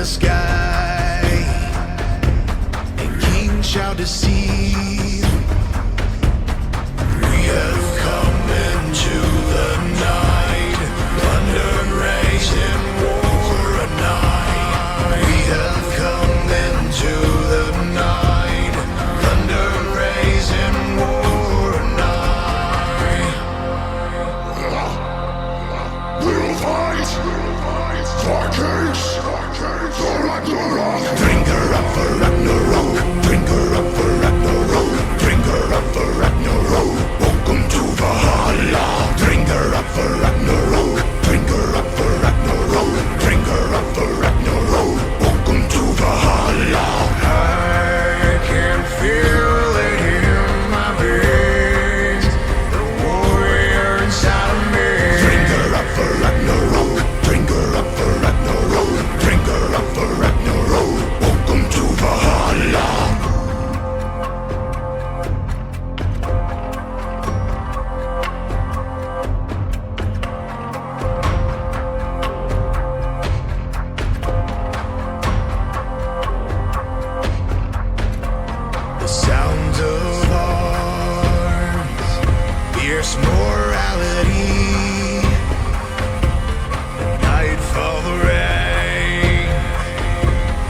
the sky, and kings shall deceive. We have come into the night, thunder raising war a night. We have come into the night, thunder raising war a night. We'll fight for kings, for Ragnarok. Drink her up for Ragnarok, drink her up for Ragnarok, drink her up for Ragnarok. Welcome to Valhalla. Drink her up for Ragnarok, drink her up for Ragnarok, drink her up for Ragnarok. Welcome to Valhalla. I can feel it in my veins, the warrior inside of me. Drink her up for Ragnarok, drink her up for Ragnarok, drink her up for Ragnarok. Welcome to Valhalla. The sounds of arms, fierce morality. Nightfall, the rain,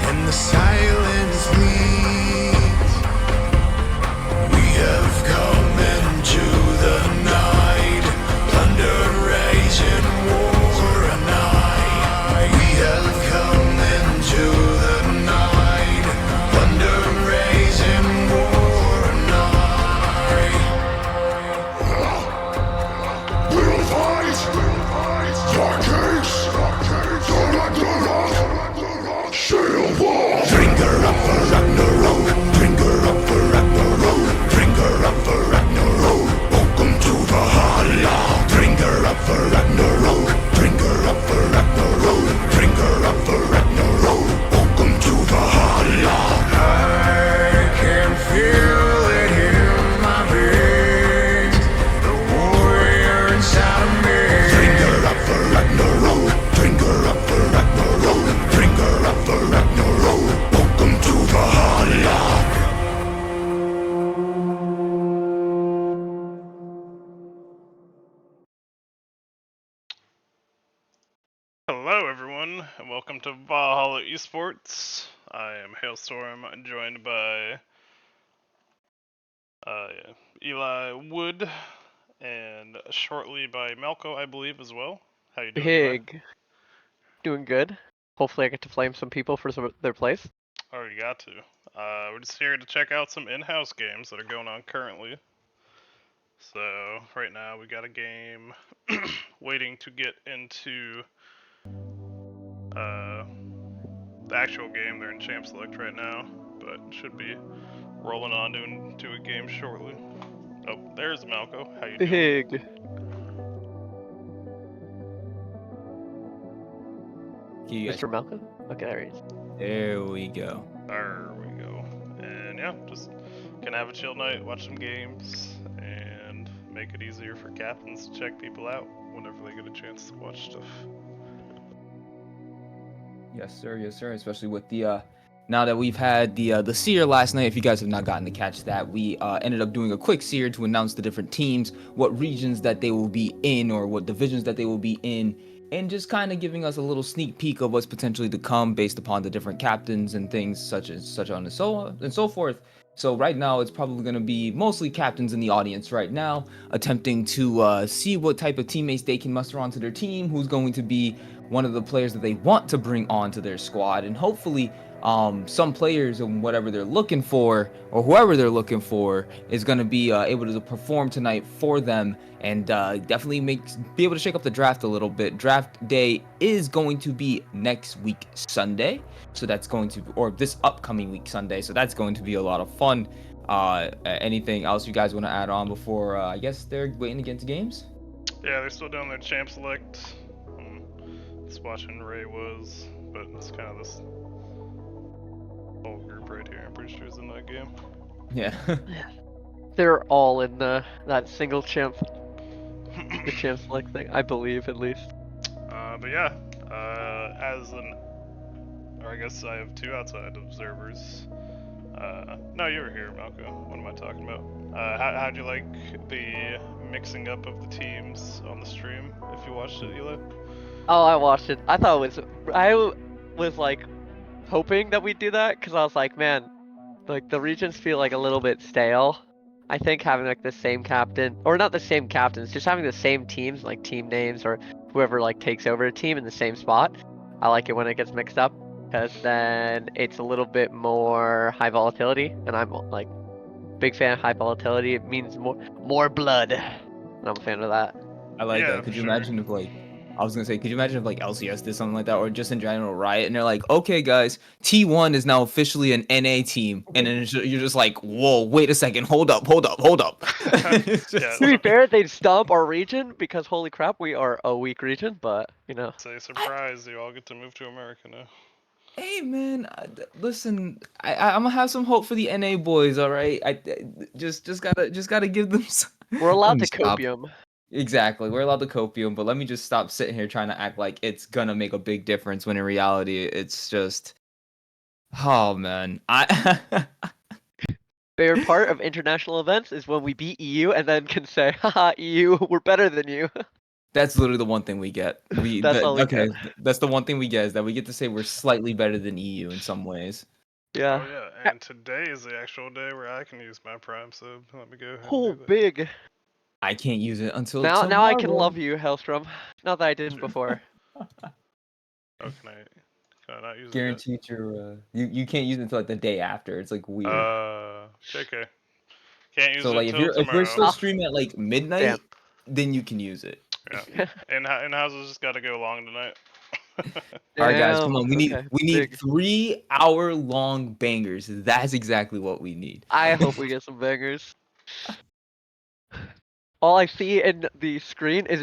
and the silence leads. We have come into the night, thunder raising war a night. We have come into the night, thunder raising war a night. We'll fight for kings, for Ragnarok. Shield wall. Drink her up for Ragnarok, drink her up for Ragnarok, drink her up for Ragnarok. Welcome to Valhalla. Drink her up for Ragnarok, drink her up for Ragnarok, drink her up for Ragnarok. Welcome to Valhalla. I can feel it in my veins, the warrior inside of me. Drink her up for Ragnarok, drink her up for Ragnarok, drink her up for Ragnarok. Welcome to Valhalla. Hello, everyone, and welcome to Valhalla Esports. I am Hailstorm, joined by Eli Wood, and shortly by Malco, I believe, as well. How you doing, Eli? Pig. Doing good. Hopefully I get to flame some people for some of their plays. Already got to. We're just here to check out some in-house games that are going on currently. So, right now we got a game waiting to get into the actual game. They're in Champ Select right now, but should be rolling on into a game shortly. Oh, there's Malco. How you doing? Pig. You guys- Mr. Malcolm? Okay, there he is. There we go. There we go. And yeah, just gonna have a chill night, watch some games, and make it easier for captains to check people out whenever they get a chance to watch stuff. Yes, sir. Yes, sir. Especially with the now that we've had the seer last night. If you guys have not gotten to catch that, we ended up doing a quick seer to announce the different teams, what regions that they will be in, or what divisions that they will be in, and just kind of giving us a little sneak peek of what's potentially to come based upon the different captains and things such on and so forth. So right now it's probably going to be mostly captains in the audience right now, attempting to see what type of teammates they can muster onto their team, who's going to be one of the players that they want to bring onto their squad, and hopefully some players and whatever they're looking for, or whoever they're looking for, is going to be able to perform tonight for them, and definitely be able to shake up the draft a little bit. Draft day is going to be next week Sunday, so that's going to, or this upcoming week Sunday, so that's going to be a lot of fun. Anything else you guys want to add on before I guess they're waiting to get into games? Yeah, they're still doing their champ select. Just watching Ray was, but it's kind of this whole group right here. I'm pretty sure is in that game. Yeah. They're all in that single champ, the champ select thing, I believe at least. But yeah, as an or I guess I have 2 outside observers. No, you were here, Malco. What am I talking about? How'd you like the mixing up of the teams on the stream? If you watched it, Eli. Oh, I watched it. I was like hoping that we'd do that because I was like, man, like the regions feel like a little bit stale. I think having like the same captain, or not the same captains, just having the same teams, like team names or whoever like takes over a team in the same spot. I like it when it gets mixed up because then it's a little bit more high volatility, and I'm like big fan of high volatility. It means more blood, and I'm a fan of that. I like Yeah, that. for Could you sure. imagine if like I was gonna say, could you imagine if like LCS did something like that, or just in general Riot, and they're like, okay, guys, T1 is now officially an NA team, and then you're just like, whoa, wait a second, hold up. It's Yeah, just To be so, fair, they'd stomp our region because holy crap, we are a weak region. But you know, say surprise, you all get to move to America now. hey man, listen, I'm gonna have some hope for the NA boys. All right, just gotta give them. we're Let allowed me to stop. copium. Exactly, we're allowed to copium, but let me just stop sitting here trying to act like it's gonna make a big difference when in reality it's just. Oh man, I. Favorite part of international events is when we beat EU and then can say, haha, EU, we're better than you. That's literally the one thing we get. That's all we get. Okay, that's the one thing we get is that we get to say we're slightly better than EU in some ways. Yeah. Oh yeah, and today is the actual day where I can use my Prime sub. Let me go ahead and Oh, do that. big. I can't use it until Now I can tomorrow. love you, Hellstrom. Not that I didn't Sure. before. Oh, can I not use it yet? Guaranteed you can't use it until like the day after. It's like weird. Okay. Can't use So it like till if we're tomorrow. still Oh, streaming at like damn. midnight, then you can use it. Yeah. And Houses just gotta go long tonight. All right, guys, Damn. come on. Okay, We need big. 3 hour long bangers. That's exactly what we need. I hope we get some bangers. All I see in the screen is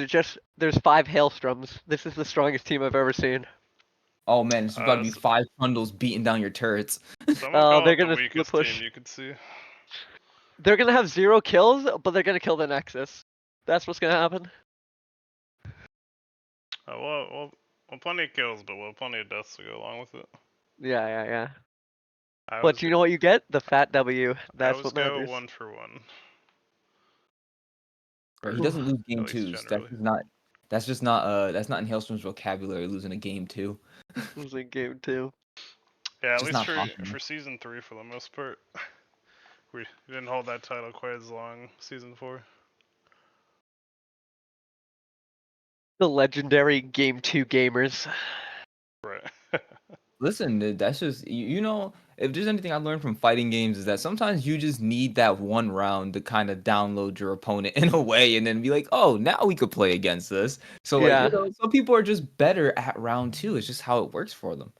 there's 5 Hailstroms. This is the strongest team I've ever seen. Oh man, it's about to be S 5 Trundles beating down your turrets. someone call They're it the gonna split weakest team push. you could see. They're gonna have 0 kills, but they're gonna kill the Nexus. That's what's gonna happen. Well, plenty of kills, but plenty of deaths to go along with it. Yeah. I But always you go, know what you get? The fat W. I That's always what go matters. 1-for-1. Bro, he Oof. doesn't lose At game least twos. generally. That's not in Hailstorm's vocabulary losing a game two. Losing game 2. Yeah, at Just least not for possible. season 3 for the most part. We didn't hold that title quite as long season 4. The legendary game 2 gamers. Right. Listen, that's just if there's anything I learned from fighting games is that sometimes you just need that one round to kind of download your opponent in a way and then be like, oh, now we could play against this. So like, Yeah. some people are just better at round two. It's just how it works for them.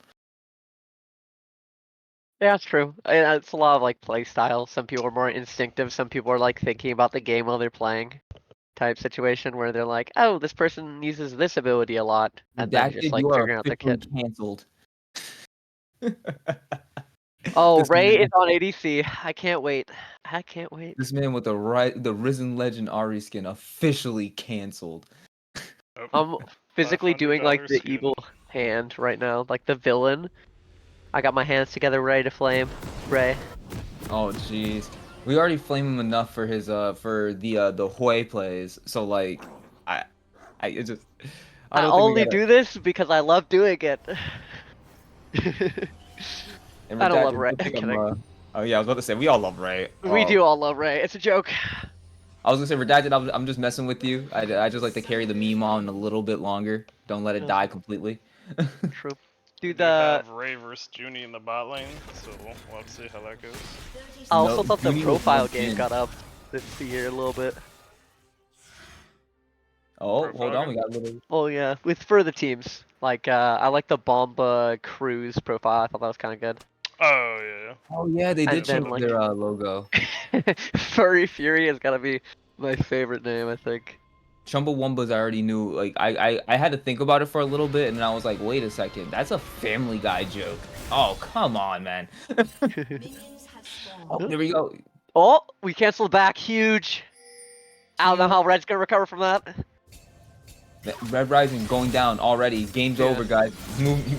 Yeah, it's true. It's a lot of like play style. Some people are more instinctive. Some people are like thinking about the game while they're playing. Type situation where they're like, oh, this person uses this ability a lot, and then just Redacted, you like are figuring out the officially kit. canceled. Oh, This Ray is man, on ADC. I can't wait. I can't wait. this man with the risen legend Ari skin officially canceled. Oh, I'm physically doing like $500 the skin. evil hand right now, like the villain. I got my hands together, ready to flame. Ray. Oh jeez. We already flame him enough for his for the Hui plays. So like I it just I I don't think we only gotta do this because I love doing it. and I don't love redacted Ray. good thing I'm Kidding. oh yeah, I was about to say we all love Ray. We do all love Ray. It's a joke. I was gonna say redacted, I'm just messing with you. I just like to carry the meme on a little bit longer. Don't let it Yeah, die completely. true. We Dude, do have Ray versus Junie in the bot lane, so we'll have to see how that goes. I No, also thought the Junie was profile lumped game in. got up this year a little bit. Oh, hold Profile on, game? we got a little. Oh yeah, with further teams. Like I like the Bomba Cruise profile. I thought that was kind of good. Oh yeah. Oh yeah, they Yeah, And did the then change like their Bomba. logo. Furry Fury has gotta be my favorite name, I think. Chumbawambas I already knew. Like I had to think about it for a little bit, and then I was like, wait a second, that's a Family Guy joke. Oh come on, man. Oh, there we go. Oh, we canceled back. Huge. I don't know Cute. how Red's gonna recover from that. Red Rising going down already. Game's over, guys.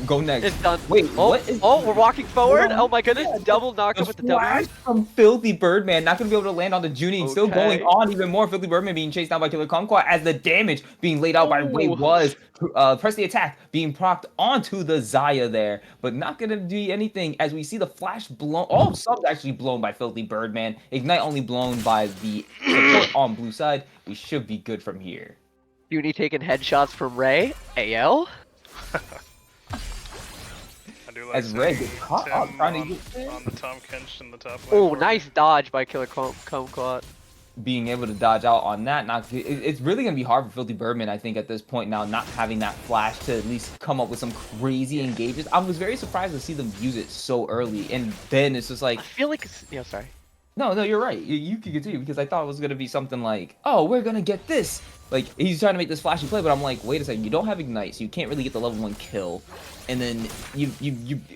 Go next. It's done. Wait, Oh, what is? oh, we're walking forward. on. Oh my goodness, Yeah, double knockup The with the flash W. from Filthy Birdman, not gonna be able to land on the Junie, and still going Okay. on even more. Filthy Birdman being chased down by Killer Kumquat as the damage being laid out by Wei Ooh. was. Press the attack being procced onto the Zaya there, but not gonna do anything as we see the flash blown. All subs actually blown by Filthy Birdman. Ignite only blown by the support on blue side. We should be good from here. Uni taking headshots from Ray. AL. I do like As Ray seeing gets caught Tim up trying to on, get there. on the Tom Kench in the top lane. Oh, for me. nice dodge by Killer Kumquat. Being able to dodge out on that, it's really gonna be hard for Filthy Birdman, I think, at this point now, not having that flash to at least come up with some crazy engages. I was very surprised to see them use it so early, and then it's just like, I feel like it's... Yeah, sorry. no, you're right. You can continue because I thought it was gonna be something like, oh, we're gonna get this. Like he's trying to make this flashy play, but I'm like, wait a second, you don't have Ignite, so you can't really get the level 1 kill. And then you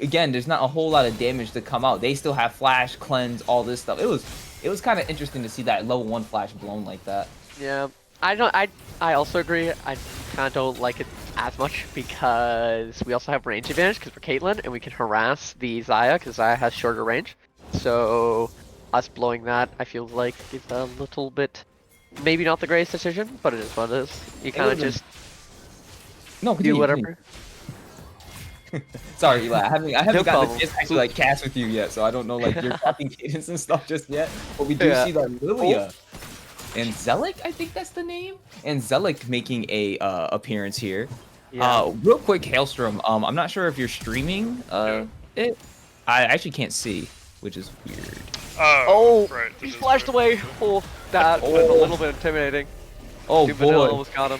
again, there's not a whole lot of damage to come out. They still have flash, cleanse, all this stuff. It was kind of interesting to see that level 1 flash blown like that. Yeah, I also agree. I kind of don't like it as much because we also have range advantage because we're Caitlyn and we can harass the Zaya because Zaya has shorter range. So us blowing that, I feel like is a little bit, maybe not the greatest decision, but it is what it is. You kind of just do whatever. Sorry, Eli. I haven't No gotten problem. the chance to actually like cast with you yet, so I don't know like your talking cadence and stuff just yet. But we do Yeah. see that Lilia and Zelik, I think that's the name, and Zelik making a appearance here. Yeah. Real quick, Hailstrom. I'm not sure if you're streaming it. I actually can't see, which is weird. Oh, right. he this is flashed the- away. Oh, that was a little bit intimidating. Oh Dude, Vanilla boy. almost got him.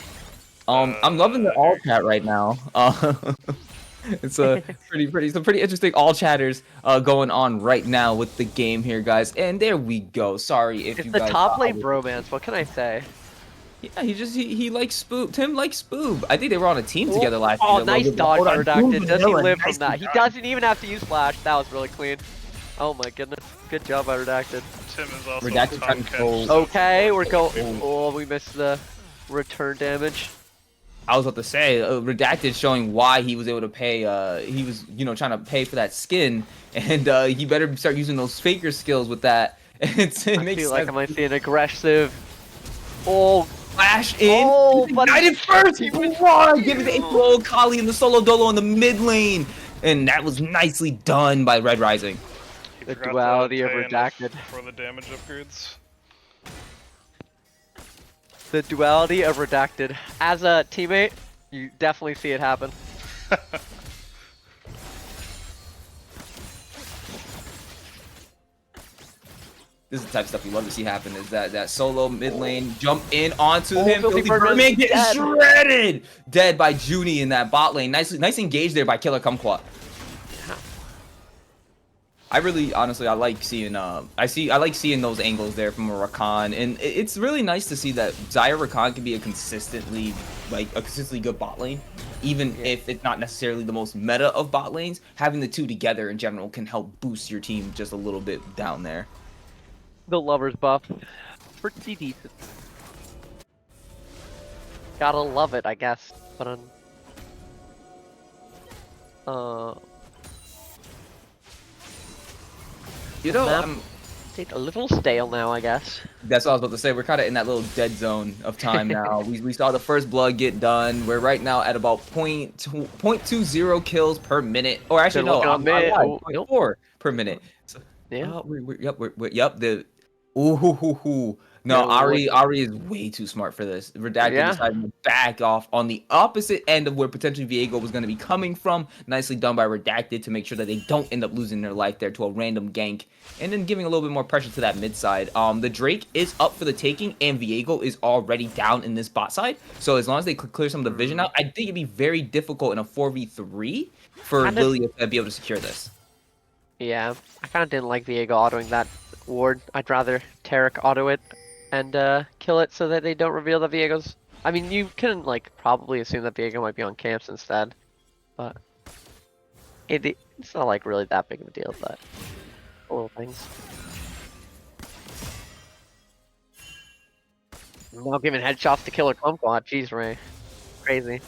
I'm loving the all chat right now. It's a some pretty interesting all chatters going on right now with the game here, guys. And there we go. Sorry if It's you the guys top thought I lane was- bromance. What can I say? Yeah, he likes Spoob. Tim likes Spoob. I think they were on a team together last Oh, year. nice Logan. dodge Hold by on, Redacted. Spoob Does he Vanilla, live from nicely that? He done. doesn't even have to use flash. That was really clean. Oh my goodness. Good job by Redacted. Tim is also Redacted Tom control. Kench. Okay, we're going. Oh, we missed the return damage. I was about to say, Redacted showing why he was able to pay, he was, trying to pay for that skin, and he better start using those faker skills with that. It I makes feel like I sense. might see an aggressive. Oh, Flash in, Oh, but ignited first, he was- one, give it to April Kali in the solo dolo in the mid lane, and that was nicely done by Red Rising. He The forgot to duality of pay enough Redacted. for the damage upgrades. the duality of Redacted. As a teammate, you definitely see it happen. This is the type of stuff you love to see happen, is that solo mid lane jump in onto Oh, him. Filthy Filthy Birdman Birdman getting dead. shredded! Dead by Junie in that bot lane. Nice engage there by Killer Kumquat. I really, honestly, I like seeing, I like seeing those angles there from a Rakan, and it's really nice to see that Zaya Rakan can be a consistently good bot lane, even if it's not necessarily the most meta of bot lanes. Having the two together in general can help boost your team just a little bit down there. The lover's buff. Pretty decent. Gotta love it, I guess. But You know, map- it's a little stale now, I guess. that's what I was about to say. We're kind of in that little dead zone of time now. we saw the first blood get done. We're right now at about 0.20 kills per minute. Or actually, They're no, looking on mid. Oh, 0.4 per minute. So, Yeah. yep. No, Yeah, Ari is way too smart for this. Redacted Yeah. decided to back off on the opposite end of where potentially Viego was going to be coming from. Nicely done by Redacted to make sure that they don't end up losing their life there to a random gank. And then giving a little bit more pressure to that mid side. The Drake is up for the taking, and Viego is already down in this bot side. So as long as they clear some of the vision out, I think it'd be very difficult in a 4v3 for Kinda- Lilia to be able to secure this. Yeah, I kind of didn't like Viego autoing that ward. I'd rather Tarek auto it and kill it so that they don't reveal that Viego's. I mean, you can like probably assume that Viego might be on camps instead, but it's not like really that big of a deal. But little things. I'm now giving headshots to Killer Kumquat. Jeez, Ray. crazy.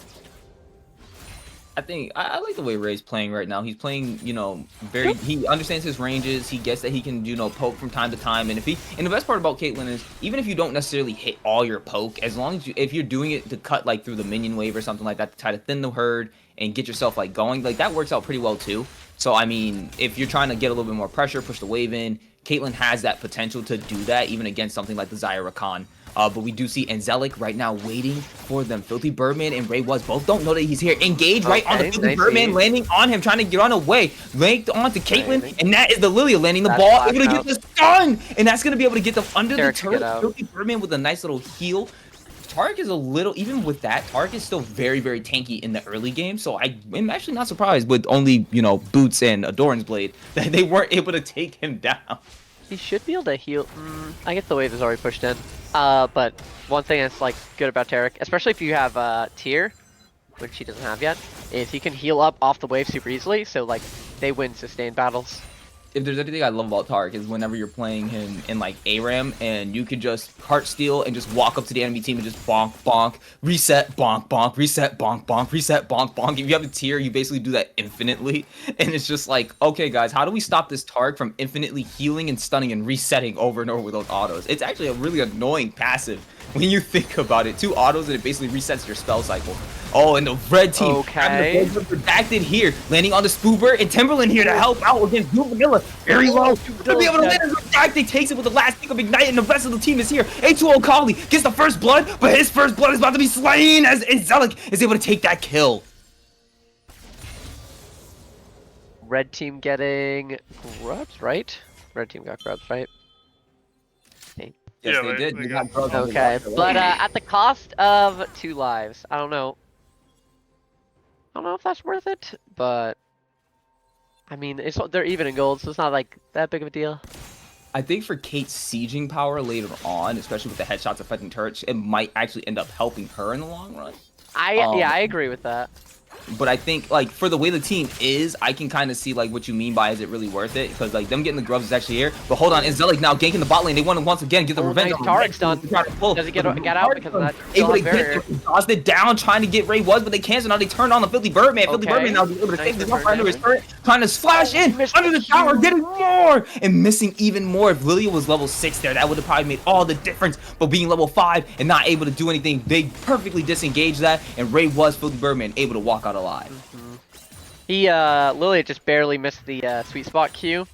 I think I like the way Ray's playing right now. He's playing, you know, very. He understands his ranges. He gets that he can, you know, poke from time to time. And and the best part about Caitlyn is even if you don't necessarily hit all your poke, as long as if you're doing it to cut like through the minion wave or something like that to try to thin the herd and get yourself like going, like that works out pretty well too. So I mean, if you're trying to get a little bit more pressure, push the wave in, Caitlyn has that potential to do that even against something like the Zyra Rakan. But we do see Angelic right now waiting for them. Filthy Birdman and Ray Was both don't know that he's here. Engage right on the Filthy Birdman, landing on him, trying to get on away. Linked onto Caitlyn, and that is the Lilia landing the ball, able to get the stun, and that's going to be able to get them under the turret. Filthy Birdman with a nice little heal. Tarek is a little, even with that, Tarek is still very, very tanky in the early game, so I'm actually not surprised with only, you know, Boots and Adoran's Blade that they weren't able to take him down. He should be able to heal. I guess the wave is already pushed in. But one thing that's like good about Tarek, especially if you have tier, which he doesn't have yet, is he can heal up off the wave super easily. So like they win sustained battles. If there's anything I love about Tarek is whenever you're playing him in like ARAM and you could just heart steal and just walk up to the enemy team and just bonk bonk, reset bonk bonk, reset bonk bonk, reset bonk bonk. If you have a tier, you basically do that infinitely, and it's just like, okay guys, how do we stop this Tarek from infinitely healing and stunning and resetting over and over with those autos? It's actually a really annoying passive when you think about it. 2 autos and it basically resets your spell cycle. Oh, and the red team okay, redacted here, landing on the Spoober and Timberland here to help out against Blue Vanilla. Very low. To be able to land redacted, takes it with the last pick of Ignite, and the rest of the team is here. A2O Kali gets the first blood, but his first blood is about to be slain as Angelic is able to take that kill. Red team getting grubs, right? Red team got grubs, right? Yes, Yeah, they did. they They got- got grubs on the Okay, roster. but at the cost of 2 lives. I don't know. I don't know if that's worth it, but I mean, they're even in gold, so it's not like that big of a deal. I think for Kate's sieging power later on, especially with the headshots affecting turrets, it might actually end up helping her in the long run. Yeah, I agree with that. But I think, like, for the way the team is, I can kind of see, like, what you mean by is it really worth it? Because, like, them getting the grubs is actually here. But hold on, Angelic now ganking the bot lane. They want to once again get the revenge. Nice Tarek's done. Does he get out because of that? Able to get exhausted down, trying to get Ray Was, but they cancel. Now they turn on the Filthy Birdman. Filthy Birdman now able to take this off under his turret, trying to splash in under the tower, getting more and missing even more. If Lilia was level 6 there, that would have probably made all the difference. But being level 5 and not able to do anything, they perfectly disengaged that, and Ray Was, Filthy Birdman, able to walk out alive. Lilia just barely missed the sweet spot Q.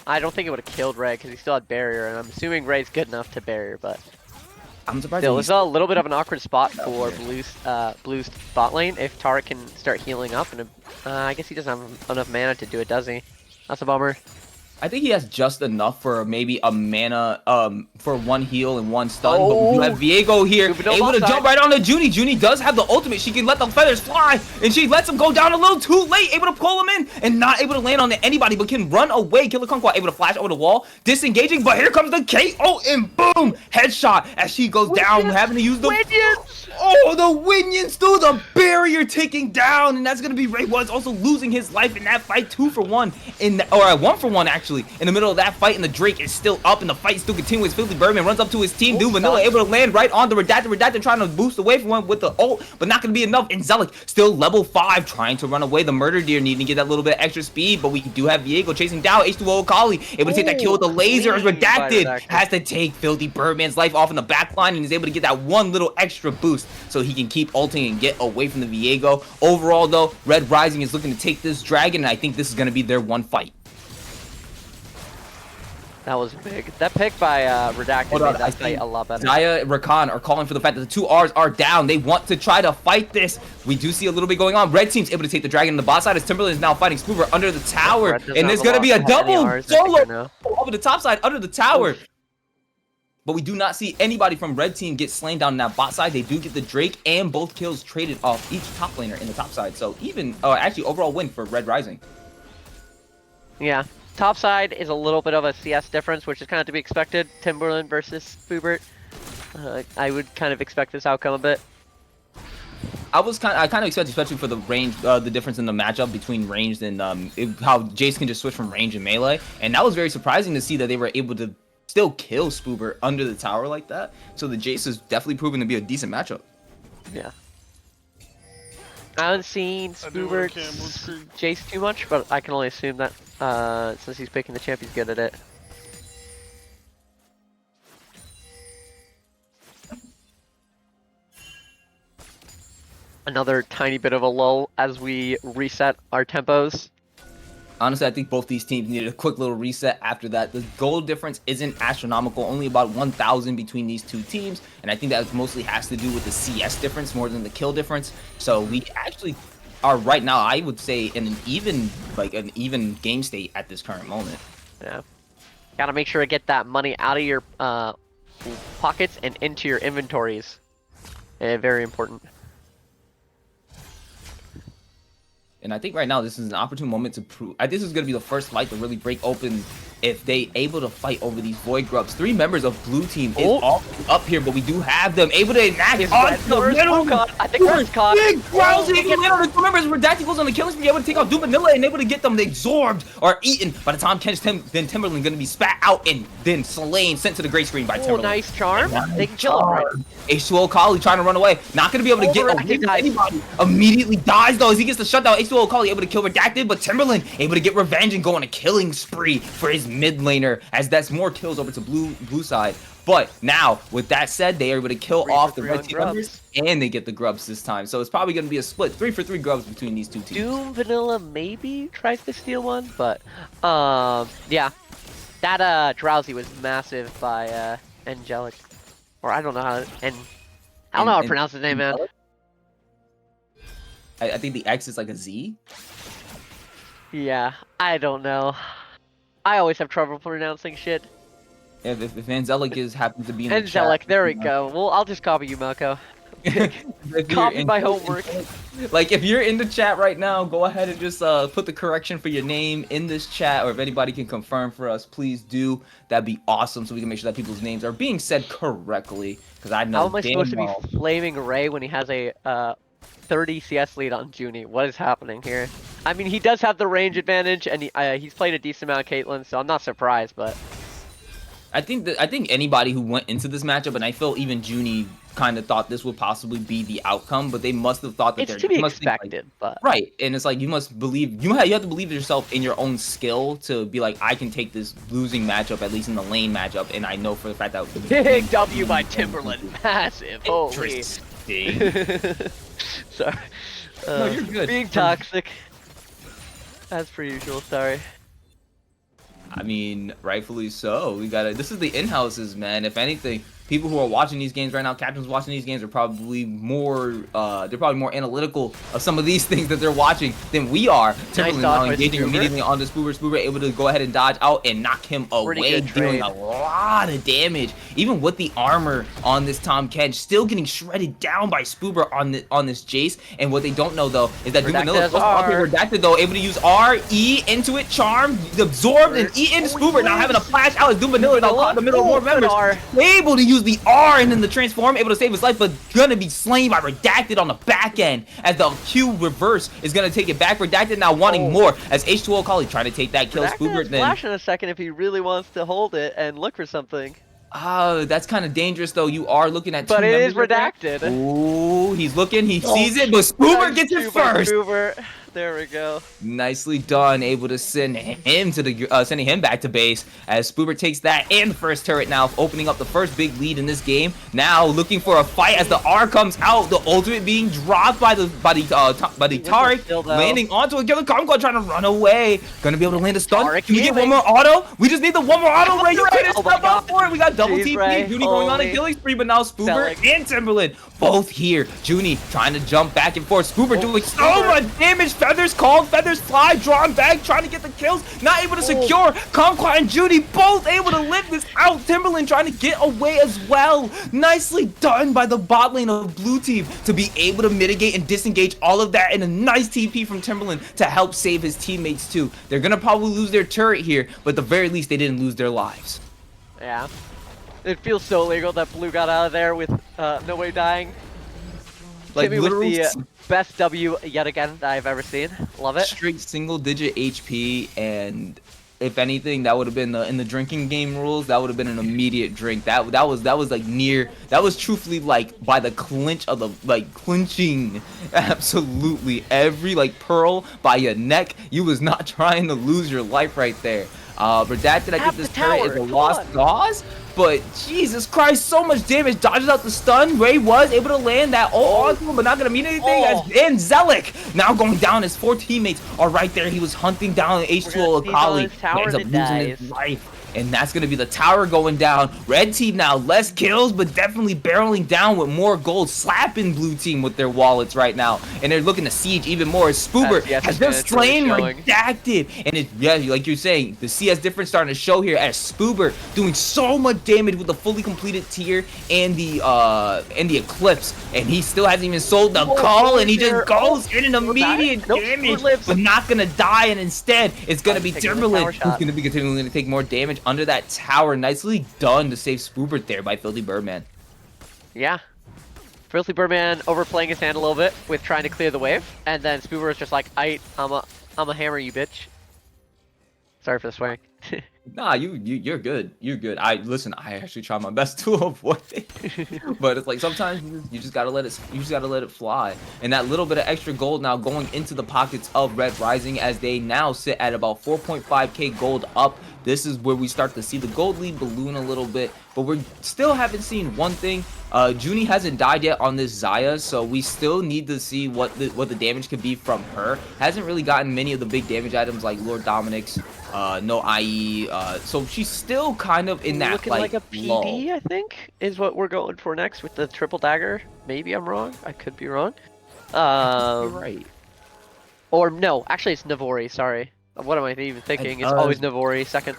I don't think it would have killed Ray because he still had barrier, and I'm assuming Ray's good enough to barrier, but I'm surprised. still, it's a little bit of an awkward spot for Blue's bot lane if Tarek can start healing up, and I guess he doesn't have enough mana to do it, does he? That's a bummer. I think he has just enough for maybe a mana, for 1 heal and 1 stun. But we do have Viego here, able to jump right on the Junie. Junie does have the ultimate. She can let the feathers fly, and she lets him go down a little too late, able to pull him in, and not able to land on anybody, but can run away. Killer Conquest able to flash over the wall, disengaging, but here comes the KO, and boom! Headshot as she goes down, having to use the... Oh, the Winions through the barrier taking down, and that's going to be Ray Was also losing his life in that fight 2 for 1, or 1 for 1 actually, in the middle of that fight, and the Drake is still up, and the fight still continues. Filthy Birdman runs up to his team, dude. Vanilla able to land right on the Redacted trying to boost away from one with the ult, but not going to be enough. Angelic still level 5, trying to run away. The Murder Deer needing to get that little bit extra speed, but we do have Viego chasing down. H2O Kali able to take that kill with the laser as Redacted has to take Filthy Birdman's life off in the back line, and is able to get that 1 little extra boost so he can keep ulting and get away from the Viego. Overall, though, Red Rising is looking to take this dragon, and I think this is going to be their 1 fight. That was big. That pick by Redacted made that fight a lot better. Zaya and Rakan are calling for the fact that the 2 Rs are down. They want to try to fight this. We do see a little bit going on. Red team's able to take the dragon on the bot side as Timberland is now fighting Spoober under the tower. And there's going to be a double solo over the top side under the tower. But we do not see anybody from Red Team get slain down in that bot side. They do get the Drake and both kills traded off each top laner in the top side. So even, actually, overall win for Red Rising. Yeah. Top side is a little bit of a CS difference, which is kind of to be expected. Timberland versus Spoobert. I would kind of expect this outcome a bit. I kind of expect, especially for the range, the difference in the matchup between ranged and how Jace can just switch from range and melee. And that was very surprising to see that they were able to still kill Spoober under the tower like that. So the Jace is definitely proven to be a decent matchup. Yeah. I haven't seen I knew where Spoobert's Cam was screwed. Jace too much, but I can only assume that since he's picking the champ, he's good at it. Another tiny bit of a lull as we reset our tempos. Honestly, I think both these teams needed a quick little reset after that. The goal difference isn't astronomical, only about 1,000 between these two teams, and I think that mostly has to do with the CS difference more than the kill difference. So we actually are right now, I would say, in an even game state at this current moment. Yeah. Gotta make sure to get that money out of your pockets and into your inventories. Very important. And I think right now this is an opportune moment to prove. This is going to be the first fight to really break open if they able to fight over these Void Grubs. 3 members of blue team is all up here, but we do have them able to enact on the middle. Oh god, I think Red's caught. Big Drowsy can land on the 2 members. Redacted goes on the killing spree, able to take out Doom Vanilla and able to get them absorbed or eaten by the time then Timberland going to be spat out and then slain, sent to the gray screen by Timberland. Nice charm. They can kill him, right? H2O Kali trying to run away. Not going to be able to get away with anybody. Immediately dies though as he gets the shutdown. H2O Kali able to kill Redacted, but Timberland able to get revenge and go on a killing spree for his mid laner as that's more kills over to blue side. But now, with that said, they are able to kill off the red team members and they get the grubs this time. So it's probably going to be a split 3 for 3 grubs between these two teams. Doom Vanilla maybe tries to steal one, but yeah. That Drowsy was massive by Angelic. Or I don't know how I don't know how to pronounce his name, man. I think the X is like a Z. Yeah, I don't know. I always have trouble pronouncing shit. If Angelic happens to be in the Angelic, chat, there we go. Well, I'll just copy you, Malco. Copy my homework. Like, if you're in the chat right now, go ahead and just put the correction for your name in this chat, or if anybody can confirm for us, please do. That'd be awesome, so we can make sure that people's names are being said correctly. Because I know. How am I supposed to be flaming Ray when he has a 30 CS lead on Junie? What is happening here? I mean, he does have the range advantage, and he's played a decent amount of Caitlyn, so I'm not surprised, but I think anybody who went into this matchup, and I feel even Junie kind of thought this would possibly be the outcome, but they must have thought that it's to be expected. But right, and it's like you must believe you have to believe yourself in your own skill to be like, I can take this losing matchup, at least in the lane matchup, and I know for the fact that big W by Timberland, massive. Holy. Sorry. No, you're good. Being toxic. As per usual, sorry. I mean, rightfully so. This is the Inhouses, man. If anything, people who are watching these games right now, captains watching these games, are probably more analytical of some of these things that they're watching than we are. Timberland now engaging immediately on the Spoober. Spoober able to go ahead and dodge out and knock him away, dealing a lot of damage. Even with the armor on this Tom Kench, still getting shredded down by Spoober on this Jace. And what they don't know though is that Doom Vanilla is up here. Redacted though, able to use R, E into it, charm, absorbed, and E into Spoober. Now having a flash out as Doom Vanilla now caught in the middle of more members. Able to use the R and then the transform, able to save his life, but gonna be slain by Redacted on the back end as the Q reverse is gonna take it back. Redacted now wanting more as H2O Kali trying to take that kill. Spoober then flash in a second if he really wants to hold it and look for something. That's kind of dangerous though. You are looking at but it is Redacted. Ooh, he's looking, he sees it, but Spoober gets it first. Spoober. There we go. Nicely done, able to send him to the sending him back to base as Spoober takes that and the first turret now, opening up the first big lead in this game. Now looking for a fight as the R comes out, the ultimate being dropped by the Taric, landing onto a killer. Conquo trying to run away, gonna be able to land a stun. Can we get one more auto? We just need the one more auto. Ray, you couldn't step up for it. We got double TP. Junie going on a killing spree, but now Spoober and Timberland both here. Junie trying to jump back and forth. Spoober doing so much damage. Feathers called, feathers fly, drawn back, trying to get the kills, not able to secure. Conquo and Junie both able to live this out. Timberland trying to get away as well. Nicely done by the bot lane of blue team to be able to mitigate and disengage all of that, and a nice TP from Timberland to help save his teammates too. They're gonna probably lose their turret here, but at the very least they didn't lose their lives. Yeah. It feels so illegal that blue got out of there with no way dying. Like literally the best W yet again that I've ever seen. Love it. Straight single digit HP, and if anything, that would have been in the drinking game rules. That would have been an immediate drink. That was like near. That was truthfully like by the clinch of the like clinching. Absolutely every like pearl by your neck. You was not trying to lose your life right there. Redacted, I think this turret is a lost cause. But Jesus Christ, so much damage. Dodges out the stun. Ray was able to land that all onto him, but not gonna mean anything. And Zelic now going down. His 4 teammates are right there. He was hunting down H2O Akali. Ends up losing his life. And that's going to be the tower going down. Red team now, less kills, but definitely barreling down with more gold, slapping blue team with their wallets right now. And they're looking to siege even more. Spoober has just slain Redacted. And it, yeah, like you're saying, the CS difference starting to show here as Spoober doing so much damage with the fully completed tier and the Eclipse. And he still hasn't even sold the call, and he just goes in an immediate damage, but not going to die. And instead, it's going to be Timberland who's going to be continuing to take more damage under that tower. Nicely done to save Spoobert there by Filthy Birdman. Yeah. Filthy Birdman overplaying his hand a little bit with trying to clear the wave, and then Spoobert is just like, I'm a hammer you, bitch. Sorry for the swearing. Nah, you're good. You're good. I actually try my best to avoid it. But it's like sometimes you just gotta let it fly. And that little bit of extra gold now going into the pockets of Red Rising as they now sit at about 4.5k gold up. This is where we start to see the gold lead balloon a little bit, but we still haven't seen one thing. Junie hasn't died yet on this Xayah, so we still need to see what the damage could be from her. Hasn't really gotten many of the big damage items like Lord Dominic's, no IE, so she's still kind of in that looking like a PD, lull. I think, is what we're going for next with the triple dagger. Maybe I'm wrong. I could be wrong. You're right. Or no, actually it's Navori. Sorry. What am I even thinking? It's always Navori second.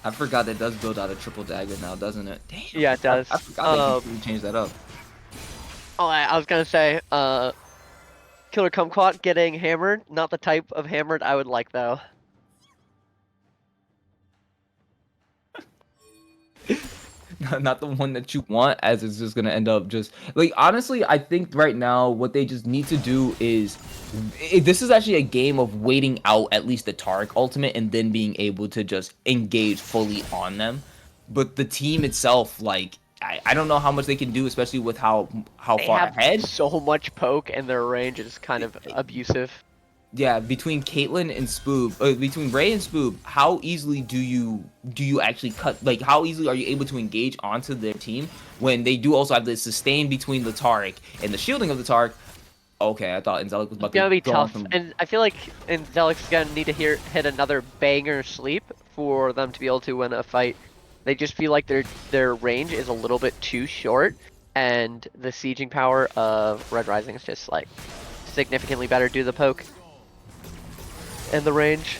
I forgot that does build out a triple dagger now, doesn't it? Damn. Yeah, it does. I forgot they changed that up. Oh, I was gonna say, Killer Kumquat getting hammered. Not the type of hammered I would like, though. Not the one that you want, as it's just gonna end up just like, honestly, I think right now what they just need to do is this is actually a game of waiting out at least the Taric ultimate and then being able to just engage fully on them. But the team itself, like, I don't know how much they can do, especially with how far ahead. So much poke and their range is kind of abusive. Yeah, between Caitlyn and Spoob, between Ray and Spoob, how easily do you actually cut? Like, how easily are you able to engage onto their team when they do also have the sustain between the Taric and the shielding of the Taric? Okay, I thought Angelic was about to be tough, and I feel like Angelic's gonna need to hit another banger sleep for them to be able to win a fight. They just feel like their range is a little bit too short, and the sieging power of Red Rising is just like significantly better due to the poke and the range.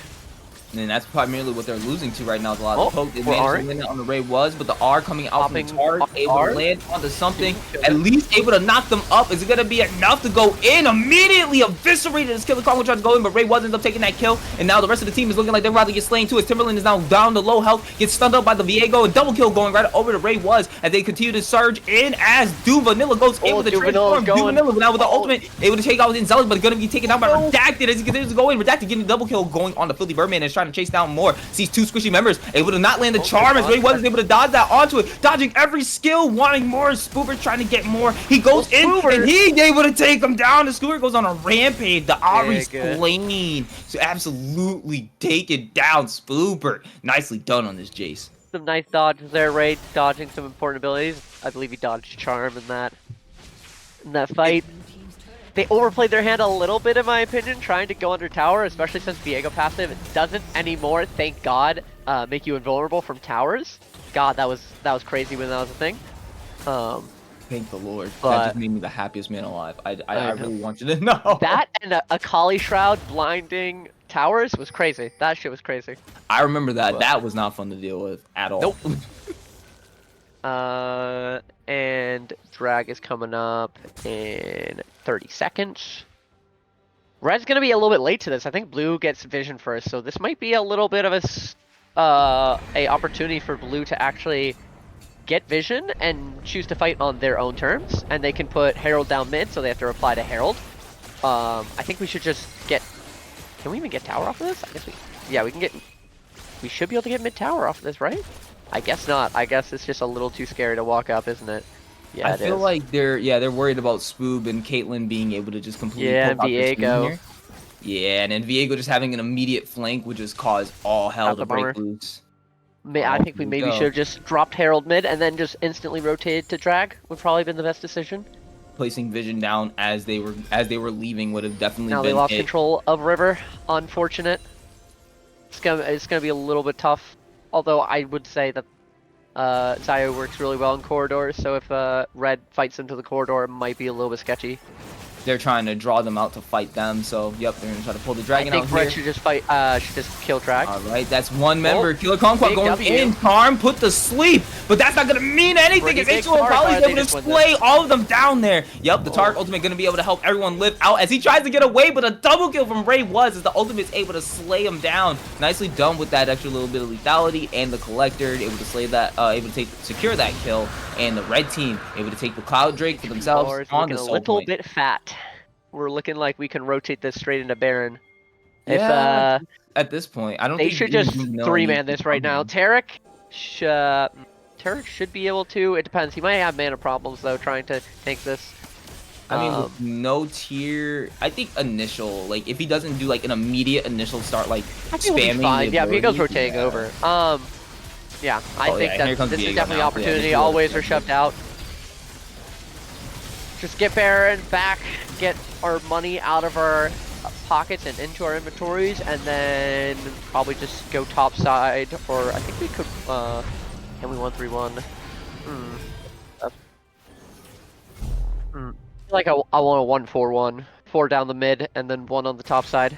And that's primarily what they're losing to right now. Is a lot of poke. They managed to win it on the Ray was, but the R coming out from the Taric, able to land onto something, at least able to knock them up. Is it gonna be enough to go in? Immediately eviscerated as Killer Kong tried to go in, but Ray was ends up taking that kill. And now the rest of the team is looking like they're about to get slain too. As Timberland is now down to low health, gets stunned up by the Viego, and double kill going right over to Ray was as they continue to surge in as Vanilla goes able to transform. Vanilla now with the ultimate, able to take out Zelic, but gonna be taken down by Redacted as he continues to go in. Redacted getting the double kill going on the Filthy Birdman and is trying to chase down more. Sees 2 squishy members, able to not land the charm as Ray wasn't able to dodge that onto it. Dodging every skill, wanting more. Spoober's trying to get more. He goes in and he's able to take him down. The Scooter goes on a rampage. The Ari's flaming. So absolutely take it down, Spoober. Nicely done on this Jace. Some nice dodges there, Ray dodging some important abilities. I believe he dodged charm in that fight. They overplayed their hand a little bit, in my opinion, trying to go under tower, especially since Viego passive doesn't anymore, thank God, make you invulnerable from towers. God, that was crazy when that was a thing. Thank the Lord. That just made me the happiest man alive. I really want you to know. That and a Kali Shroud blinding towers was crazy. That shit was crazy. I remember that. That was not fun to deal with at all. Nope. And drag is coming up in 30 seconds. Red's gonna be a little bit late to this. I think blue gets vision first, so this might be a little bit of a opportunity for blue to actually get vision and choose to fight on their own terms, and they can put Herald down mid, so they have to reply to Herald. I think we should just get. Can we even get tower off of this? I guess we. Yeah, we can get. we should be able to get mid tower off of this, right? I guess not. I guess it's just a little too scary to walk up, isn't it? Yeah, I feel like they're worried about Spoob and Caitlyn being able to just completely yeah, poke out their screen Viego. here. Yeah, and then Viego just having an immediate flank would just cause all hell That's to a bummer. break loose. I think we maybe should have just dropped Herald mid and then just instantly rotated to drag. Would probably been the best decision. Placing Vision down as they were leaving would have definitely Now been they lost it. control of River. Unfortunate. It's gonna be a little bit tough. Although I would say that Zio works really well in corridors, so if Red fights into the corridor, it might be a little bit sketchy. They're trying to draw them out to fight them, so yep, they're gonna try to pull the dragon out I think Red here. should just kill Drag. All right, that's one member. Killer Conquest big going W. in. Charm put to sleep, but that's not gonna mean anything. Pretty If big H2O Tark, probably they able to just win slay all of them down there. Yep, the Tark ultimate gonna be able to help everyone live out as he tries to get away, but a double kill from Ray was as the ultimate's able to slay him down. Nicely done with that extra little bit of lethality, and the Collector able to slay that, able to secure that kill, and the red team able to take the Cloud Drake for themselves Lord's on looking the a soul little point. bit fat. We're looking like we can rotate this straight into Baron. Yeah, If at this point, I don't they think should we just really know 3-man anything this right from now. him. Tarek should be able to. It depends. He might have mana problems though, trying to tank this. I mean, with no tier, I think initial, like, if he doesn't do, like, an immediate initial start, like, I think we'll be spamming fine. the Yeah, Viego's ability, rotating yeah. over. Yeah, I Oh, think yeah, here that comes this Viego is definitely now. opportunity. Yeah, All Viego's waves are definitely- shoved out. Just get Baron back, get our money out of our pockets and into our inventories, and then probably just go top side. Or I think we could. Can we 1-3-1? Like I want a 1-4-1, 4 down the mid, and then 1 on the top side.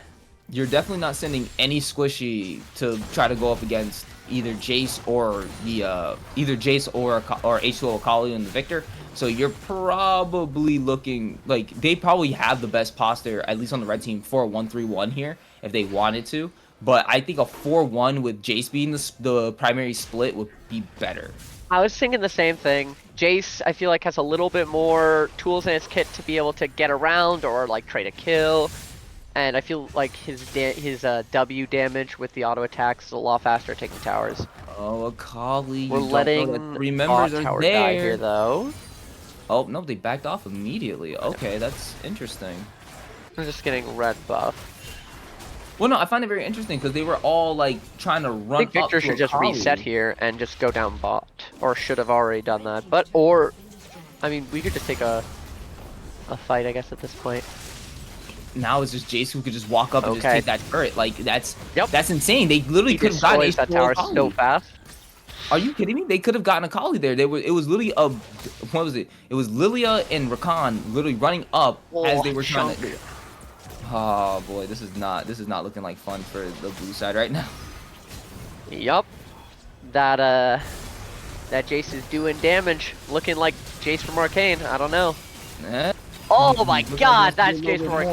You're definitely not sending any squishy to try to go up against either Jace or H2O Akali and the Victor. So you're probably looking like they probably have the best posture, at least on the red team, for a 1-3-1 here if they wanted to. But I think a 4-1 with Jace being the primary split would be better. I was thinking the same thing. Jace, I feel like, has a little bit more tools in his kit to be able to get around or like trade a kill, and I feel like his W damage with the auto attacks is a lot faster at taking towers. Oh, Akali, We're you don't know letting that 3 bot members are tower there. die here though. Oh no, they backed off immediately. Okay, that's interesting. I'm just getting red buff. Well, no, I find it very interesting because they were all like trying to run. I think Victor up to should just Akali. reset here and just go down bot, or should have already done that. I mean, we could just take a fight, I guess, at this point. Now it's just Jace who could just walk up and just Okay. take that turret. Like that's Yep. that's insane. They literally He could have gotten destroys that H2O tower Akali. so fast. Are you kidding me? They could have gotten Akali there. It was literally what was it? It was Lilia and Rakan literally running up as they were trying to. Oh boy, this is not looking like fun for the blue side right now. Yup. That Jace is doing damage. Looking like Jace from Arcane. I don't know. Eh. Oh my Looks like god, there's that's still a Jace little from bit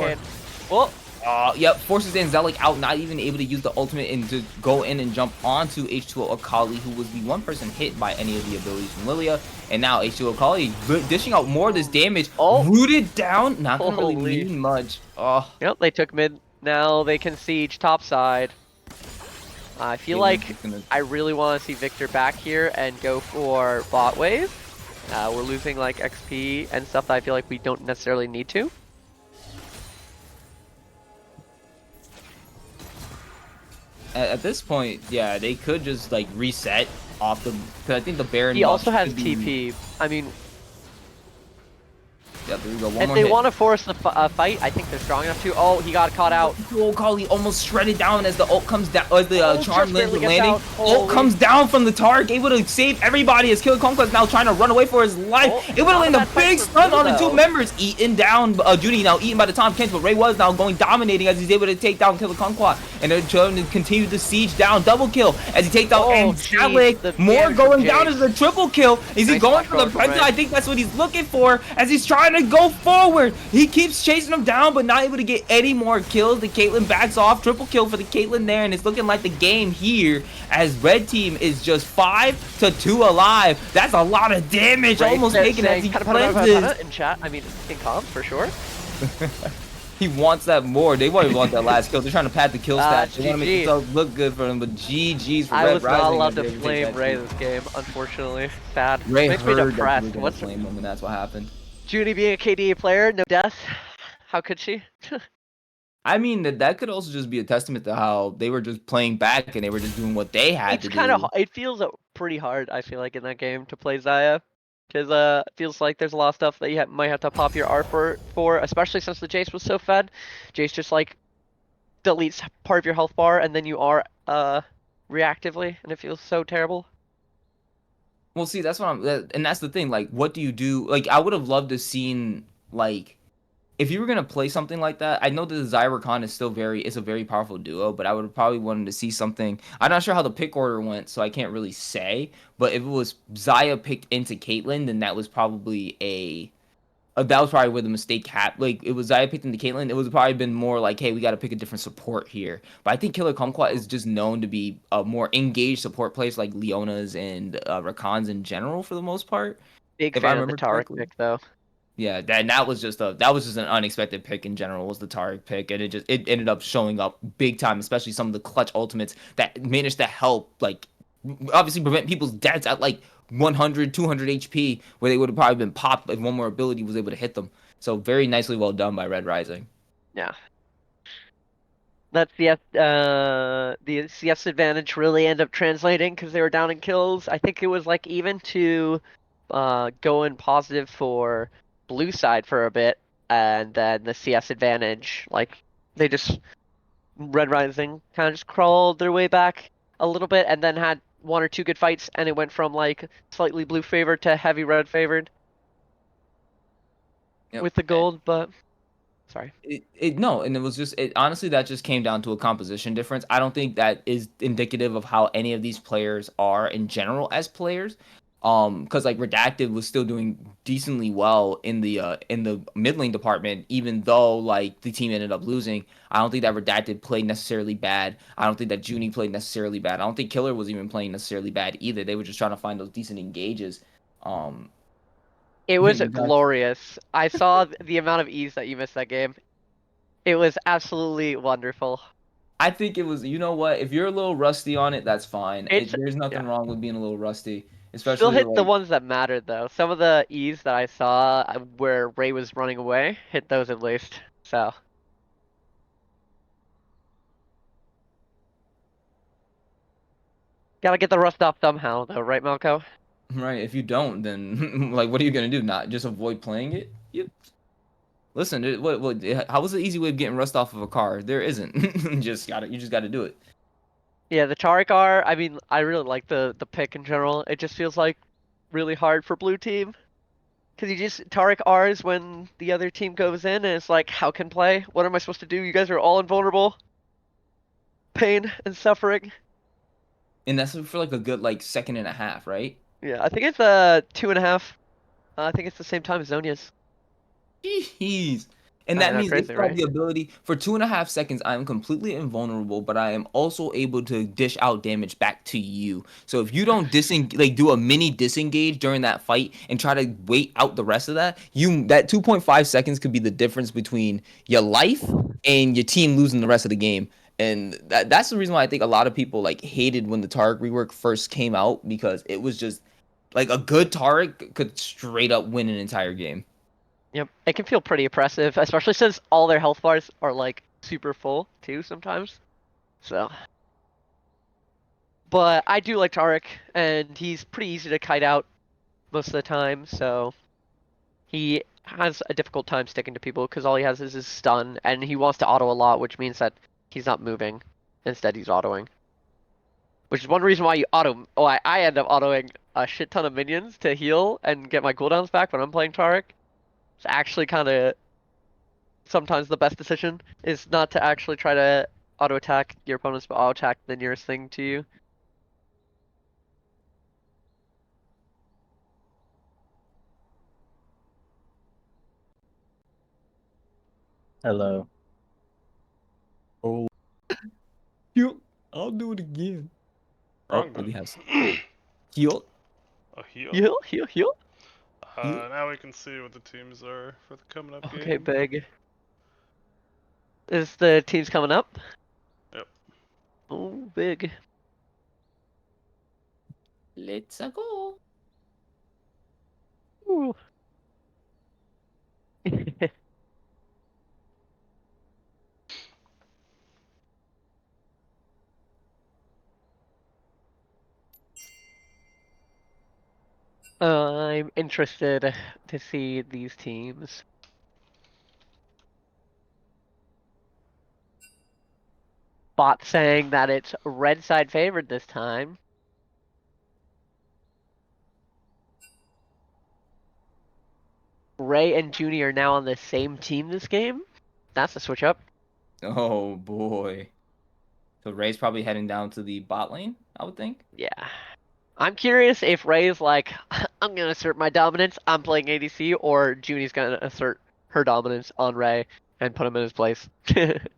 more. Arcane. Oh, Yep, forces Angelic out, not even able to use the ultimate and to go in and jump onto H2O Akali, who was the one person hit by any of the abilities from Lilia. And now H2O Akali dishing out more of this damage. Oh. Rooted down, not gonna really Holy. mean much. Oh, yep, they took mid. Now they can siege top side. I feel like I really want to see Victor back here and go for bot wave. We're losing like XP and stuff that I feel like we don't necessarily need to. at this point, yeah, they could just like reset off the. Because I think the Baron. He buff also has should be- TP. I mean, Yeah, there we go. One if more they hit. want to force the fight, I think they're strong enough to. Oh, he got caught out. H2O Akali almost shredded down as the ult comes down, as the Oh, charm just lands barely the gets landing. out. Ult Holy. comes down from the Tark, able to save everybody as Killer Conquest now trying to run away for his life. Oh, Able to not land a a bad fight big for stun Blue, on the two though. members. Eaten down, Judy now eaten by the Tom Kent, but Ray was now going dominating as he's able to take down Killer Conquest. And they're trying to continue the siege down. Double kill as he takes out Oh, Angelic. jeez, the More damage from going down Jace. as a triple kill. Is he Nice going flash for the forward from Penta? Ray. I think that's what he's looking for as he's trying to go forward. He keeps chasing him down, but not able to get any more kills. The Caitlyn backs off. Triple kill for the Caitlyn there, and it's looking like the game here as red team is just 5-2 alive. That's a lot of damage, Ray almost says- making it as he saying, cleanses. in chat. I mean, in comms for sure. He wants that more. They want that last kill. They're trying to pad the kill stats. They want to make GG. themselves look good for them, but GG's for I Red was not Rising allowed that to they're able to take flame that Ray two. this game, unfortunately. Sad. Ray Makes me heard that you were depressed. gonna What's flame him, and that's what happened. Judy being a KDA player, no death? How could she? I mean, that could also just be a testament to how they were just playing back and they were just doing what they had It's to kind of, do. it feels pretty hard, I feel like, in that game to play Zaya. Because it feels like there's a lot of stuff that you might have to pop your R for, especially since the Jace was so fed. Jace just like deletes part of your health bar and then you are reactively, and it feels so terrible. Well, see, that's what and that's the thing. Like, what do you do? Like, I would have loved to seen like if you were gonna play something like that. I know that the Zyra Khan is still it's a very powerful duo, but I would have probably wanted to see something. I'm not sure how the pick order went, so I can't really say. But if it was Zaya picked into Caitlyn, then that was probably that was probably where the mistake happened. Like, it was Zaya picked into Caitlyn. It would probably been more like, hey, we got to pick a different support here. But I think Killer Kumquat is just known to be a more engaged support players like Leona's and Rakans in general for the most part, Big if I fan of the remember Taric correctly. pick though. Yeah, that was just an unexpected pick in general, was the Taric pick, and it ended up showing up big time, especially some of the clutch ultimates that managed to help, like, obviously prevent people's deaths at like 100, 200 HP, where they would have probably been popped if one more ability was able to hit them. So very nicely well done by Red Rising. Yeah. That the CS advantage really ended up translating because they were down in kills. I think it was like even to going positive for blue side for a bit, and then the CS advantage, like they just Red Rising kind of just crawled their way back a little bit, and then had one or two good fights, and it went from like slightly blue favored to heavy red favored Yep. with the gold. But sorry. No, and it was just honestly that just came down to a composition difference. I don't think that is indicative of how any of these players are in general as players. Because like Redacted was still doing decently well in the mid lane department, even though like the team ended up losing. I don't think that Redacted played necessarily bad. I don't think that Junie played necessarily bad. I don't think Killer was even playing necessarily bad either. They were just trying to find those decent engages. Um, It was you guys, glorious. I saw the amount of ease that you missed that game. It was absolutely wonderful. I think it was, you know what? If you're a little rusty on it, that's fine. It's There's nothing yeah. wrong with being a little rusty, Still especially hit the like ones that mattered though. Some of the E's that I saw where Ray was running away, hit those at least. So gotta get the rust off somehow though, right, Malco? right. If you don't, then like, what are you gonna do? Not just avoid playing it? Listen, how was the easy way of getting rust off of a car? There isn't. You just gotta do it. Yeah, the Taric R, I mean, I really like the pick in general. It just feels like really hard for blue team. Cause you just Taric R's when the other team goes in and it's like, how can play? What am I supposed to do? You guys are all invulnerable. Pain and suffering. And that's for like a good like second and a half, right? Yeah, I think it's 2.5. I think it's the same time as Zonia's. Jeez. And I that know, means they crazy, still have right? the ability for 2.5 seconds. I am completely invulnerable, but I am also able to dish out damage back to you. So if you don't do a mini disengage during that fight and try to wait out the rest of that, that 2.5 seconds could be the difference between your life and your team losing the rest of the game. And that's the reason why I think a lot of people like hated when the Tarek rework first came out, because it was just like a good Tarek could straight up win an entire game. Yep, it can feel pretty oppressive, especially since all their health bars are like super full too sometimes. So, but I do like Taric, and he's pretty easy to kite out most of the time. So he has a difficult time sticking to people because all he has is his stun, and he wants to auto a lot, which means that he's not moving. Instead, he's autoing, which is one reason why you auto. Oh, I end up autoing a shit ton of minions to heal and get my cooldowns back when I'm playing Taric. It's actually kind of sometimes the best decision is not to actually try to auto attack your opponents, but auto attack the nearest thing to you. Hello. Oh, heal. I'll do it again. Oh, Wrong really button. has heal. A heal. Heal, heal, heal. Heal. Now we can see what the teams are for the coming up Okay, game. big. Is the teams coming up? Yep. Oh, big. Let's go. Ooh. I'm interested to see these teams. Bot saying that it's red side favored this time. Ray and Junie are now on the same team this game. That's a switch up. Oh boy. So Ray's probably heading down to the bot lane, I would think. Yeah. I'm curious if Ray's like, I'm gonna assert my dominance, I'm playing ADC, or Junie's gonna assert her dominance on Ray and put him in his place. Good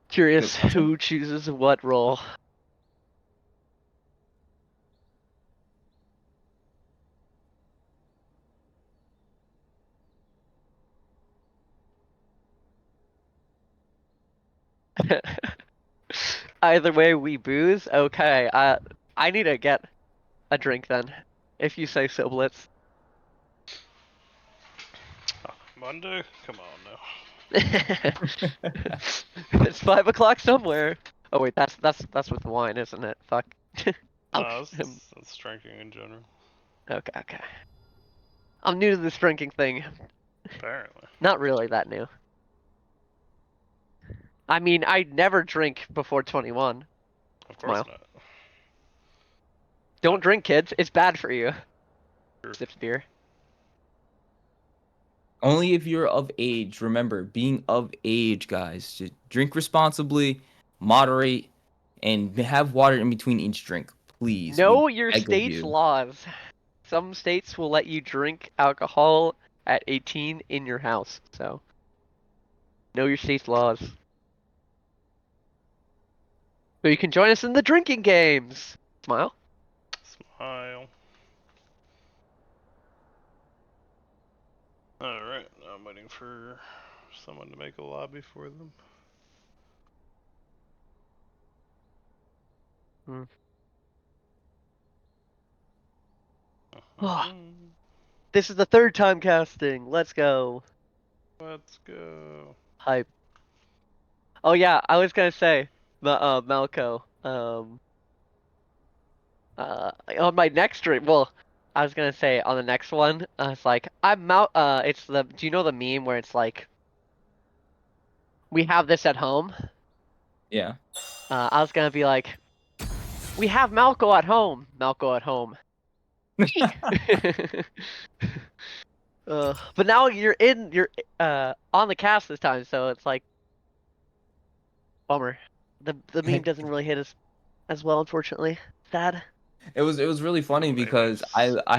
Curious question. who chooses what role. Either way, we booze. Okay, I need to get a drink then, if you say so, Blitz. Monday? Come on now. It's 5 o'clock somewhere. Oh wait, that's with wine, isn't it? Fuck. No, Ouch. that's drinking in general. Okay. I'm new to this drinking thing. Apparently. Not really that new. I mean, I never drink before 21. Of course Smile. not. Don't drink, kids. It's bad for you. Sure. Sips beer. Only if you're of age. Remember, being of age, guys. Just drink responsibly, moderate, and have water in between each drink. Please. We Know your beg of state's you. laws. Some states will let you drink alcohol at 18 in your house, so know your state's laws. So you can join us in the drinking games. Smile. Smile. Alright, I'm waiting for someone to make a lobby for them. This is the third time casting. Let's go. Let's go. Hype. Oh yeah, I was gonna say, Malco. On my next stream. Well, I was gonna say on the next one. It's like I'm Mal. It's the. Do you know the meme where it's like we have this at home? Yeah. I was gonna be like, we have Malco at home. Malco at home. But now you're on the cast this time, so it's like bummer. The meme doesn't really hit as well, unfortunately. Sad. It was really funny Maybe because it's... I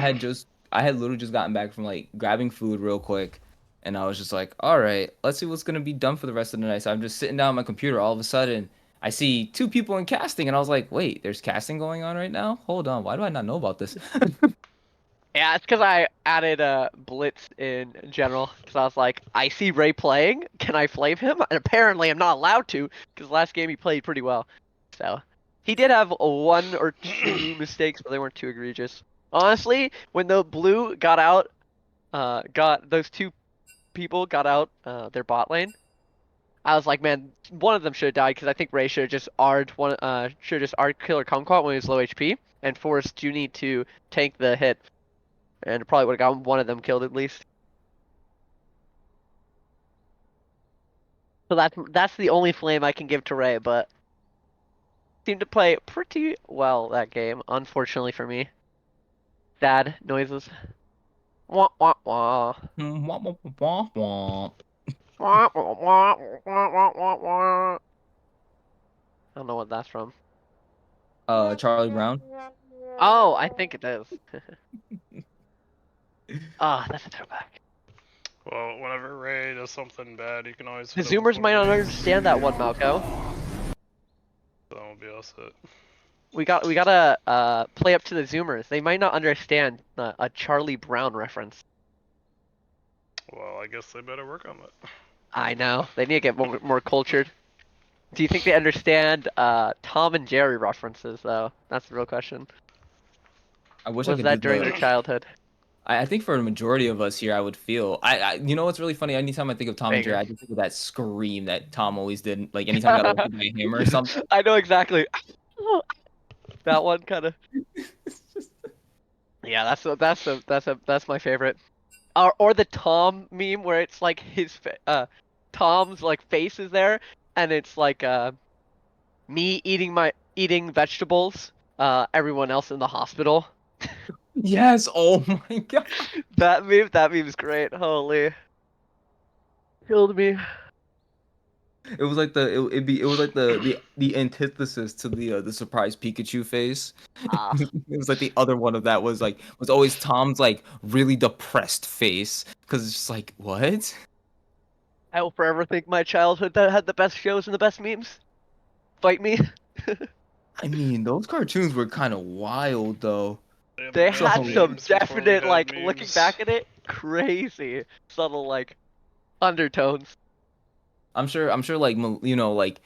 had literally just gotten back from like grabbing food real quick, and I was just like, all right, let's see what's gonna be done for the rest of the night. So I'm just sitting down at my computer. All of a sudden, I see two people in casting, and I was like, wait, there's casting going on right now? Hold on, why do I not know about this? Yeah, it's because I added Blitz in general. Because I was like, I see Ray playing. Can I flame him? And apparently, I'm not allowed to. Because last game he played pretty well. So he did have one or two mistakes, but they weren't too egregious. Honestly, when the blue got out, got those two people got out their bot lane. I was like, man, one of them should have died because I think Ray should have just R'd one. Should have just R'd Killer Kumquat when he was low HP and forced Junie to tank the hit. And probably would have gotten one of them killed at least. So that's the only flame I can give to Ray, but seemed to play pretty well that game, unfortunately for me. Sad noises. Wah wah wah. Womp, womp, womp, womp. Wah wah wah wah wah wah wah. I don't know what that's from. Charlie Brown. Oh, I think it is. Ah, that's a throwback. Well, whenever Ray does something bad, you can always The hit him with Zoomers one might of not these. understand that one, Malco. That won't be all set. We gotta play up to the Zoomers. They might not understand a Charlie Brown reference. Well, I guess they better work on that. I know. They need to get more cultured. Do you think they understand Tom and Jerry references though? That's the real question. I wish I Was could do that during their the. childhood? I think for the majority of us here, I would feel. You know what's really funny? Anytime I think of Tom and Jerry, Banger. I just think of that scream that Tom always did. Like anytime he got like hit by a hammer or something. I know exactly. That one kind of. Yeah, that's my favorite. Or the Tom meme where it's like Tom's like face is there, and it's like me eating vegetables, everyone else in the hospital. Yes. Oh my god. That meme's great. Holy, killed me. It was like it was like the antithesis to the surprise Pikachu face. Ah, It was like the other one of that was always Tom's like really depressed face because it's just like what? I will forever think my childhood that had the best shows and the best memes. Fight me. I mean, those cartoons were kind of wild though. Yeah, They man, we had had So some memes before we definite, had like, looking memes. back at it, crazy subtle, like, undertones. I'm sure like you know like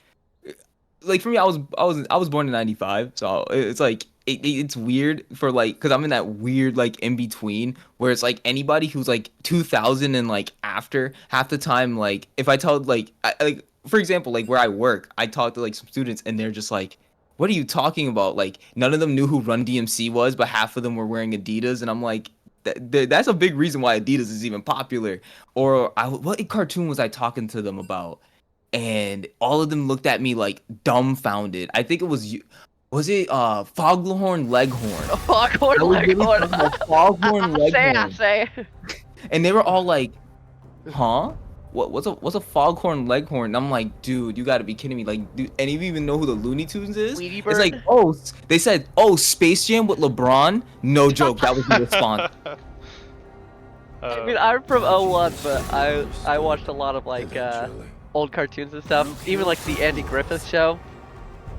for me I was born in 95, so it's like it's weird for like cuz I'm in that weird like in between where it's like anybody who's like 2000 and like after half the time like if I tell like for example like where I work, I talk to like some students and they're just like what are you talking about? Like none of them knew who Run DMC was, but half of them were wearing Adidas and I'm like that's a big reason why Adidas is even popular. Or what cartoon was I talking to them about? And all of them looked at me like dumbfounded. I think it was you. Was it Foghorn Leghorn? Foghorn I was really Leghorn. talking about Foghorn I Leghorn, say. and they were all like, "Huh? What's a Foghorn Leghorn?" And I'm like, "Dude, you got to be kidding me! Like, do any of you even know who the Looney Tunes is?" Tweety It's like, Bird. "Oh, they said, oh, Space Jam with LeBron." No joke, that was the response. I mean, I'm from '01, but I watched a lot of like old cartoons and stuff. Even like the Andy Griffith Show.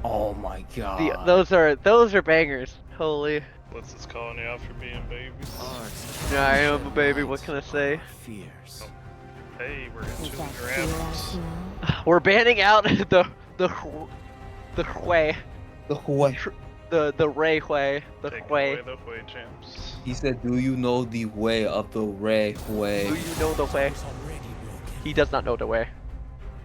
Oh my god. Those are bangers. Holy. What's this calling you out for being babies? Yeah, I am a baby. What can I say? Hey, we're into the grams. We're banning out the Hui, The Hui. the Ray Hui, the Taking Hui. away the Hui champs. He said, "Do you know the way of the Ray way?" Do you know the way? He does not know the way.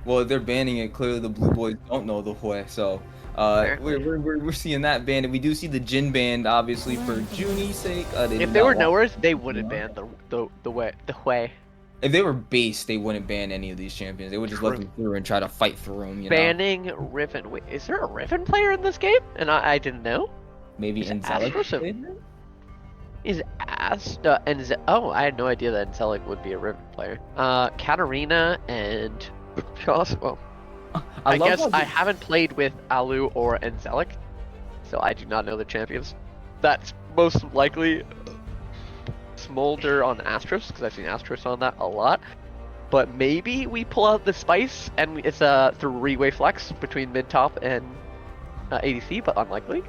Well, they're banning it. Clearly, the Blue Boys don't know the way. So, Apparently. we're seeing that banned. And we do see the Jin banned, obviously, for Junie's sake. If they were knowers, they wouldn't ban the way the Hui. If they were base, they wouldn't ban any of these champions. They would just let True. them through and try to fight through them. You know, Banning Riven. Wait, is there a Riven player in this game? And I didn't know. maybe Is Angelic. Astros Is oh, I had no idea that Angelic would be a Riven player. Katarina and well, I love guess how I haven't played with Alu or Angelic, so I do not know the champions. That's most likely Smolder on Astros, because I've seen Astros on that a lot. But maybe we pull out the Spice, and it's a three-way flex between mid-top and ADC, but unlikely.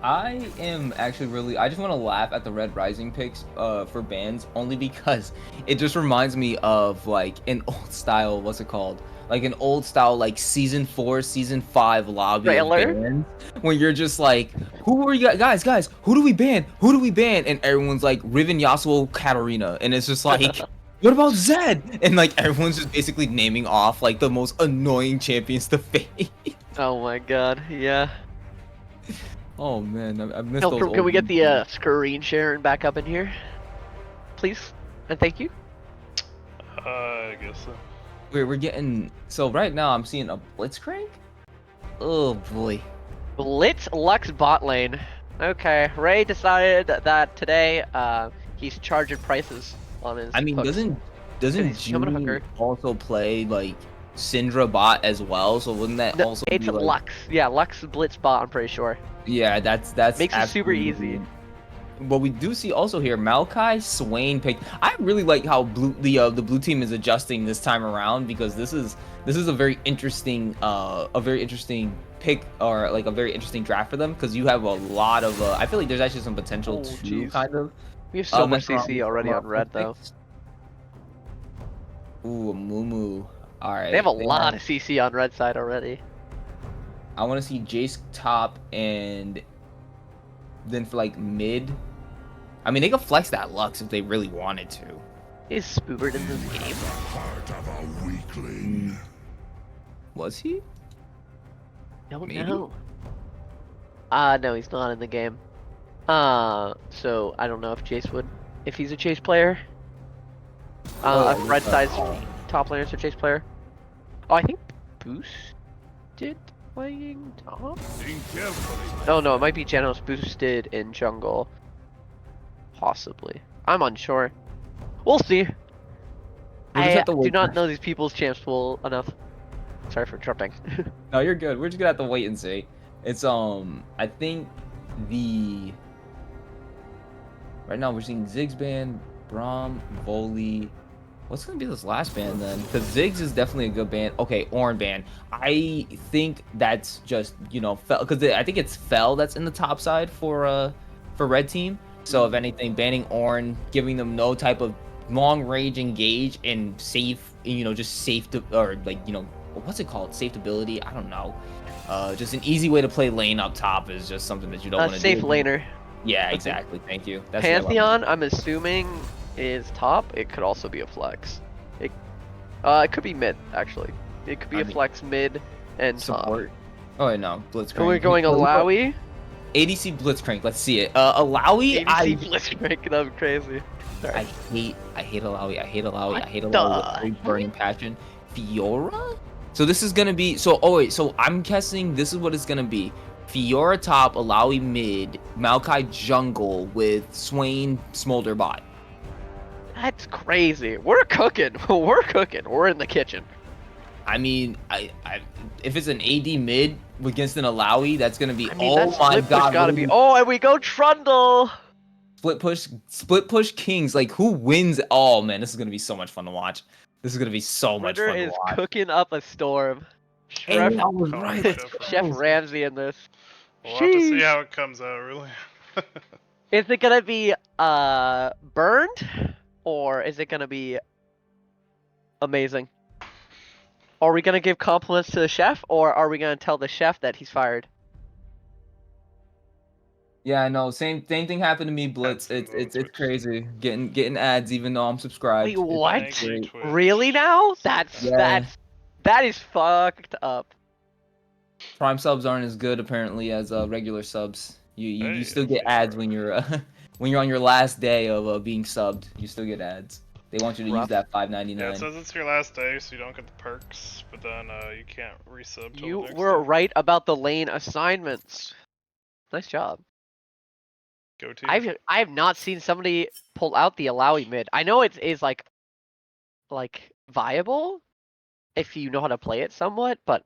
I am actually really. I just want to laugh at the Red Rising picks for bans only because it just reminds me of like an old style. What's it called? Like an old style like season 4, season 5 lobby of Trailer? bans when you're just like, who are you guys? Who do we ban? Who do we ban? And everyone's like Riven, Yasuo, Katarina, and it's just like. What about Zed? And like everyone's just basically naming off like the most annoying champions to face. Oh my god, yeah. Oh man, I missed No, those. can old we get the ones. screen sharing back up in here? Please? And thank you. I guess so. We're getting so right now I'm seeing a Blitzcrank. Oh boy. Blitz Lux bot lane. Okay, Ray decided that today he's charging prices on his I mean, hooks. doesn't he's becoming a Junie hooker. also play like Syndra bot as well? So wouldn't that No, also it's be like? Lux. Yeah, Lux Blitz bot, I'm pretty sure. Yeah, that's Makes it super absolutely- easy. But we do see also here Maokai Swain pick. I really like how the blue team is adjusting this time around because this is a very interesting pick or like a very interesting draft for them because you have a lot of I feel like there's actually some potential Oh, to jeez. kind of We have so much mess around CC with already some on red though. picks. Ooh, a Moo. All right. They have a lot of CC on red side already. I want to see Jace top and then for like mid. I mean, they could flex that Lux if they really wanted to. Is Spoobert in this game? Heart of a weakling. Was he? Don't Maybe. know. No, he's not in the game. So I don't know if he's a chase player. If red side's top laner is a chase player. Oh, I think boosted playing top. Think carefully. Oh no, it might be Genos boosted in jungle. Possibly. I'm unsure. We'll see. We'll just I have to do wait not for- know these people's champs pool enough. Sorry for interrupting. No, you're good. We're just gonna have to wait and see. It's I think right now we're seeing Ziggs ban, Braum, Voli. What's gonna be this last ban then? Because Ziggs is definitely a good ban. Okay, Ornn ban. I think that's just because I think it's Fell that's in the top side for red team. So if anything, banning Ornn, giving them no type of long range engage and safe, just safe to, or like what's it called? Safe ability? I don't know. Just an easy way to play lane up top is just something that you don't want to do. Safe laner. Yeah, exactly. Thank you. That's Pantheon, I'm assuming, is top. It could also be a flex. It could be mid, actually. It could be a flex mid and support. top. Oh wait, no, Blitzcrank. And we're going Alawi. ADC Blitzcrank. Let's see it. Alawi. ADC Blitzcrank. That'd be crazy. Sorry. I hate Alawi. I hate Alawi. I hate What Alawi the with a burning passion. Fiora. So this is gonna be. So I'm guessing this is what it's gonna be. Fiora top, Alawi mid, Maokai jungle with Swain Smolder bot. That's crazy. We're cooking. We're cooking. We're in the kitchen. I mean, if it's an AD mid against an Alawi, that's gonna be That's my split push god. gotta be. Oh, and we go Trundle. Split push kings. Like who wins? Oh man, this is gonna be so much fun to watch. This is gonna be so much Ritter fun to is watch. cooking up a storm. And Chef, I was right. Chef Ramsey in this. We'll have to see Sheesh. how it comes out, really. Is it gonna be burned, or is it gonna be amazing? Are we gonna give compliments to the chef, or are we gonna tell the chef that he's fired? Yeah, I know. Same thing happened to me, Blitz. Happens on It's Twitch. crazy. Getting ads even though I'm subscribed. Wait, what? Thank you, Twitch. Really now? Yeah. That is fucked up. Prime subs aren't as good apparently as regular subs. You Hey, still get ads when you're when you're on your last day of being subbed. You still get ads. They want you to use Rough. that Yeah, $5.99. it says it's your last day, so you don't get the perks, but then you can't resub till You the next were day. right about the lane assignments. Nice job. Go team. I have not seen somebody pull out the Alawi mid. I know it is like viable if you know how to play it somewhat, but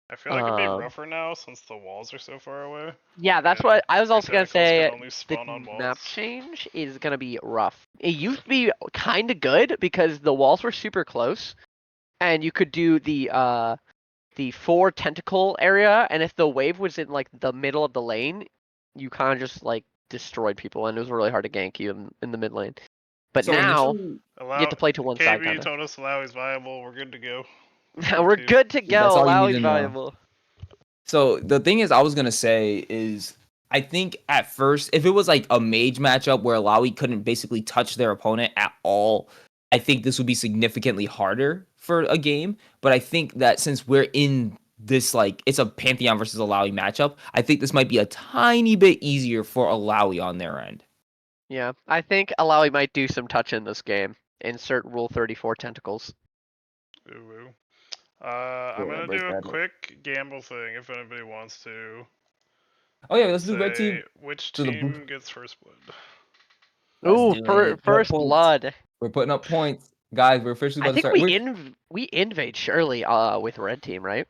I feel like it'd be rougher now since the walls are so far away. yeah, that's Yeah, what I was your also gonna tentacles say. can only The spawn on walls. map change is gonna be rough. It used to be kind of good because the walls were super close, and you could do the 4 tentacle area, and if the wave was in like the middle of the lane, you kind of just like destroyed people, and it was really hard to gank you in the mid lane. But So now initially- you have to play to one side. KB Kinda. told us Alawi's viable. We're good to go. We're good to go. That's all you need Alawi's to know. valuable. So the thing is, I was gonna say is, I think at first, if it was like a mage matchup where Alawi couldn't basically touch their opponent at all, I think this would be significantly harder for a game. But I think that since we're in this like it's a Pantheon versus Alawi matchup, I think this might be a tiny bit easier for Alawi on their end. Yeah, I think Alawi might do some touch in this game. Insert Rule 34 tentacles. Ooh, ooh. I'm gonna break do a that. quick gamble thing if anybody wants to. Oh yeah, let's do red team. Say which to the team gets first blood. Let's Ooh, do it. first Points. blood. We're putting up points, guys. We're officially I about to think start. we invade surely with red team, right?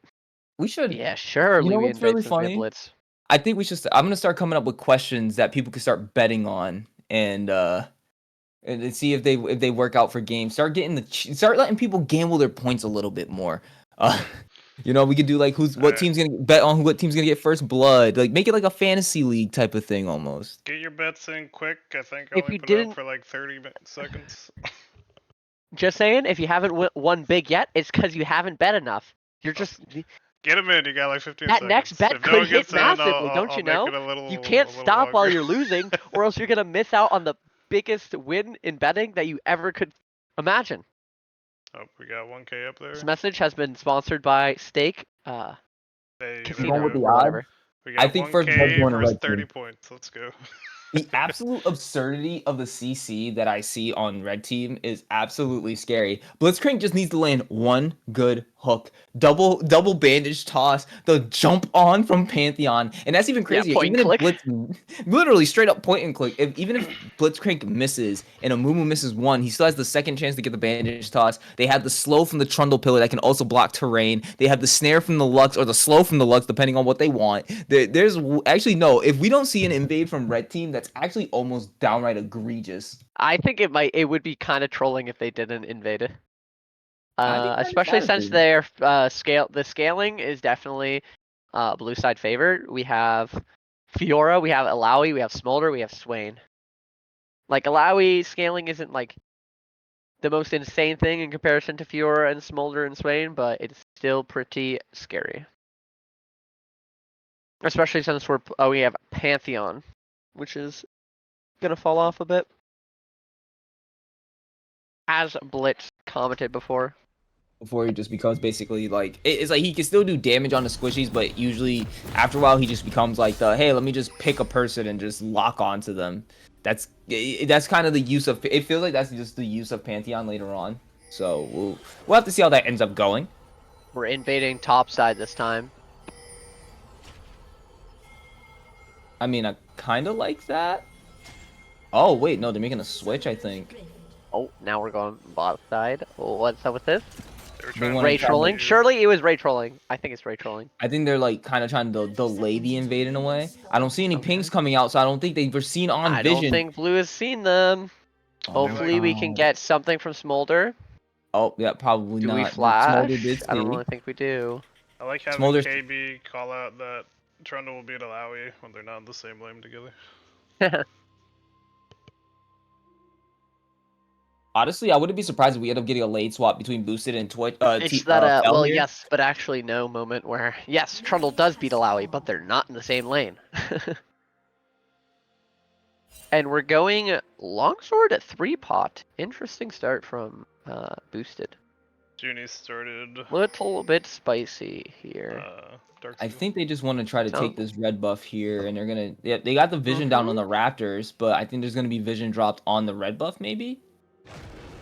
We should. Yeah, surely You know we what's invade really since we have funny? blitz. I think we should. I'm gonna start coming up with questions that people can start betting on, and see if they work out for games. Start letting people gamble their points a little bit more. We could do like what team's gonna bet on what team's gonna get first blood. Like make it like a fantasy league type of thing almost. Get your bets in quick. I think I If only you put it didn't- up for like 30 seconds. Just saying, if you haven't won big yet, it's because you haven't bet enough. You're just Get him in. You got like 15 that seconds. next bet If no could one hit gets in, massively, I'll, don't I'll you make know? it a little. You can't a little stop while longer. you're losing, or else you're gonna miss out on the biggest win in betting that you ever could imagine. Oh, we got 1K up there. This message has been sponsored by Stake Hey, there Casino we with go. the or whatever. We I got think First Blood's 1K going to versus red 30 team. points. Let's go. The absolute absurdity of the CC that I see on red team is absolutely scary. Blitzcrank just needs to land one good hook. Double bandage toss, the jump on from Pantheon. And that's even crazier. point Even and if click. literally straight up point and click. Even if Blitzcrank misses and a Mumu misses one, he still has the second chance to get the bandage toss. They have the slow from the Trundle Pillar that can also block terrain. They have the snare from the Lux or the slow from the Lux, depending on what they want. There's actually no, if we don't see an invade from red team, that's actually almost downright egregious. I think it would be kind of trolling if they didn't invade it. I think that is Especially since attitude. their the scaling is definitely blue side favored. We have Fiora, we have Alawi, we have Smolder, we have Swain. Like Alawi scaling isn't like the most insane thing in comparison to Fiora and Smolder and Swain, but it's still pretty scary. Especially since we have Pantheon, which is gonna fall off a bit. As Blitz commented before. Before he just becomes basically like it's like he can still do damage on the squishies, but usually after a while he just becomes like the hey, let me just pick a person and just lock onto them. That's kind of the use of it. Feels like that's just the use of Pantheon later on. So we'll have to see how that ends up going. We're invading top side this time. I mean, I kind of like that. Oh wait, no, they're making a switch. I think Oh, now we're going bottom side. What's up with this? They were They trying wanna Ray try trolling? to- Surely it was ray trolling. I think it's ray trolling. I think they're like kind of trying to delay the invade in a way. I don't see any pings coming out, so I don't think they were seen on I vision. don't think Blue has seen them. Oh, Hopefully we can get something from Smolder. Oh, yeah, probably Do not. we flash? Smolder did I don't see. really think we do. I like having Smolder's- KB call out that Trundle will beat Alawi when they're not in the same lane together. Honestly, I wouldn't be surprised if we end up getting a late swap between Boosted and Twitch. It's that Fel well, here. yes, but actually no moment where yes, Trundle does beat Alawi, but they're not in the same lane. And we're going longsword at 3-pot. Interesting start from Boosted. Junie started. Little bit spicy here. Dark I Seal. think they just want to try to So- take this red buff here, and they're gonna. Yeah, they got the vision down on the Raptors, but I think there's gonna be vision dropped on the red buff, maybe.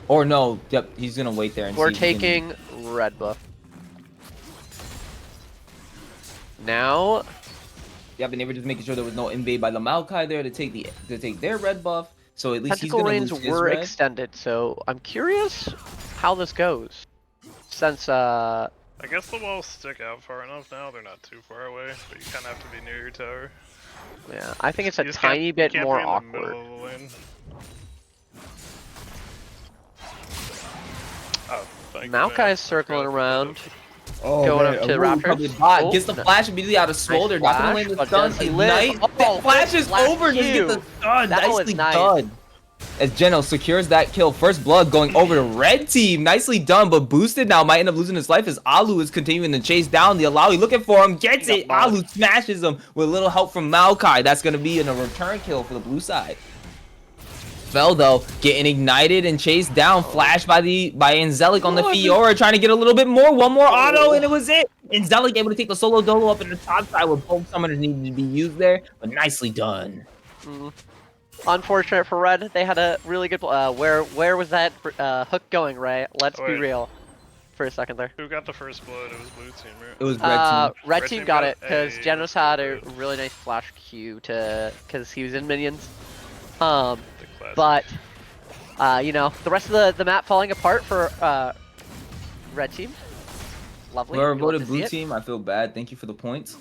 Or no, yep, he's gonna wait there and We're see if he can- taking red buff. Now, Yep, and they were just making sure there was no invade by the Maokai there to take their red buff. So at least he's tentacle gonna reigns lose his were red. extended, so I'm curious how this goes. Since I guess the walls stick out far enough now. They're not too far away, but you kind of have to be near your tower. yeah, I think it's a You just can't- tiny you bit can't more be in the awkward. middle of the lane. Oh, thank you, man. Maokai's circling around. Oh, Going up to a really Raptors. probably bot. Oh, Gets the no. flash immediately out of Smolder. Not gonna flash, land the but stun. does he live? Ignite. Oh, Flash is flash over. Doesn't get the Q. stun. That was Nicely nice. done. As Geno secures that kill. First blood going over to red team. Nicely done, but Boosted now might end up losing his life as Alu is continuing to chase down the Alawi. Looking for him. Gets He it. got Alu smashes him with a little help from Maokai. That's going to be in a return kill for the blue side. Fel though getting ignited and chased down, flashed by Angelic on the Fiora, trying to get a little bit more. One more auto and it was it. Angelic able to take the solo dolo up in the top side where both summoners needed to be used there, but nicely done. Unfortunate for Red, they had a really good. Where was that hook going, Ray? Let's be Wait. real. For a second there. Who got the first blood? It was blue team, right? It was red team. Red team got it because Hey, Genos had a really nice flash Q because he was in minions. The classic. But you know, the rest of the map falling apart for Red team. Lovely. Whoever We love voted to see blue it. team, I feel bad. Thank you for the points.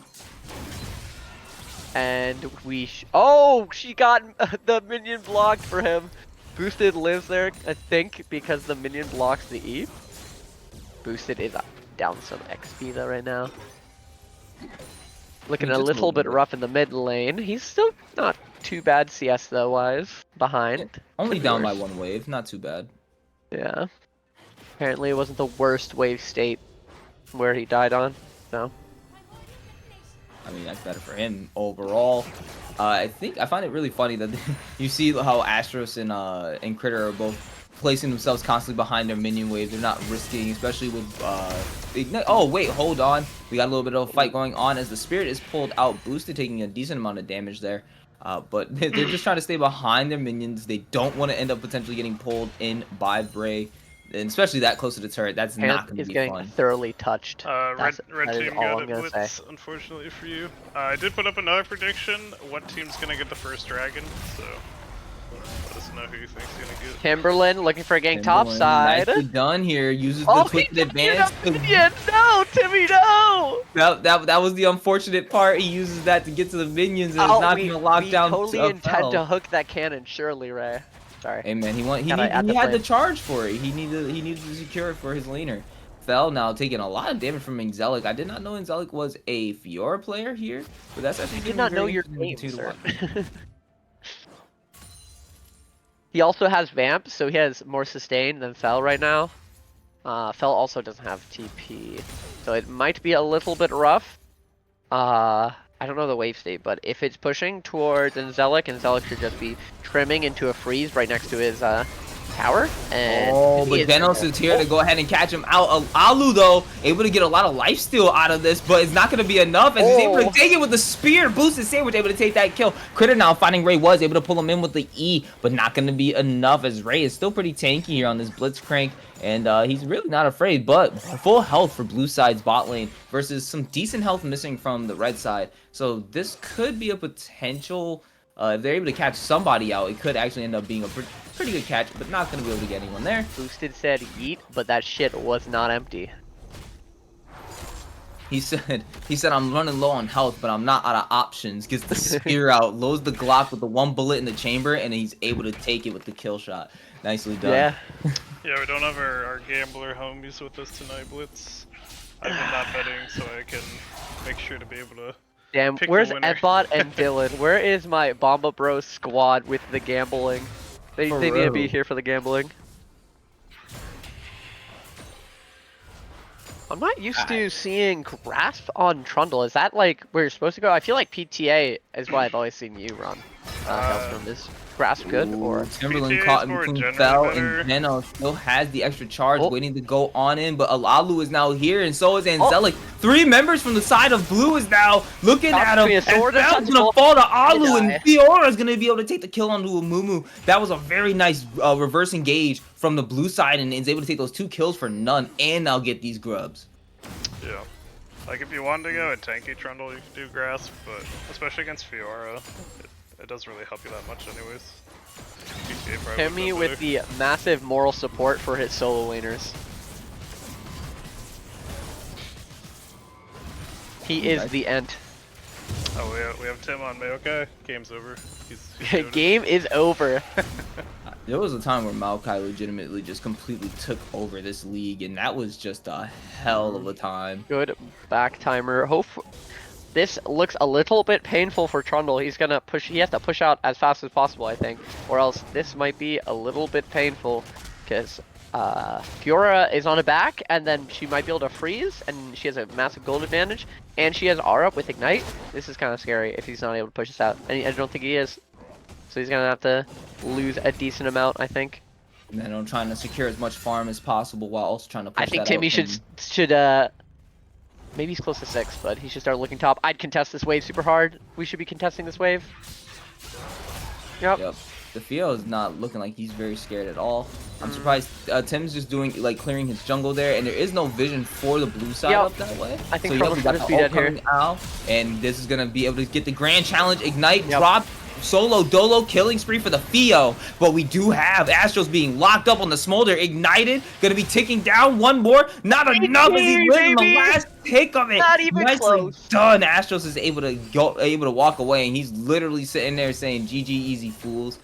And we oh, she got the minion blocked for him. Boosted lives there, I think, because the minion blocks the E. Boosted is down some XP though right now. Looking a Just a little little bit bit. rough in the mid lane. He's still not too bad CS though wise behind. Only Could be down by worse. one wave, not too bad. Yeah. Apparently it wasn't the worst wave state where he died on, so. I mean, that's better for him overall. I find it really funny that you see how Astros and Critter are both placing themselves constantly behind their minion wave. They're not risking, especially with Ignite. Oh wait, hold on. We got a little bit of a fight going on as the Spirit is pulled out, boosted, taking a decent amount of damage there. But they're just trying to stay behind their minions. They don't want to end up potentially getting pulled in by Bray. And especially that close to the turret, that's not going to be getting fun. thoroughly touched. Red that team all got I'm it gonna blitz, say. unfortunately for you. I did put up another prediction. What team's gonna get the first dragon? So let us know who you think's gonna get. Timberland looking for a gang top Timberland, side. nicely done here. Uses Oh, the twisted he advance. minion! No, Timmy, no! That was the unfortunate part. He uses that to get to the minions, and it's not going to lock down. We totally to intend to hook that cannon, surely, Ray. Sorry. Hey man, he Gotta add the had the flame. charge for it. He needed to secure it for his laner. Fell now taking a lot of damage from Angelic. I did not know Angelic was a Fiora player here, but that's actually I did not know your name, to sir. watch. He also has Vamp, so he has more sustain than Fell right now. Fell also doesn't have TP, so it might be a little bit rough. I don't know the wave state, but if it's pushing towards Angelic should just be trimming into a freeze right next to his tower. And but Venos is here to go ahead and catch him out. Alu, though, able to get a lot of lifesteal out of this, but it's not going to be enough as he's able to take it with the spear. Boosted Sandwich able to take that kill. Critter now finding Ray was able to pull him in with the E, but not going to be enough as Ray is still pretty tanky here on this Blitzcrank. And he's really not afraid, but full health for blue side's bot lane versus some decent health missing from the red side. So this could be a potential, if they're able to catch somebody out, it could actually end up being a pretty good catch, but not going to be able to get anyone there. Boosted said yeet, but that shit was not empty. He said, I'm running low on health, but I'm not out of options. Gets the spear out, loads the Glock with the one bullet in the chamber, and he's able to take it with the kill shot. Nicely done. Yeah. Yeah, we don't have our gambler homies with us tonight, Blitz. I've been not betting, so I can make sure to be able to. Damn, pick where's the winner. Edbot and Dylan? Where is my Bomba Bros squad with the gambling? They need to be here for the gambling. I'm not used to seeing Grasp on Trundle. Is that like where you're supposed to go? I feel like PTA is what I've always seen you run. Hailstorm, is Grasp good or? Timberland PTA caught is more between generally Fell better. and Venom still has the extra charge waiting to go on in, but Alalu is now here, and so is Angelic. 3 members from the side of blue is now looking at him, and Fell's gonna fall to Alu, and Fiora is gonna be able to take the kill onto Amumu. That was a very nice reverse engage from the blue side, and is able to take those 2 kills for none, and now get these grubs. Yeah. Like if you wanted to go a tanky Trundle, you could do Grasp, but especially against Fiora, it doesn't really help you that much anyways. PTA probably Timmy would've with been better. the massive moral support for his solo laners. He is the Ent. Oh, we have Tim on me. Okay, game's over. He's doing it. Game is over. There was a time where Maokai legitimately just completely took over this league, and that was just a hell of a time. Good back timer. This looks a little bit painful for Trundle. He has to push out as fast as possible, I think, or else this might be a little bit painful because Fiora is on a back, and then she might be able to freeze, and she has a massive gold advantage, and she has Aura up with Ignite. This is kind of scary if he's not able to push this out, and I don't think he is. So he's gonna have to lose a decent amount, I think. And then I'm trying to secure as much farm as possible while also trying to push I think that Timmy out should maybe he's close to 6, but he should start looking top. I'd contest this wave super hard. We should be contesting this wave. Yep. The Theo is not looking like he's very scared at all. I'm surprised Tim's just doing like clearing his jungle there, and there is no vision for the blue side up that way. I think so Trundle's got gonna the be ult dead here. coming out, and this is gonna be able to get the grand challenge, ignite, drop. Solo Dolo killing spree for the Theo, but we do have Astros being locked up on the Smolder, ignited, gonna be ticking down one more, not enough as he lived in the last tick of it. Not even Nicely close. done. Astros is able to walk away, and he's literally sitting there saying, "GG, easy fools."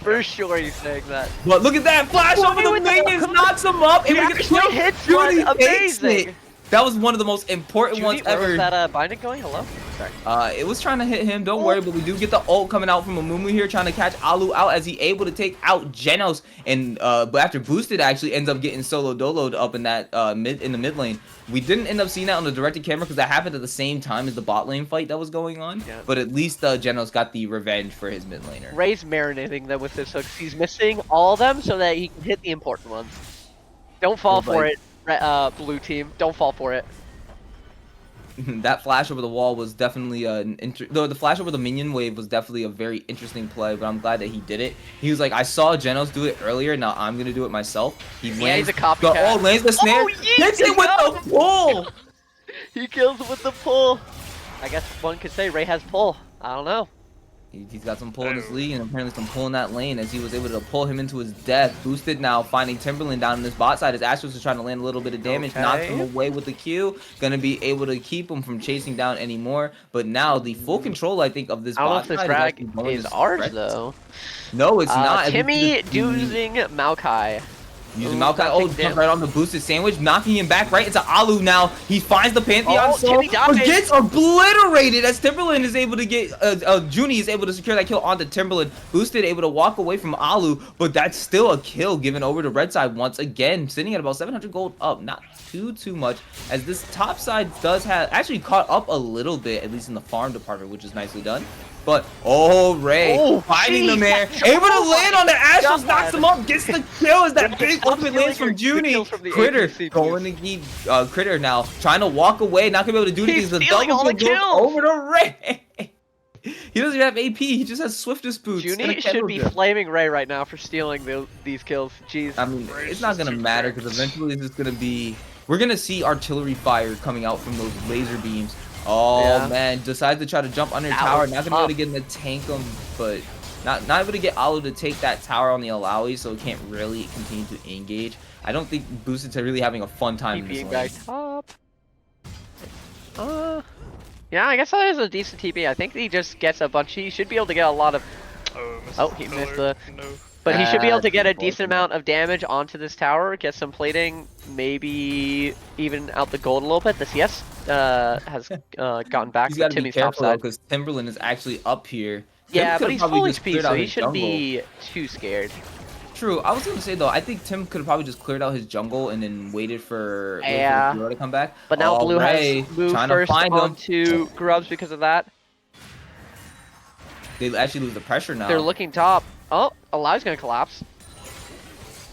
For sure he's saying that. But look at that flash over the minions, knocks him up, and He we get actually hits one. Really takes Amazing. it. That was one of the most important ones Where ever. was that binding going? Hello? Sorry. It was trying to hit him. Don't worry, but we do get the ult coming out from Amumu here, trying to catch Alu out as he able to take out Genos. And but after boosted, actually ends up getting solo doloed up in that in the mid lane. We didn't end up seeing that on the directed camera because that happened at the same time as the bot lane fight that was going on. Yeah. But at least Genos got the revenge for his mid laner. Ray's marinating them with his hooks. He's missing all of them so that he can hit the important ones. Don't fall for it, blue team. Don't fall for it. That flash over the wall was definitely the flash over the minion wave was definitely a very interesting play, but I'm glad that he did it. He was like, I saw Genos do it earlier, now I'm gonna do it myself. He lands, he's a copycat. lands the snare, hits it with the pull. He kills with the pull. I guess one could say Ray has pull. I don't know. He's got some pull in his league and apparently some pull in that lane as he was able to pull him into his death. Boosted now, finding Timberland down in this bot side as Astros is trying to land a little bit of damage. Okay. Knocks him away with the Q. Gonna be able to keep him from chasing down anymore. But now the full control, I think, of this bot side this is frag actually going is to ours, spread. though. No, it's not. Timmy using Maokai. Using Maokai, jump right on the boosted sandwich, knocking him back right into Alu now. He finds the Pantheon soul, but gets obliterated as Timberland is able to get, Junie is able to secure that kill onto Timberland. Boosted, able to walk away from Alu, but that's still a kill given over to red side once again, sitting at about 700 gold up. Not too much, as this top side does have, actually caught up a little bit, at least in the farm department, which is nicely done. But, Ray, fighting the man, able to land on the Astros, knocks him up, gets the kill as that big ultimate lands from Junie. Critter going to keep, Critter now, trying to walk away, not gonna be able to do anything. The double kill over to Ray. He doesn't even have AP, he just has swiftest boots. Junie should be flaming Ray right now for stealing these kills. Jeez. I mean, it's not gonna matter because eventually it's just gonna be, we're gonna see artillery fire coming out from those laser beams. Oh man, decides to try to jump under tower. Not gonna be able to get in the tank him, but not able to get Alu to take that tower on the Alawi, so it can't really continue to engage. I don't think Boosted's really having a fun time in this lane. Back top. Yeah, I guess that is a decent TP. I think he just gets a bunch. He should be able to get a lot of. Oh, he missed the. No. But he should be able to get a decent amount of damage onto this tower, get some plating, maybe even out the gold a little bit. The CS has gotten back to Timmy's top side. Because Timberland is actually up here. Yeah, but he's full HP, so he shouldn't be too scared. True. I was going to say, though, I think Tim could have probably just cleared out his jungle and then waited for Blue to come back. But now Blue has moved first onto Grubs because of that. They actually lose the pressure now. They're looking top. Oh, Alawi's gonna collapse.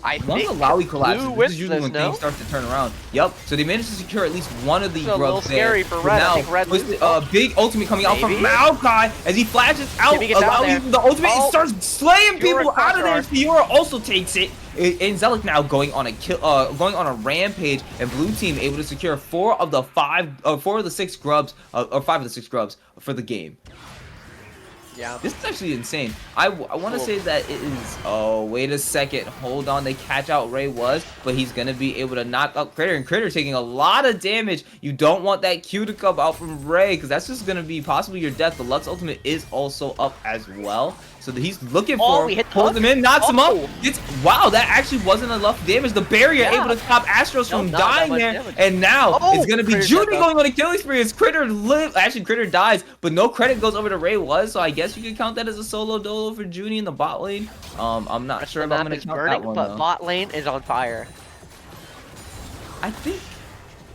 I think Alawi collapses, this is usually when things start to turn around. Yep. So they managed to secure at least one of the grubs. A little scary for Red. Now, I think Red loses. Big ultimate coming out from Maokai as he flashes out. Alawi the ultimate and starts slaying people out of there. Fiora also takes it. And Zealot now going on a rampage, and blue team able to secure 4 of the 6 grubs, or 5 of the 6 grubs for the game. Yeah. This is actually insane. I want to say that it is. Oh, wait a second. Hold on. They catch out Ray but he's going to be able to knock out Critter. And Critter taking a lot of damage. You don't want that Q to come out from Ray because that's just going to be possibly your death. The Lux ultimate is also up as well. So he's looking for him, pulls him in, knocks him up. Wow, that actually wasn't enough damage. The barrier able to stop Astros from dying there. And now it's going to be Junie going on a killing spree as Critter actually, Critter dies, but no credit goes over to Ray so I guess you could count that as a solo dolo for Junie in the bot lane. I'm not sure if I'm going to count that one, but bot lane is on fire. I think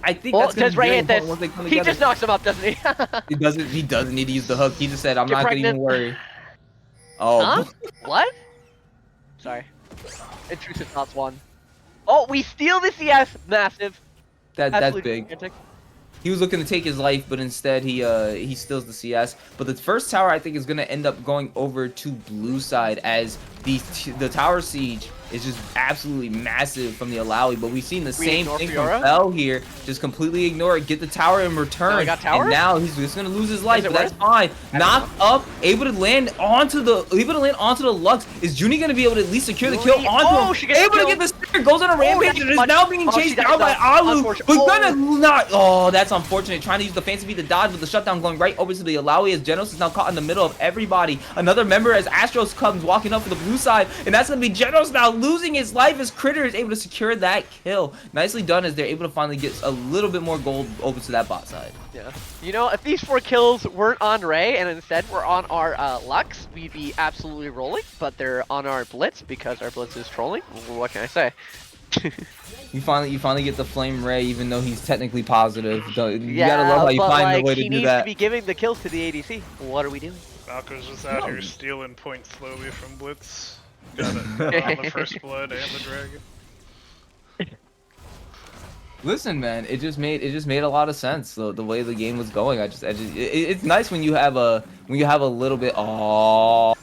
that's going to be Ray hit this. He just knocks him up, doesn't he? He doesn't need to use the hook. He just said, I'm not going to even worry. Oh. Huh? What? Sorry. Intrusive thoughts 1. Oh, we steal the CS! Massive. That's big. Gigantic. He was looking to take his life, but instead he steals the CS. But the first tower I think is gonna end up going over to blue side as the tower siege is just absolutely massive from the Alawi. But we've seen the same thing from Bell here. Just completely ignore it, get the tower in return. And now he's just gonna lose his life, but that's fine. Knocked up, able to land onto the Lux. Is Junie gonna be able to at least secure the kill onto him? Able to get the spear, goes on a rampage and is now being chased down by Alu. But gonna not. Oh, that's unfortunate. Trying to use the fancy feet to dodge, with the shutdown going right over to the Alawi as Genos is now caught in the middle of everybody. Another member as Astros comes walking up for the blue side, and that's gonna be Genos now losing his life as Critter is able to secure that kill. Nicely done as they're able to finally get a little bit more gold over to that bot side. Yeah. You know, if these 4 kills weren't on Ray and instead were on our Lux, we'd be absolutely rolling. But they're on our Blitz because our Blitz is trolling. What can I say? You finally get the Flame Ray, even though he's technically positive. You Yeah, gotta love how you but find like, the way to he do needs that. to be giving the kills to the ADC. What are we doing? Falco's just out here stealing points slowly from Blitz. Got it on the first blood and the dragon. Listen, man, it just made a lot of sense the way the game was going. It's nice when you have a little bit. Oh,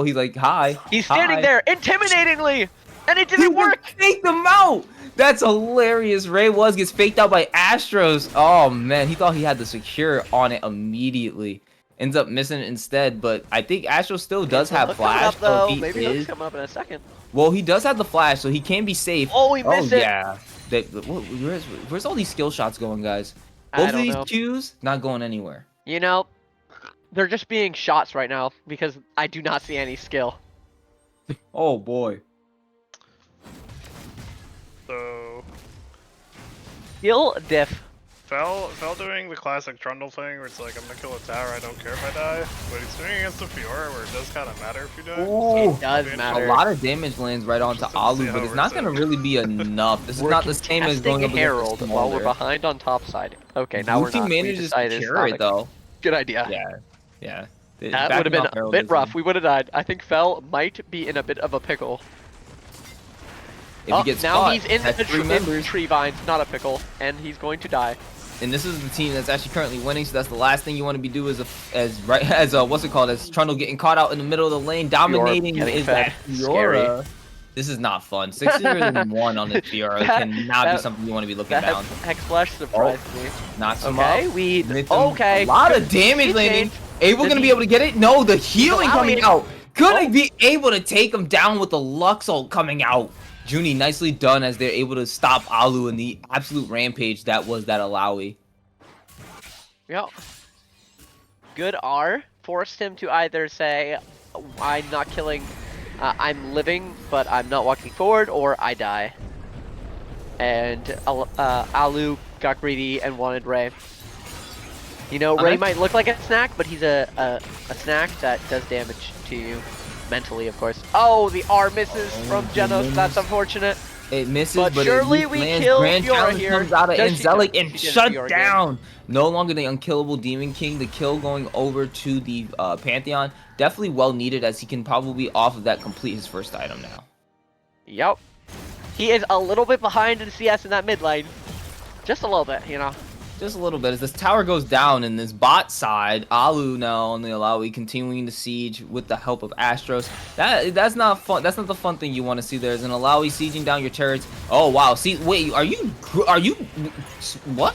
he's like, hi. He's standing hi. there intimidatingly, and it He didn't work. faked them out. That's hilarious. Ray gets faked out by Astros. Oh man, he thought he had the secure on it immediately. Ends up missing it instead, but I think Astros still does have Hook flash. up, though. So he Maybe is. Hook's coming up in a second. Well, he does have the flash, so he can be safe. Oh, he missed it. Yeah. Where's all these skill shots going, guys? I Both of don't these know. Qs not going anywhere. You know, they're just being shots right now because I do not see any skill. Oh boy. So Skill diff. Fel doing the classic Trundle thing where it's like, I'm gonna kill a tower, I don't care if I die. But he's doing it against a Fiora where it does kind of matter if you die. Ooh. It does maybe matter. A lot of damage lands right onto Just to see Alu, how but it's it not works gonna out. really be enough. This is We're not the same as going contesting up Herald against while we're Smolder. behind on top side. Okay, now Blue we're team not. We manages to decided it's cure not it a though. good idea. Yeah. That would have been a bit rough. We would have died. I think Fel might be in a bit of a pickle. If he gets now caught, he's in that's the 3 members. tree vines, not a pickle, and he's going to die. And this is the team that's actually currently winning, so that's the last thing you want to be doing as Trundle getting caught out in the middle of the lane, dominating getting is fed. that Fiora. This is not fun. 6-0-1 on the Fiora cannot be something you want to be looking That down. Hex Flash surprised me. Knocks him Okay, up. we Hits him. okay. A lot of damage Good landing. change. Able Does gonna be he- able to get it? No, the healing allowing coming it. out. Gonna Oh. be able to take him down with the Lux ult coming out. Junie, nicely done as they're able to stop Alu in the absolute rampage that was that Alawi. Yep. Good R forced him to either say, I'm not killing, I'm living, but I'm not walking forward, or I die. And Alu got greedy and wanted Ray. You know, Ray might look like a snack, but he's a snack that does damage to you. Mentally, of course. Oh, the R misses from Genos. That's unfortunate. It misses, But but surely it we lands. kill Grand Fiora Challenge here. comes out of Does she- Angelic no, and she didn't shut Fiora down. No longer the unkillable Demon King. The kill going over to the Pantheon. Definitely well needed as he can probably off of that complete his first item now. Yep. He is a little bit behind in CS in that mid lane. Just a little bit, you know. Just a little bit as this tower goes down and this bot side, Alu now on the Alawi continuing to siege with the help of Astros. That's not fun. That's not the fun thing you want to see. There's an Alawi sieging down your turrets. Oh wow! See, wait, are you what?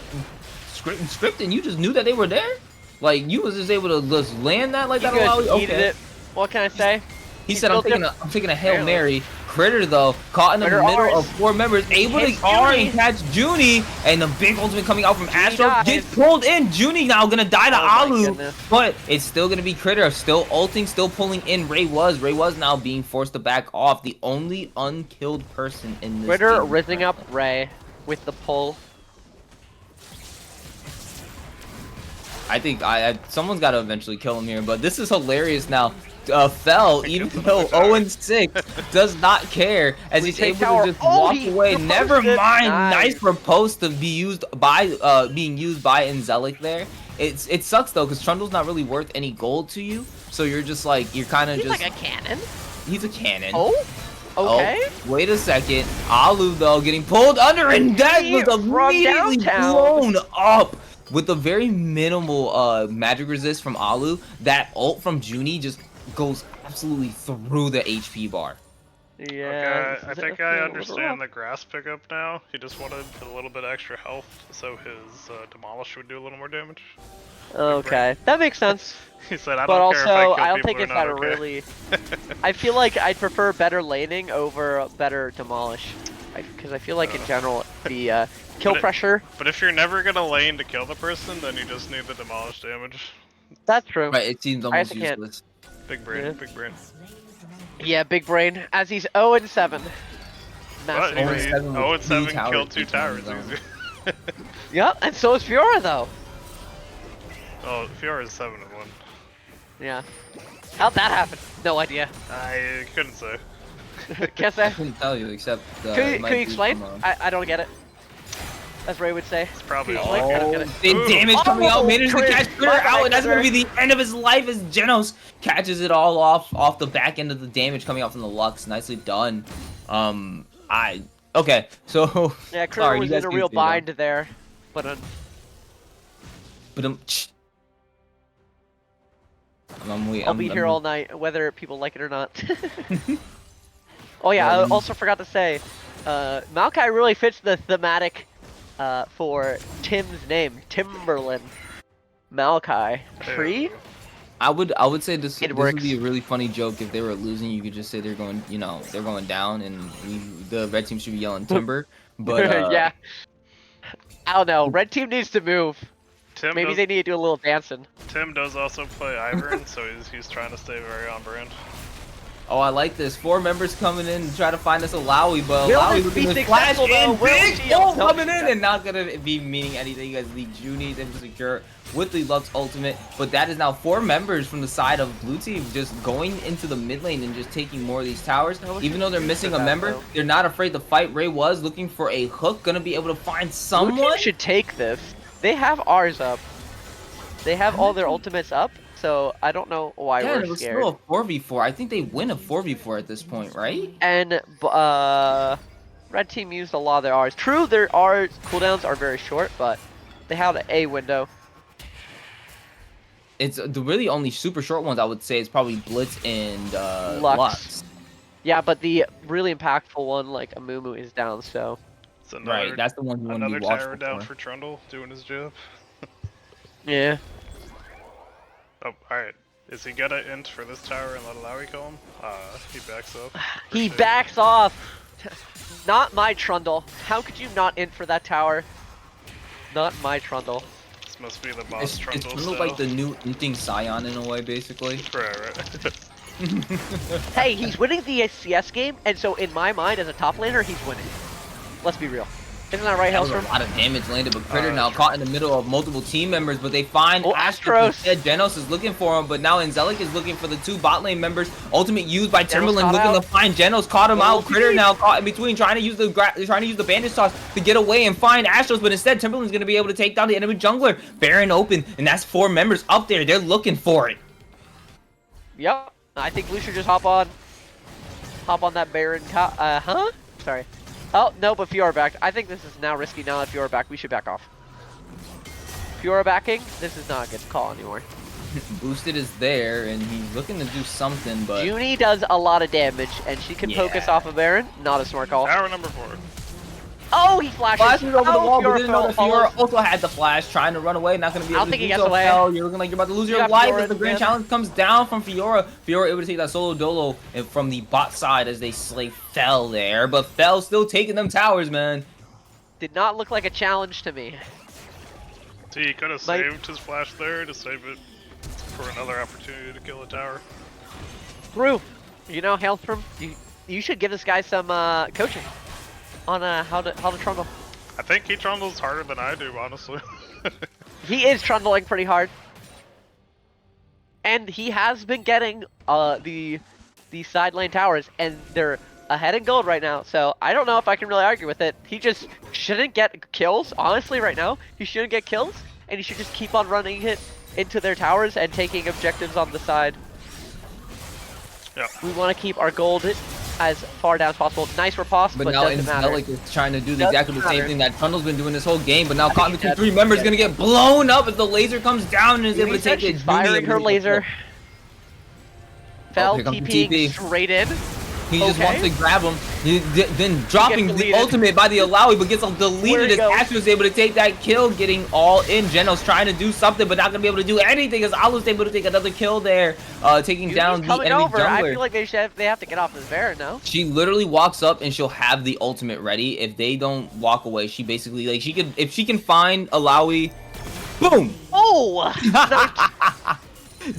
Scripting? You just knew that they were there? Like you was just able to just land that like that Alawi? He did it. What can I say? He He's said, I'm built taking a Hail Apparently. Mary. Critter, though, caught in the Critter middle R's. of 4 members, able to Hits R Junie. and catch Junie, and the big ultimate coming out from Astro dies. gets pulled in. Junie now gonna die to Oh my Alu, goodness. but it's still gonna be Critter, still ulting, still pulling in Ray was now being forced to back off, the only unkilled person in this Ritter game. rizzing up Ray with the pull. I think someone's got to eventually kill him here, but this is hilarious now. Fel, even though 0-6, does not care as We he's take able tower. to just Oh, walk he away. riposted. Never mind, Nice. nice riposte to be used by being used by Angelic there. It sucks though because Trundle's not really worth any gold to you, so you're just like he's He's like a cannon. he's a cannon. Oh, okay. Oh, wait a second. Alu though getting pulled under and that was From immediately downtown. blown up. With a very minimal magic resist from Alu, that ult from Junie just goes absolutely through the HP bar. Yeah. Okay, I think I understand the grass pickup now. He just wanted a little bit extra health so his Demolish would do a little more damage. Okay, that makes sense. He said, I But don't care if I also, kill I don't people think or it's not, that okay. really. I feel like I'd prefer better laning over better demolish, because I feel like in general the kill But it- pressure. But if you're never gonna lane to kill the person, then you just need the Demolish damage. That's true. Right, it seems I almost can't- useless. Big brain, Yeah. big brain. Yeah, big brain. As he's 0-7. But Massive he brain. 0-7 with 0-7 2 towers killed 2 each on towers his own. easy. Yeah, and so is Fiora though. Oh, Fiora's 7-1. Yeah. How'd that happen? No idea. I couldn't say. Can't say. I couldn't tell you except. Could you explain? I don't get it. As Ray would say. It's probably Could all you explain? I don't Oh, get it. the Ooh. damage coming out, managed to Chris, catch Critter my bad, out, and that's gonna Chris. be the end of his life as Genos catches it all off the back end of the damage coming out from the Lux. Nicely done. Okay, so Yeah, Critter sorry, was you guys in a can real say that. bind there. But But I'll be here all night, whether people like it or not. Oh yeah, I also forgot to say, Maokai really fits the thematic for Tim's name, Timberland. Maokai. Tree? I would say this would works. be a really funny joke if they were losing. You could just say they're going, they're going down, and the red team should be yelling timber. But Yeah. I don't know. Red team needs to move. Tim Maybe does, they need to do a little dancing. Tim does also play Ivern, so he's trying to stay very on brand. oh, I like this. 4 members coming in to try to find us a Lowy, but Will Lowy this looking be to flash successful, though? in, Will big she? ult No, coming in, and not gonna be meaning anything as the Junie is able to secure with the Lux ultimate. But that is now 4 members from the side of blue team just going into the mid lane and just taking more of these towers. I wish Even though they're missing a that, member, though. they're not afraid to fight. Ray was looking for a hook, gonna be able to find Blue someone. team should take this. They have ours up. They have all their ultimates up, so I don't know why Yeah, we're it was scared. still a 4v4. I think they win a 4v4 at this point, right? And red team used a lot of their R's. True, their R cooldowns are very short, but they had a window. It's the really only super short ones I would say is probably Blitz and Lux. Lux. Yeah, but the really impactful one, like Amumu, is down. So It's another, Right, that's the one you want to another be tower watchful down for. for Trundle doing his job. yeah, Oh, alright. Is he gonna int for this tower and let Alawi kill him? He backs up. he Shit. backs off. Not my Trundle. How could you not int for that tower? Not my Trundle. This must be the boss It's Trundle Trundle style. like the new inting Scion in a way, basically. Right. Hey, he's winning the CS game, and so in my mind, as a top laner, he's winning. Let's be real. Isn't that right, That was a Hellstrom? lot of damage landed, but Critter Oh, now that's caught in the middle of multiple team members, but they find Oh, Astros Astros. instead. Genos is looking for him, but now Angelic is looking for the 2 bot lane members. Ultimate used by Timberland, caught looking out. to find Genos, caught him out. Oh, Critter geez. now caught in between, trying to use the bandage toss to get away and find Astros, but instead Timberland's gonna be able to take down the enemy jungler. Baron open, and that's 4 members up there. They're looking for it. Yep. I think Blue should just hop on that Baron. Huh? Sorry. Oh no, but Fiora backed. I think this is now risky. Now that Fiora back, we should back off. Fiora backing. This is not a good call anymore. Boosted is there, and he's looking to do something, but Junie does a lot of damage, and she can poke us Yeah. off of Baron. Not a smart call. Tower number 4. Oh, he flashes. flashes over the Oh, wall, but Fiora didn't know that follows. Fiora also had the flash, trying to run away, not going to be I able don't to think do he gets so. away. Fell. You're looking like you're about to lose You your got life Fiora as the in grand the challenge comes down from Fiora. Fiora able to take that solo dolo and from the bot side as they slay Fell there, but Fell still taking them towers, man. Did not look like a challenge to me. See, he could have Like- saved his flash there to save it for another opportunity to kill a tower. Brew, you know, Hailstrom, you should give this guy some coaching on how to trundle. I think he Trundles harder than I do, honestly. He is trundling pretty hard, and he has been getting the side lane towers, and they're ahead in gold right now. So I don't know if I can really argue with it. He just shouldn't get kills, honestly. Right now, he shouldn't get kills, and he should just keep on running it into their towers and taking objectives on the side. Yeah. We want to keep our gold as far down as possible. Nice riposte, But but now doesn't matter. Angelic is trying to do Doesn't exactly the same matter. thing that Trundle's been doing this whole game, but now caught in he's between dead. 3 members, He's gonna get blown up as the laser comes down and is able to take it. She's firing her laser. Fell here comes the TPing TP. straight in. He just Okay. wants to grab him, then dropping the deleted. ultimate by the Alawi, but gets deleted Where'd as he go? Astro's able to take that kill, getting all in. Genos trying to do something, but not going to be able to do anything as Alu's able to take another kill there, taking down the coming enemy over. I jungler. feel like they have to get off this Baron, no? She literally walks up and she'll have the ultimate ready. If they don't walk away, she basically, like, if she can find Alawi, boom! Oh!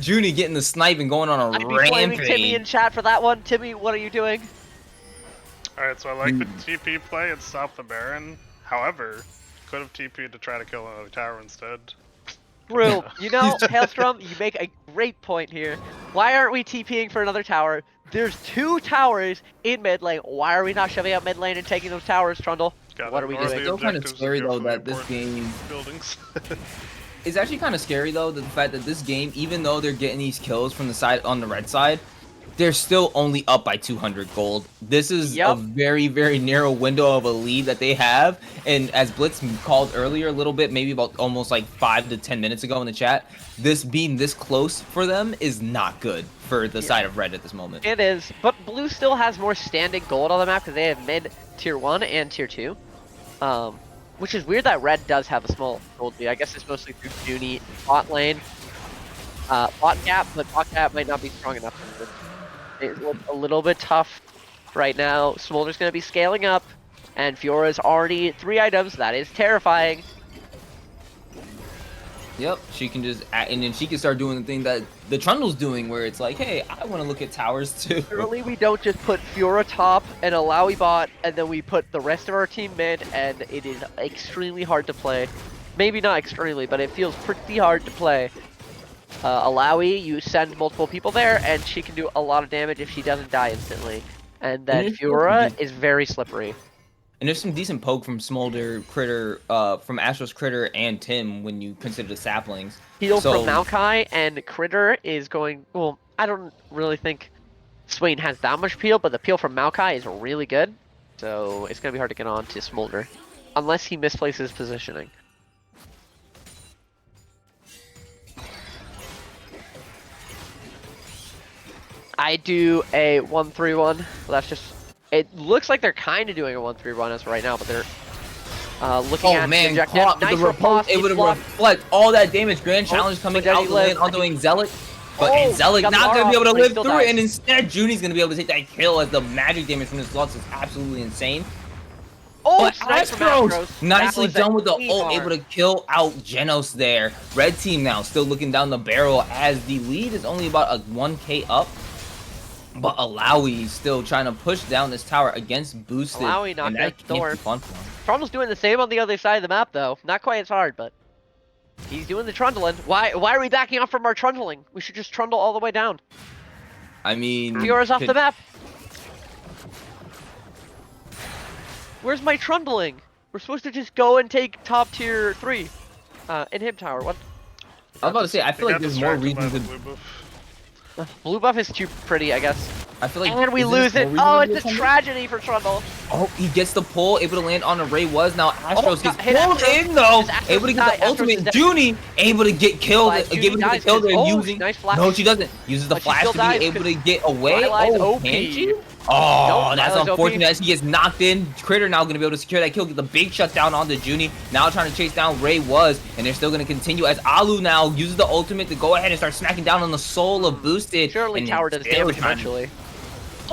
Junie getting the snipe and going on a I'd be blaming Timmy in rampage. chat for that one. Timmy, what are you doing? Alright, so I like the TP play and stop the Baron. However, could have TP'd to try to kill another tower instead. True. You know, Hailstrom, you make a great point here. Why aren't we TPing for another tower? There's 2 towers in mid lane. Why are we not shoving out mid lane and taking those towers, Trundle? What are we It's doing? still kind of scary though that this game. Buildings. It's actually kind of scary though, the fact that this game, even though they're getting these kills from the side on the red side, they're still only up by 200 gold. This is a very, very narrow window of a lead that they have. And as Blitz called earlier a little bit, maybe about almost like 5 to 10 minutes ago in the chat, this being this close for them is not good for the side of red at this moment. It is, but blue still has more standing gold on the map because they have mid tier 1 and tier 2. Which is weird that red does have a small gold lead. I guess it's mostly through Junie bot lane. Bot gap, but bot gap might not be strong enough. It looks a little bit tough right now. Smolder's going to be scaling up, and Fiora's already 3 items. That is terrifying. Yep, she can just, and then she can start doing the thing that the Trundle's doing, where it's like, hey, I want to look at towers too. Surely we don't just put Fiora top and Alawi bot, and then we put the rest of our team mid, and it is extremely hard to play. Maybe not extremely, but it feels pretty hard to play. Alawi, you send multiple people there, and she can do a lot of damage if she doesn't die instantly. And then Fiora is very slippery. And there's some decent poke from Smolder, Critter, from Astro's Critter and Tim when you consider the saplings. Heal from Maokai, and Critter is going... Well, I don't really think Swain has that much peel, but the peel from Maokai is really good. So it's going to be hard to get on to Smolder. Unless he misplaces positioning. I do a 1-3-1. Well, that's just... It looks like they're kind of doing a 1-3-1 as of right now, but they're looking at the objective. Nice riposte, able to reflect all that damage. Grand challenge coming out the lane onto Angelic. But Angelic not going to be able to live through it, and instead Junie's going to be able to take that kill as the magic damage from his slots is absolutely insane. Oh, but Astros, nicely done with the ult, able to kill out Genos there. Red team now still looking down the barrel as the lead is only about a 1k up. But Alawi still trying to push down this tower against boosted. Alawi knocked at the door. Fun for him. Trundle's doing the same on the other side of the map, though. Not quite as hard, but he's doing the trundling. Why are we backing off from our trundling? We should just trundle all the way down. I mean... Fiora's off the map. Where's my trundling? We're supposed to just go and take top tier 3. Inhib tower. What? I was about to say, I feel like there's more reasons to... Blue buff is too pretty, I guess. I feel like... And we lose it! Oh, it's a tragedy for Trundle! Oh, he gets the pull, able to land on a Ray was. Now Astros gets pulled in, though! Able to get the ultimate. Junie able to get killed, able to get the kill there using... No, she doesn't. Uses the flash to be able to get away. Oh, can she? Oh, that's unfortunate as he gets knocked in. Critter now going to be able to secure that kill, get the big shutdown on the Junie. Now trying to chase down Ray was, and they're still going to continue as Alu now uses the ultimate to go ahead and start smacking down on the soul of boosted. Surely tower does damage eventually.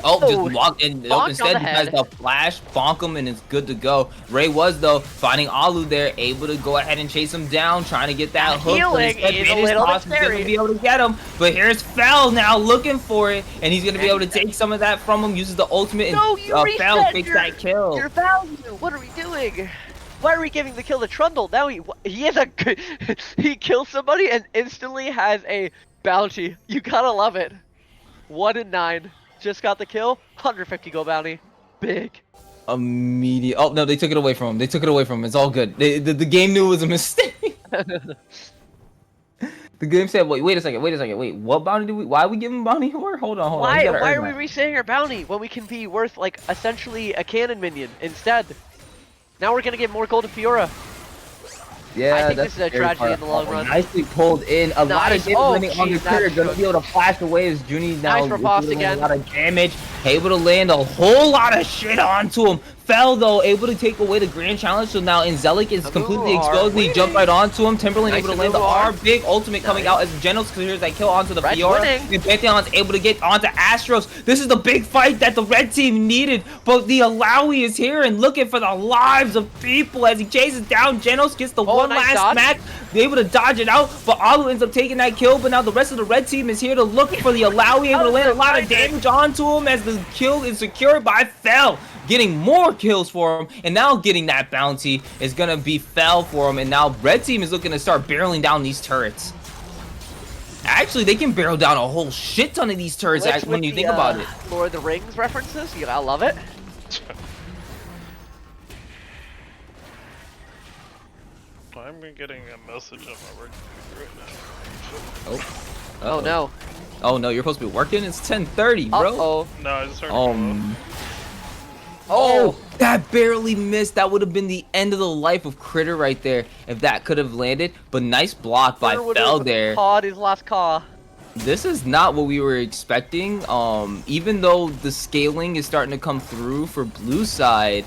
Oh, just walked in. Instead, he has the flash, bonk him, and it's good to go. Ray was, though, finding Alu there, able to go ahead and chase him down, trying to get that hook. Healing is a little bit scary. Going to be able to get him, but here's Fel now looking for it, and he's going to be able to take some of that from him, uses the ultimate, and Fel takes that kill. Your value. What are we doing? Why are we giving the kill to Trundle? Now he is a good... he kills somebody and instantly has a bounty. You gotta love it. 1 in 9. Just got the kill. 150 gold bounty. Big. Immediate. Oh, no, they took it away from him. They took it away from him. It's all good. The game knew it was a mistake. The game said, wait a second. Wait, what bounty do we... Why are we giving bounty for? Hold on. Why are we resetting our bounty when we can be worth, like, essentially a cannon minion instead? Now we're gonna get more gold to Fiora. Yeah, I think this is a tragedy in the long run. Nicely pulled in. A lot of damage on the Critter. Gonna be able to flash away as Junie now. Nice riposte again. A lot of damage. Able to land a whole lot of shit onto him. Fel, though, able to take away the grand challenge. So now Inzelic is completely exposed. He jumped right onto him. Timberlane able to land the R. Big ultimate coming out as Genos clears that kill onto the Fiora. And Pantheon's able to get onto Astros. This is the big fight that the red team needed. But the Alawi is here and looking for the lives of people as he chases down. Genos gets the one last smack. They're able to dodge it out. But Alu ends up taking that kill. But now the rest of the red team is here to look for the Alawi. Able to land a lot of damage onto him as the kill is secured by Fel. Getting more kills for him, and now getting that bounty is gonna be Fel for him. And now red team is looking to start barreling down these turrets. Actually, they can barrel down a whole shit ton of these turrets when you think about it. Lord of the Rings references, you gotta love it. I'm getting a message on my work right now. Oh no. Oh no, you're supposed to be working? It's 10:30, bro. No, I just heard Oh, that barely missed. That would have been the end of the life of Critter right there if that could have landed. But nice block by Fel there. Caught his last caw. This is not what we were expecting. Even though the scaling is starting to come through for blue side,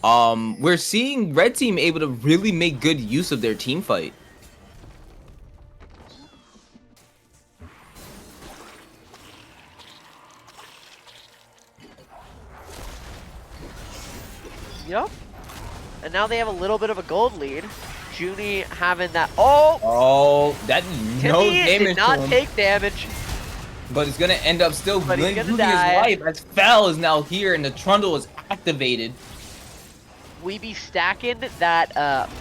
we're seeing red team able to really make good use of their team fight. Yep. And now they have a little bit of a gold lead. Junie having that. Oh, that no Timmy damage did not to him. take damage. But it's gonna end up still losing his die. life as Fel is now here and the Trundle is activated. We be stacking that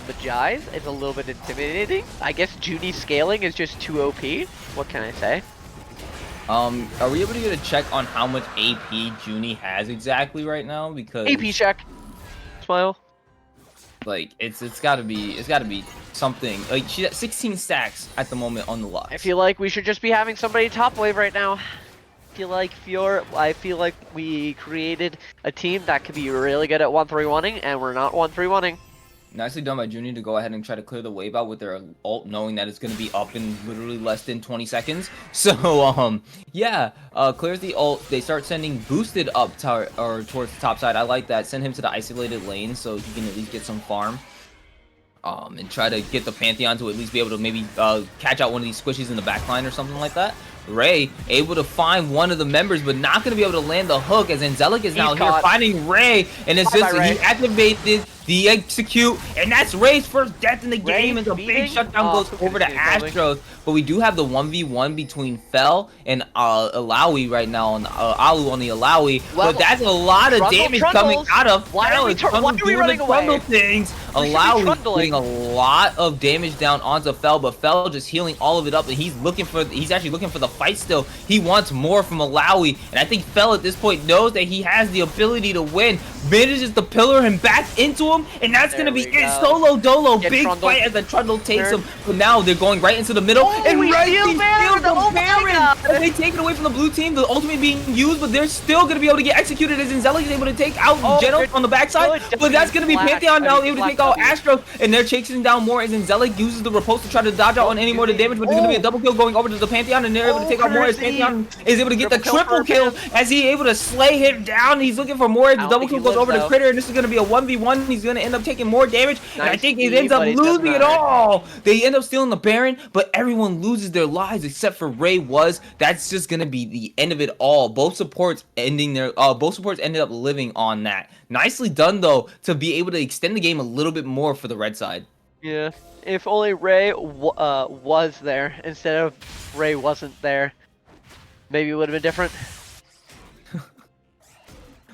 Magi's is a little bit intimidating. I guess Junie's scaling is just too OP. What can I say? Are we able to get a check on how much AP Junie has exactly right now? Because AP check. Smile. Like it's gotta be something. Like she's at 16 stacks at the moment on the lot. I feel like we should just be having somebody top wave right now. I feel like we created a team that could be really good at 1-3-1ing, and we're not 1-3-1ing. Nicely done by Junie to go ahead and try to clear the wave out with their ult, knowing that it's going to be up in literally less than 20 seconds. So, yeah, clears the ult. They start sending boosted up towards the top side. I like that. Send him to the isolated lane so he can at least get some farm. And try to get the Pantheon to at least be able to maybe catch out one of these squishies in the backline or something like that. Ray able to find one of the members, but not going to be able to land the hook as Angelic is now here finding Ray, and it's just he activated the execute, and that's Ray's first death in the game, and the big shutdown goes over to Astros. But we do have the 1v1 between Fel and Alawi right now on Alu on the Alawi, but that's a lot of damage coming out of Fel. Why are we running away? Things. Alawi getting a lot of damage down onto Fel, but Fel just healing all of it up, and he's actually looking for the fight still. He wants more from Alawi, and I think Fel at this point knows that he has the ability to win. Manages to pillar him back into him, and that's gonna be it. Solo dolo, big fight as the Trundle takes him. But now they're going right into the middle, and right steal the Baron. They take it away from the blue team. The ultimate being used, but they're still gonna be able to get executed as Inzelic is able to take out Genos on the backside. But that's gonna be Pantheon now able to take out Astros, and they're chasing down more as Inzelic uses the riposte to try to dodge out on any more of the damage. But there's gonna be a double kill going over to the Pantheon, and they're able to take out more as Pantheon is able to get the triple kill as he's able to slay him down. He's looking for more. The double kill goes over to Critter, and this is gonna be a 1v1. He's gonna end up taking more damage, and I think he ends up losing it all. They end up stealing the Baron, but everyone loses their lives except for Ray was. That's just gonna be the end of it all. Both supports ended up living on that. Nicely done though to be able to extend the game a little bit more for the red side. Yeah, if only Ray was there instead of Ray wasn't there, maybe it would have been different.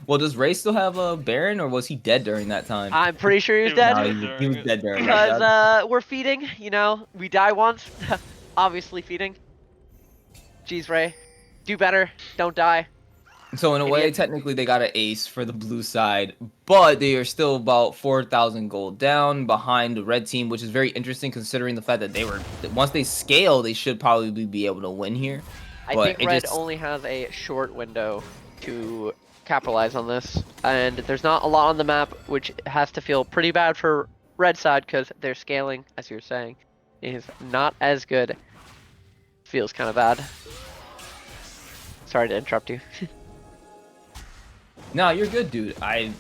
Well, does Ray still have a Baron, or was he dead during that time? I'm pretty sure he was dead. No, he was dead during that time. Because we're feeding, you know, we die once. Obviously feeding. Jeez, Ray. Do better. Don't die. So in a way, technically they got an ace for the blue side, but they are still about 4,000 gold down behind the red team, which is very interesting considering the fact that once they scale, they should probably be able to win here. I think red only has a short window to capitalize on this, and there's not a lot on the map, which has to feel pretty bad for red side because their scaling, as you're saying, is not as good. Feels kind of bad. Sorry to interrupt you. No, you're good, dude.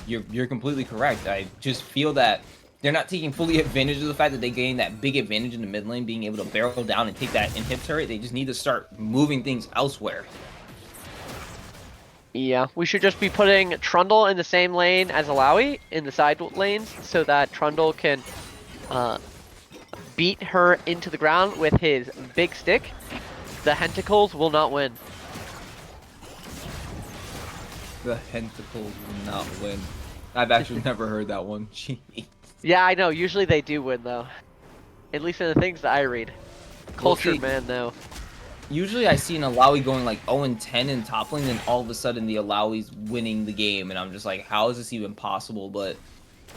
You're completely correct. I just feel that they're not taking fully advantage of the fact that they gain that big advantage in the mid lane, being able to barrel down and take that inhib turret. They just need to start moving things elsewhere. Yeah, we should just be putting Trundle in the same lane as Alawi in the side lanes so that Trundle can beat her into the ground with his big stick. The Hentacles will not win. The Hentacles will not win. I've actually never heard that one. Jeez. Yeah, I know. Usually they do win, though. At least in the things that I read. Cultured see, man, though. Usually I see an Alawi going like 0-10 in top lane, and all of a sudden the Alawi's winning the game, and I'm just like, how is this even possible? But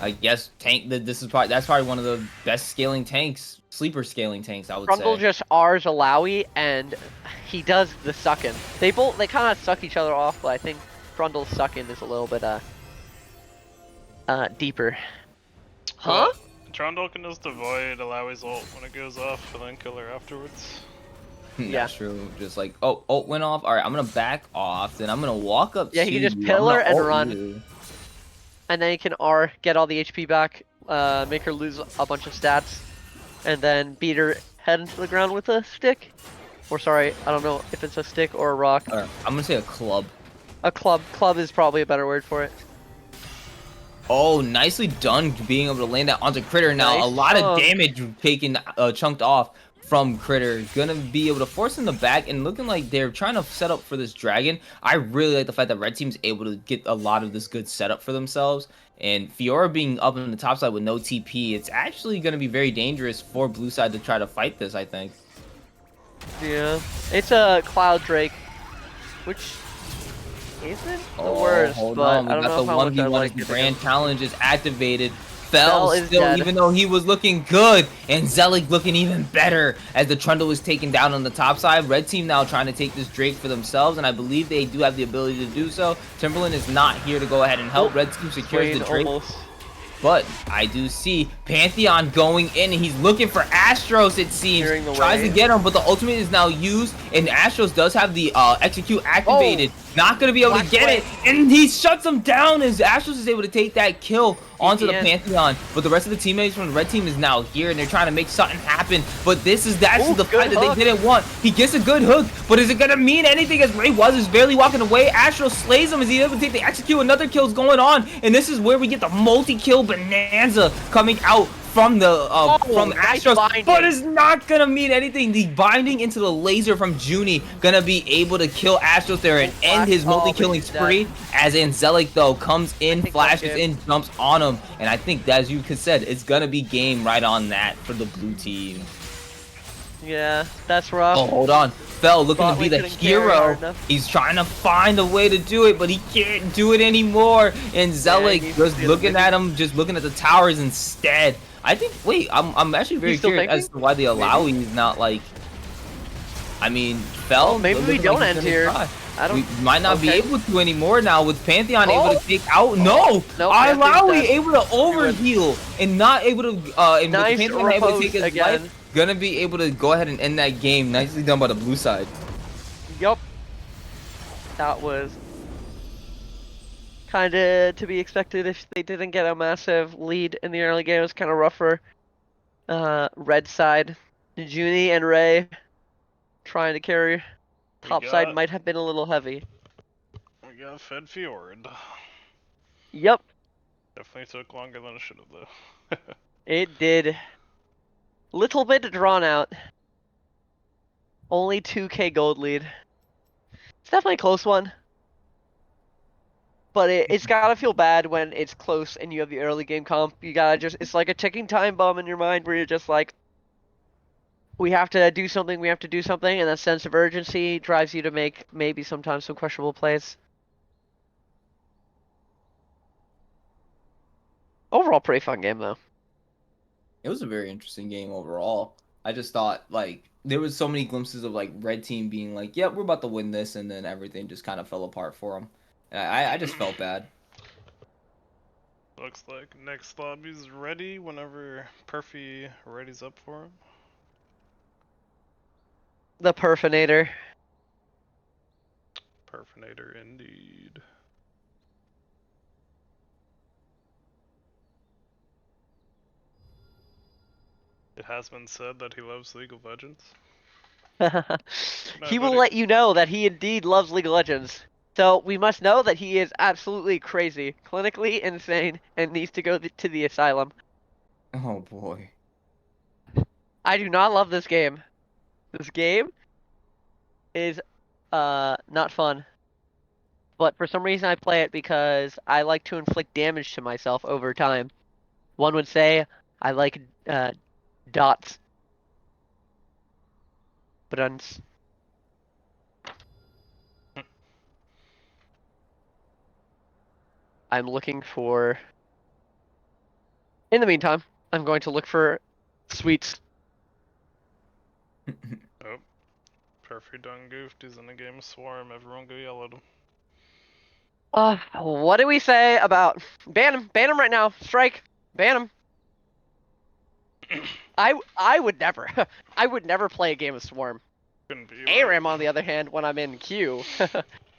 I guess this is that's probably one of the best scaling tanks, sleeper scaling tanks, I would Trundle say. just R's Alawi, and he does the suckin'. They kind of suck each other off, but I think Trundle's suckin' is a little bit deeper. Huh? Well, Trundle can just avoid Alawi's ult when it goes off and then kill her afterwards. Yeah. That's true. Just like, oh, ult went off. All right, I'm gonna back off. Then I'm gonna walk up. Yeah, to he can just you. pillar I'm gonna and ult run. you. And then he can R, get all the HP back, make her lose a bunch of stats, and then beat her head into the ground with a stick. Or sorry, I don't know if it's a stick or a rock. All right, I'm gonna say a club. A club. Club is probably a better word for it. Oh, nicely done being able to land that onto Critter. Now, Nice a lot of chunk. damage taken, chunked off from Critter. Gonna be able to force him the back, and looking like they're trying to set up for this dragon. I really like the fact that Red Team's able to get a lot of this good setup for themselves. And Fiora being up on the top side with no TP, it's actually gonna be very dangerous for Blue side to try to fight this, I think. Yeah. It's a Cloud Drake, which isn't the worst, Hold but on. We I don't got know the how much I 1v1 like as the it. grand challenge is activated. Fell Fell is still, dead. even though he was looking good, and Zelik looking even better as the Trundle was taken down on the top side. Red Team now trying to take this Drake for themselves, and I believe they do have the ability to do so. Timberland is not here to go ahead and help. Red Team secures the Drake. Almost. But I do see Pantheon going in, and he's looking for Astros, it seems. Clearing the Tries way. to get him, but the ultimate is now used, and Astros does have the execute activated. Not going to be able to Flash get it, and he shuts him down as Astros is able to take that kill onto the Yeah. Pantheon. But the rest of the teammates from the red team is now here, and they're trying to make something happen. But that's Ooh, the good fight that hook. they didn't want. He gets a good hook, but is it going to mean anything as Ray was barely walking away? Astros slays him as he's able to take the execute. Another kill's going on, and this is where we get the multi-kill bonanza coming out from the from nice Astros, binding. but it's not gonna mean anything. The binding into the laser from Junie gonna be able to kill Astros there and end his multi-killing he's spree. As Angelic though comes in, think flashes that's in, jumps on him, and I think as you said, it's gonna be game right on that for the blue team. Yeah, that's rough. Oh, hold on. Fell looking Thought to be we the couldn't carry hero. hard enough. He's trying to find a way to do it, but he can't do it anymore. And Zelik needs just to be looking the at him, just looking at the towers instead. I think. Wait, I'm actually very He's still curious as to thinking? why the Alawi is not like. I mean, Fell. Oh, maybe we looking don't he's end gonna here. try. I don't. We might not be okay. able to anymore now with Pantheon Oh. able to take out. No, No, Alawi Pantheon's dead. able to overheal and not able to. And Nice with Pantheon able to repose take his again. life, gonna be able to go ahead and end that game. Nicely done by the blue side. Yup. That was kind of to be expected if they didn't get a massive lead in the early game. It was kind of rougher. Red side, Junie and Ray trying to carry. Top side got- might have been a little heavy. We got fed Fjord. Yep, Definitely took longer than it should have though. it did. Little bit drawn out. Only 2k gold lead. It's definitely a close one. But it's gotta feel bad when it's close and you have the early game comp. You gotta it's like a ticking time bomb in your mind where you're just like, we have to do something, and that sense of urgency drives you to make maybe sometimes some questionable plays. Overall, pretty fun game though. It was a very interesting game overall. I just thought like there was so many glimpses of like red team being like, "Yep, we're about to win this," and then everything just kind of fell apart for them. I just felt bad. Looks like next lobby's ready whenever Perfy ready's up for him. The Perfinator. Perfinator indeed. It has been said that he loves League of Legends. He but will let you know that he indeed loves League of Legends. So we must know that he is absolutely crazy, clinically insane, and needs to go to the asylum. Oh boy. I do not love this game. This game is not fun. But for some reason I play it because I like to inflict damage to myself over time. One would say I like dots. But I'm looking for. In the meantime, I'm going to look for sweets. Oh, Perfect done goofed. He's in a game of Swarm. Everyone go yell at him. What do we say about ban him? Ban him right now. Strike. Ban him. I would never. I would never play a game of Swarm. Couldn't be ARAM, right. on the other hand, when I'm in queue,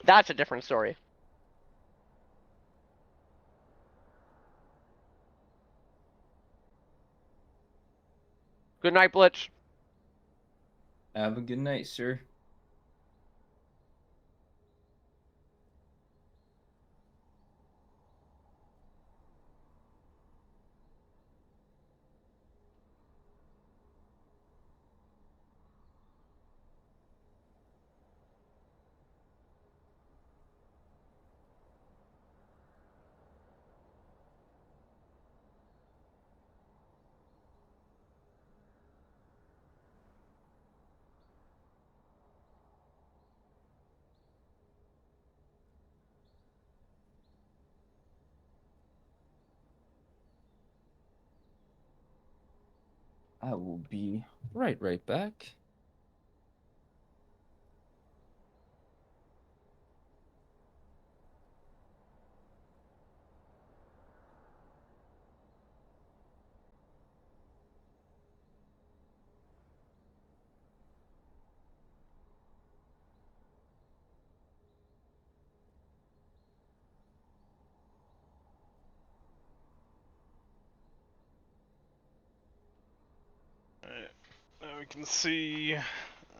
that's a different story. Good night, Blitz. Have a good night, sir. I will be right back. Alright, now we can see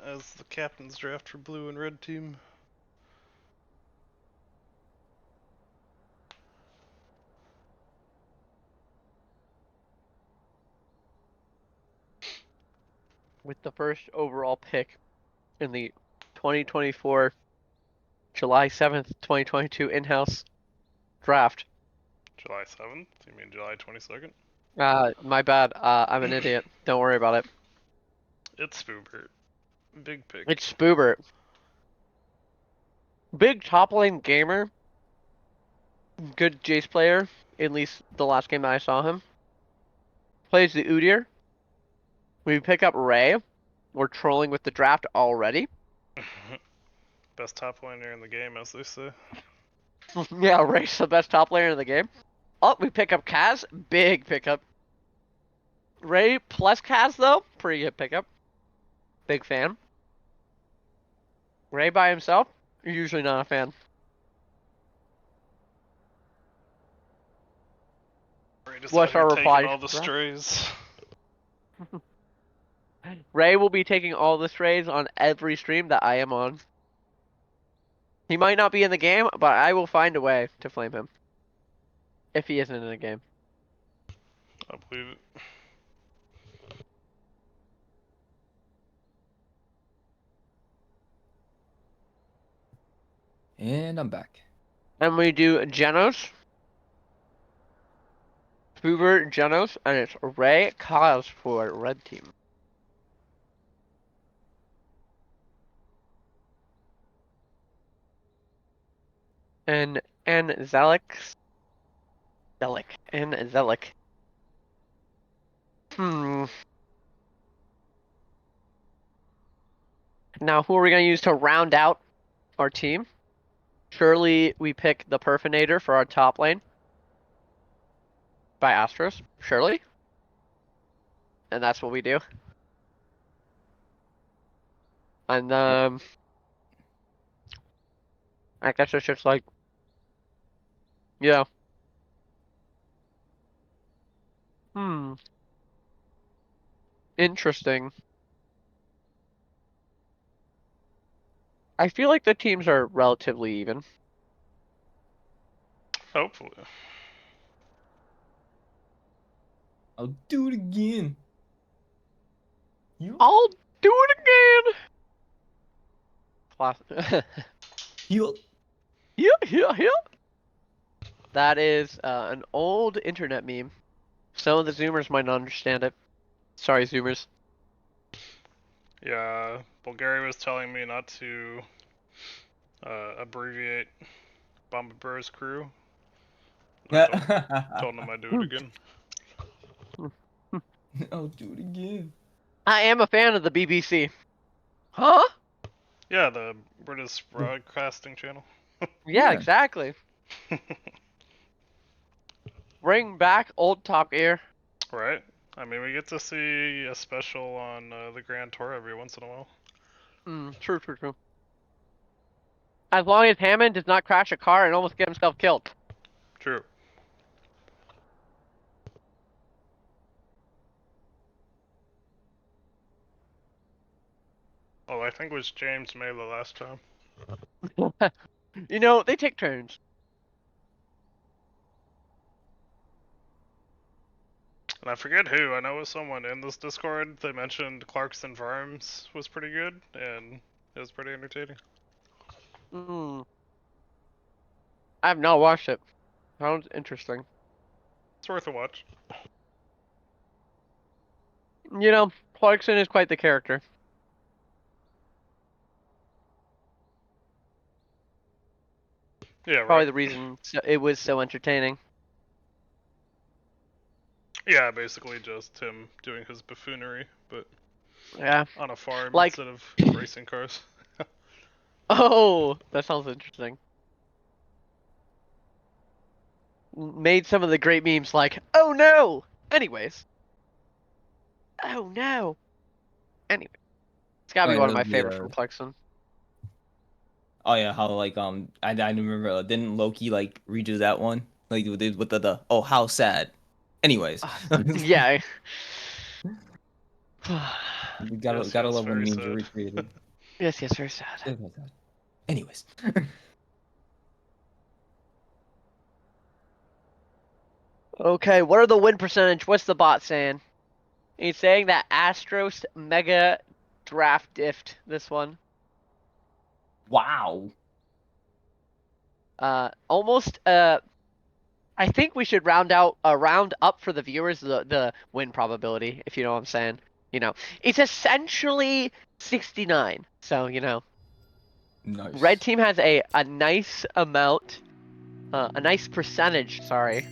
as the captain's draft for blue and red team. With the first overall pick in the 2024 July 7th, 2022 in-house draft. July 7th? You mean July 22nd? My bad. I'm an idiot. Don't worry about it. It's Spoobert. Big pick. It's Spoobert. Big top lane gamer. Good Jace player. At least the last game that I saw him. Plays the Udyr. We pick up Ray. We're trolling with the draft already. Best top laner in the game, as they say. Yeah, Ray's the best top laner in the game. Oh, we pick up Kaz. Big pickup. Ray plus Kaz, though. Pretty good pickup. Big fan. Ray by himself. Usually not a fan. Ray just out What's here our taking reply? all the strays. Ray will be taking all the strays on every stream that I am on. He might not be in the game, but I will find a way to flame him. If he isn't in the game. I believe it. And I'm back. And we do Genos. Hoover, Genos, and it's Ray Kaz for red team. And Zelik. Zelik. Now, who are we going to use to round out our team? Surely we pick the Perfinator for our top lane. By Astros. Surely. And that's what we do. And, I guess it's just like, yeah. Interesting. I feel like the teams are relatively even. Hopefully. I'll do it again. You. I'll do it again. You. Yeah. That is an old internet meme. Some of the Zoomers might not understand it. Sorry, Zoomers. Yeah, Bulgaria was telling me not to abbreviate Bomba Bros crew. I told him I'd do it again. I'll do it again. I am a fan of the BBC. Huh? Yeah, the British Broadcasting Channel. Yeah, Yeah. exactly. Bring back old Top Gear. Right? I mean, we get to see a special on the Grand Tour every once in a while. True. As long as Hammond does not crash a car and almost get himself killed. True. Oh, I think it was James May the last time. You know, they take turns. And I forget who. I know it was someone in this Discord. They mentioned Clarkson Farms was pretty good, and it was pretty entertaining. I have not watched it. Sounds interesting. It's worth a watch. You know, Clarkson is quite the character. Yeah, Probably right. the reason it was so entertaining. Yeah, basically just him doing his buffoonery, but Yeah. on a farm Like, instead of racing cars. oh, that sounds interesting. Made some of the great memes like, oh no! Anyways. Oh no! Anyway. It's gotta Oh, be I one of know my the. favorites from Clarkson. Oh yeah, how like I remember didn't Loki like redo that one like with the oh how sad. Anyways, Yeah. you Yes, gotta yes, love when very memes are sad. recreated. Yes, very sad. Anyways, Okay, what are the win percentage? What's the bot saying? He's saying that Astros Mega Draft Dift this one. wow. Almost I think we should round up for the viewers the win probability, if you know what I'm saying. You know, it's essentially 69. So, you know, red Nice. team has a nice amount, a nice percentage, sorry,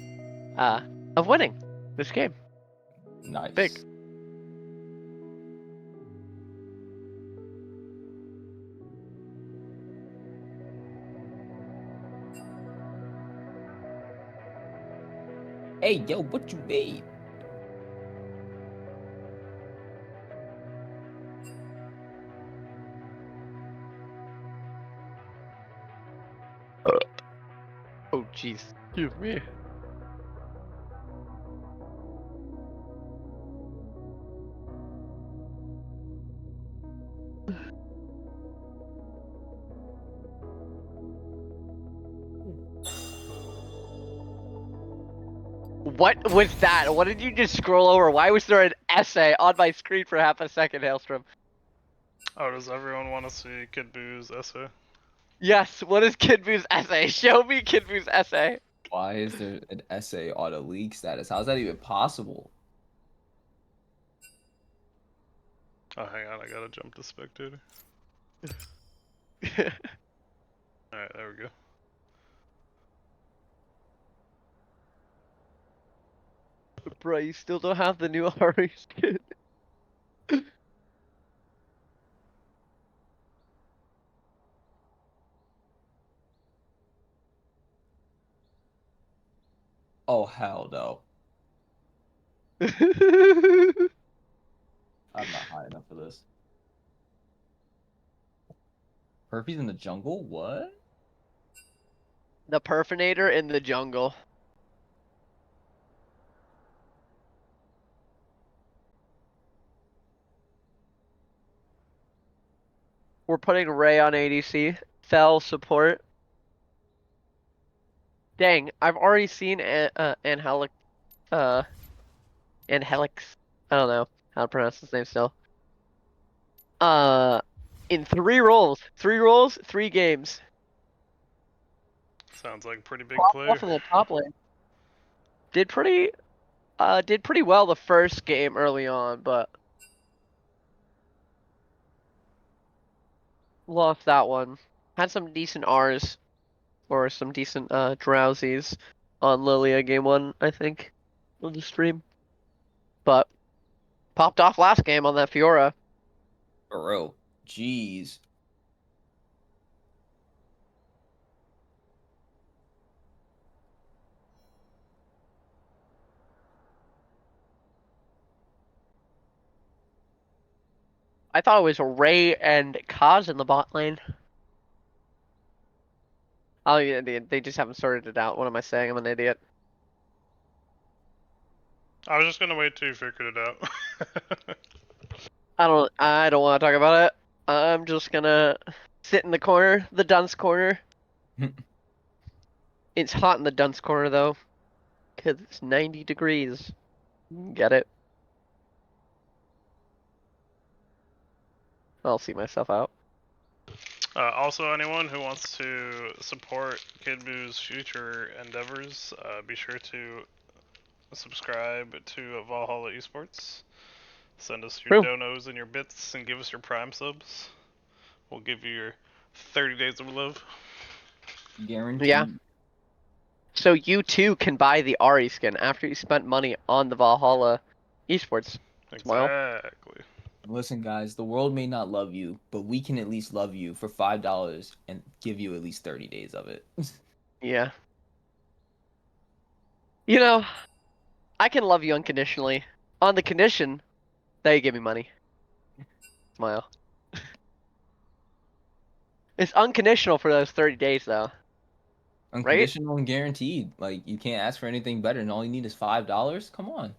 uh, of winning this game. Big. Nice. Hey, yo, what you made? Oh, jeez. Excuse me. What was that? What did you just scroll over? Why was there an essay on my screen for half a second, Hailstrom? Oh, does everyone want to see Kid Boo's essay? Yes, what is Kid Boo's essay? Show me Kid Boo's essay. Why is there an essay on a league status? How's that even possible? Oh, hang on, I gotta jump to spectator. Alright, there we go. Bro, you still don't have the new Ari skin. Oh hell no. I'm not high enough for this. Herpes in the jungle? What? The Perfinator in the jungle. We're putting Ray on ADC. Fell support. Dang, I've already seen Angelic, Angelix. I don't know how to pronounce his name still. In 3 roles. 3 roles, 3 games. Sounds like a pretty big Popped player. off in the top lane. Did pretty well the first game early on, but lost that one. Had some decent R's or some decent drowsies on Lilia game 1, I think, on the stream. But popped off last game on that Fiora. For real. Jeez. I thought it was Ray and Kaz in the bot lane. Oh yeah, they just haven't sorted it out. What am I saying? I'm an idiot. I was just gonna wait till you figured it out. I don't want to talk about it. I'm just gonna sit in the corner, the dunce corner. It's hot in the dunce corner though, 'cause it's 90 degrees. Get it? I'll see myself out. Also, anyone who wants to support Kid Boo's future endeavors, be sure to subscribe to Valhalla Esports. Send us your True. donos and your bits and give us your Prime subs. We'll give you your 30 days of love. Guaranteed. Yeah. So you too can buy the Ari skin after you spent money on the Valhalla Esports. Smile. Exactly. Listen, guys, the world may not love you, but we can at least love you for $5 and give you at least 30 days of it. Yeah. You know, I can love you unconditionally. On the condition that you give me money. Smile. It's unconditional for those 30 days though. Unconditional and guaranteed. Like, you can't ask for anything better, and all you need is $5. Come on.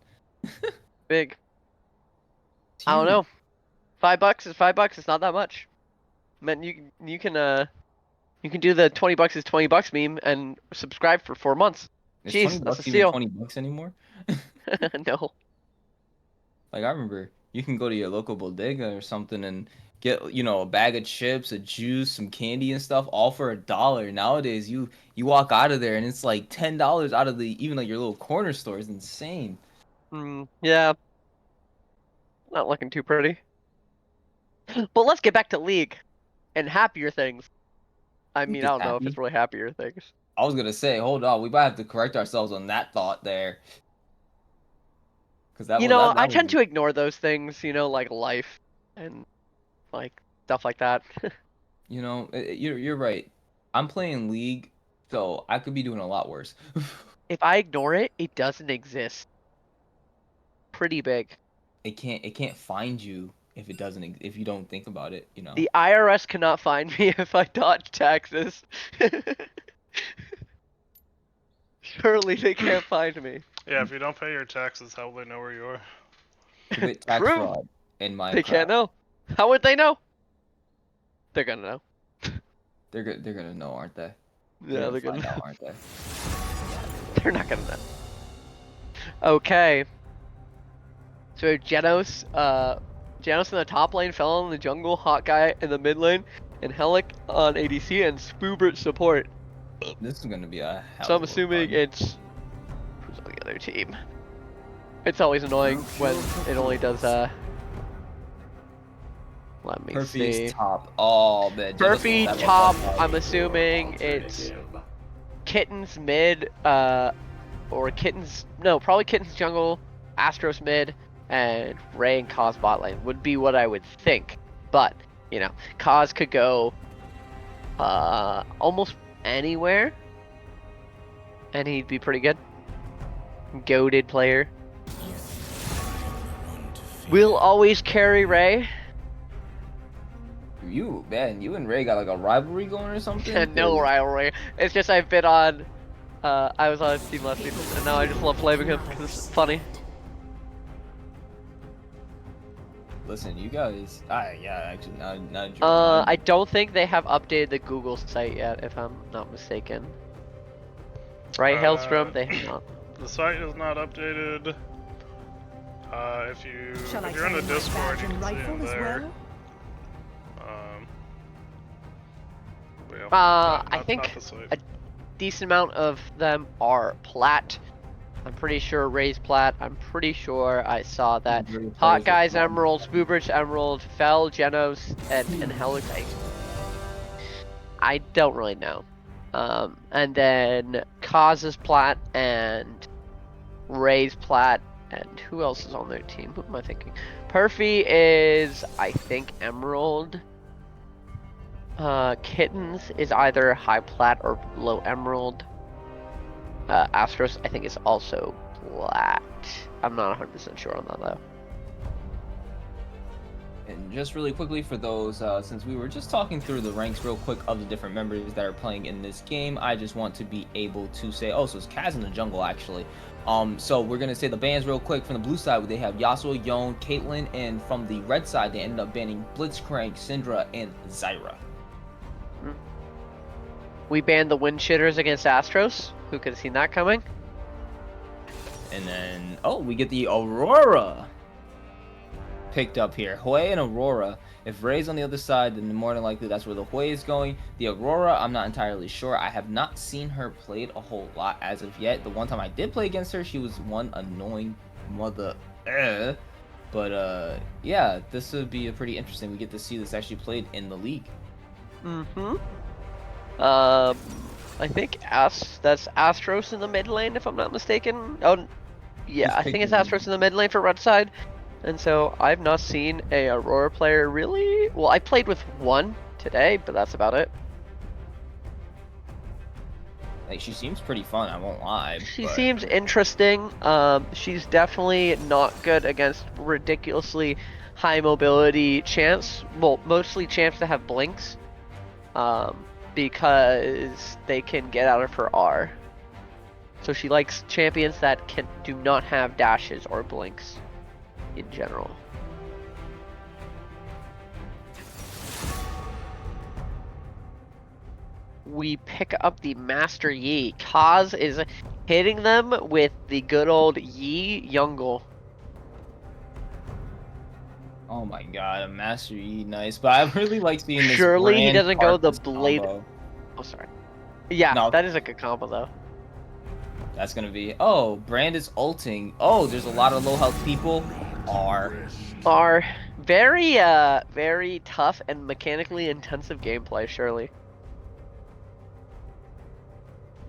Big. It's I don't huge. know. $5 is $5. It's not that much. Man, you can do the 20 bucks is 20 bucks meme and subscribe for 4 months. Is Jeez, 20 that's a bucks even steal. 20 bucks anymore? No. Like, I remember you can go to your local bodega or something and get, a bag of chips, a juice, some candy and stuff, all for $1. Nowadays, you walk out of there and it's like $10 out of even like your little corner store. Is insane. Yeah. Not looking too pretty. But let's get back to League and happier things. I mean, I Just don't know if happy. it's really happier things. I was gonna say, hold on, we might have to correct ourselves on that thought there, because that You was know, I that tend was to ignore those things, like life and like stuff like that. you're right. I'm playing League, so I could be doing a lot worse. If I ignore it, it doesn't exist. Pretty big. It can't find you if if you don't think about it. The IRS cannot find me if I dodge taxes. Surely they can't find me. Yeah, if you don't pay your taxes, how will they know where you are? Commit tax True. fraud in Minecraft. They can't know. How would they know? They're gonna know. They're gonna know, aren't they? Yeah, they're find gonna out, know. aren't they? They're not gonna know. Okay. So Genos in the top lane, Fell in the jungle, Hot Guy in the mid lane, and Helic on ADC, and Spoobert support. This is gonna be a hell So I'm of a assuming run. it's who's on the other team. It's always annoying when it only does let me Perfy's see. top. Oh man. Perfy Genesis top, level up. I'm assuming it's Kitten's mid, or Kitten's, no, probably Kitten's jungle, Astros mid, and Ray and Kaz bot lane would be what I would think. But, Kaz could go almost anywhere, and he'd be pretty good. Goated player. We'll always carry Ray. You and Ray got like a rivalry going or something? And no rivalry. It's just I've been on. I was on his team last season, and now I just love playing him because it's funny. listen, you guys. Yeah, actually, not joking. I don't think they have updated the Google site yet, if I'm not mistaken. Right, Hailstrom? They have not. The site is not updated. If Shall I you're in the carry my Discord, badge you and can see rifle them as there. well? But yeah, I think not the site. a decent amount of them are plat. I'm pretty sure Ray's plat. I'm pretty sure I saw that. Very Hot players are Guys fun. Emerald, Spoobridge Emerald, Fell, Genos, and Helix. I don't really know. And then Kaz's plat and Ray's plat. And who else is on their team? Who am I thinking? Perfy is, I think, Emerald. Kittens is either high plat or low emerald. Astros, I think, is also plat. I'm not 100% sure on that though. And just really quickly for those, since we were just talking through the ranks real quick of the different members that are playing in this game, I just want to be able to say, oh, so it's Kaz in the jungle actually. So we're gonna say the bans real quick. From the blue side, they have Yasuo, Yone, Caitlyn, and from the red side, they ended up banning Blitzcrank, Syndra, and Zyra. We banned the wind shitters against Astros. Who could have seen that coming? And then, oh, we get the Aurora picked up here. Hui and Aurora. If Ray's on the other side, then more than likely that's where the Hui is going. The Aurora, I'm not entirely sure. I have not seen her played a whole lot as of yet. The one time I did play against her, she was one annoying mother. But yeah, this would be pretty interesting. We get to see this actually played in the league. Mm-hmm. I think that's Astros in the mid lane, if I'm not mistaken. Oh, yeah, Who's I think it's picking- Astros in the mid lane for red side. And so I've not seen a Aurora player really. Well, I played with one today, but that's about it. Like, she seems pretty fun, I won't lie. She but- seems interesting. She's definitely not good against ridiculously high mobility champs. Well, mostly champs that have blinks. Because they can get out of her R. So she likes champions that do not have dashes or blinks in general. We pick up the Master Yi. Kaz is hitting them with the good old Yi Youngle. Oh my god, a Master Yi, nice. But I really like seeing this. Surely he Brand doesn't go the Arcus blade. combo. Oh, sorry. Yeah, No. that is a good combo though. That's gonna be. Oh, Brand is ulting. Oh, there's a lot of low health people. Are very very tough and mechanically intensive gameplay, surely.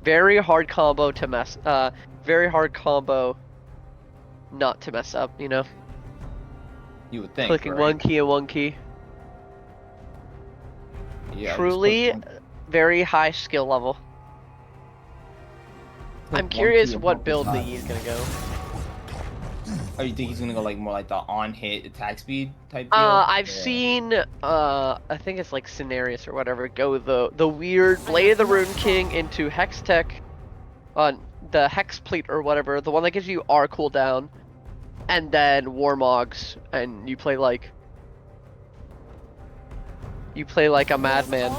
Very hard combo to mess very hard combo not to mess up, you know. You would think. Clicking right? one key and one key. Yeah, just Truly click very high skill level. I'm one curious key and what one build the shot. Yi's gonna go. Oh, you think he's gonna go like more like the on hit attack speed type deal? I've Yeah. seen I think it's like Scenarius or whatever go the weird Blade of the Rune King into Hex Tech on the Hex Plate or whatever, the one that gives you R cooldown, and then Warmogs, and you play like a madman,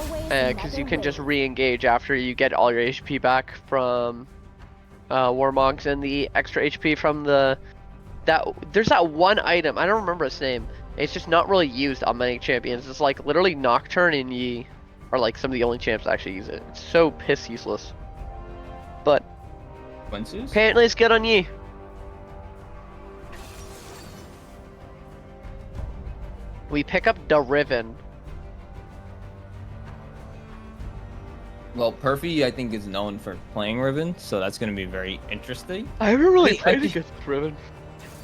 because you can just re-engage after you get all your HP back from Warmogs and the extra HP from there's that one item, I don't remember its name. It's just not really used on many champions. It's like literally Nocturne and Yi are like some of the only champs that actually use it. It's so piss useless. But Quincy's? apparently it's good on Yi. We pick up the Riven. Well, Perfy, I think, is known for playing Riven, so that's going to be very interesting. I haven't really Wait, I played think- against Riven.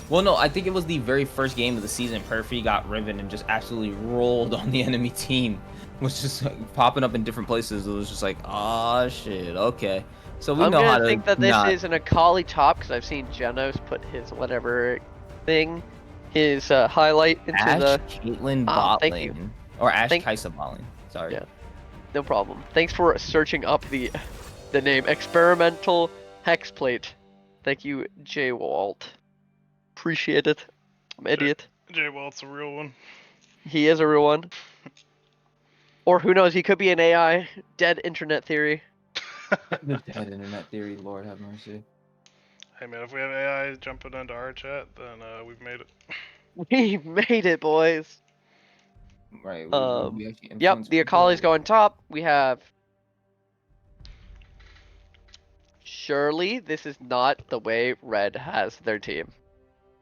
Well, no, I think it was the very first game of the season. Perfy got Riven and just absolutely rolled on the enemy team. Was just like, popping up in different places. It was just like, ah, shit, okay. So we I'm know how gonna to think that this not... is an Akali top, because I've seen Genos put his whatever thing, his highlight into Ash, the... Caitlyn, Ah, bot thank lane. you. Or Ash, Thank- Kai'Sa bot lane. Sorry. Yeah. No problem. Thanks for searching up the name Experimental Hexplate. Thank you, J. Walt. Appreciate it. I'm an idiot. Jay Walt's a real one. He is a real one. Or who knows, he could be an AI. Dead internet theory. The dead internet theory, Lord have mercy. Hey man, if we have AI jumping into our chat, then we've made it. We made it, boys. Right, we actually Yep, influence the people. Akali's going top. We have... Surely this is not the way Red has their team.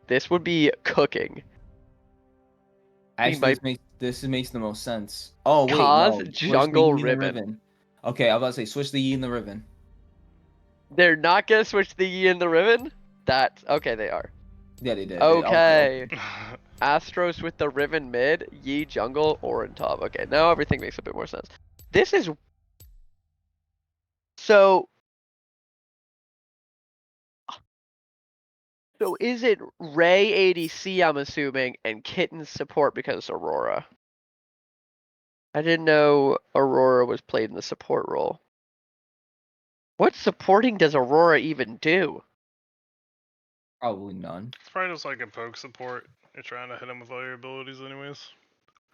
This would be cooking. Actually, might- this makes the most sense. Oh wait, Kaz, no. Switch the jungle, Yi and the Riven. Riven. Okay, I was about to say switch the Yi and the Riven. They're not gonna switch the Yi and the Riven? That's... Okay, they are. Yeah, they did. Okay. Astros with the Riven mid, Yi jungle, Orin top. Okay, now everything makes a bit more sense. This is... So is it Ray ADC, I'm assuming, and Kitten support because Aurora? I didn't know Aurora was played in the support role. What supporting does Aurora even do? Probably none. It's probably just like a poke support. You're trying to hit him with all your abilities, anyways.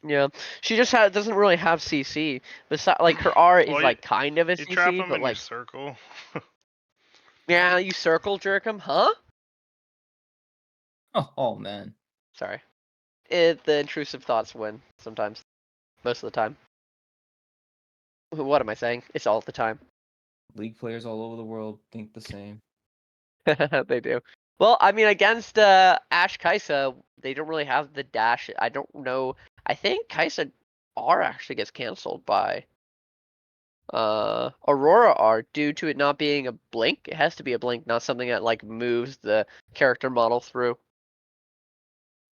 Yeah, she just doesn't really have CC. Besides, like her R is Well, like kind of a You trap CC, him but and you like circle. yeah, you circle jerk him, huh? Oh man. Sorry, the intrusive thoughts win sometimes, most of the time. What am I saying? It's all the time. League players all over the world think the same. They do. Well, I mean, against Ash Kaisa, they don't really have the dash. I don't know. I think Kaisa R actually gets canceled by Aurora R due to it not being a blink. It has to be a blink, not something that like moves the character model through.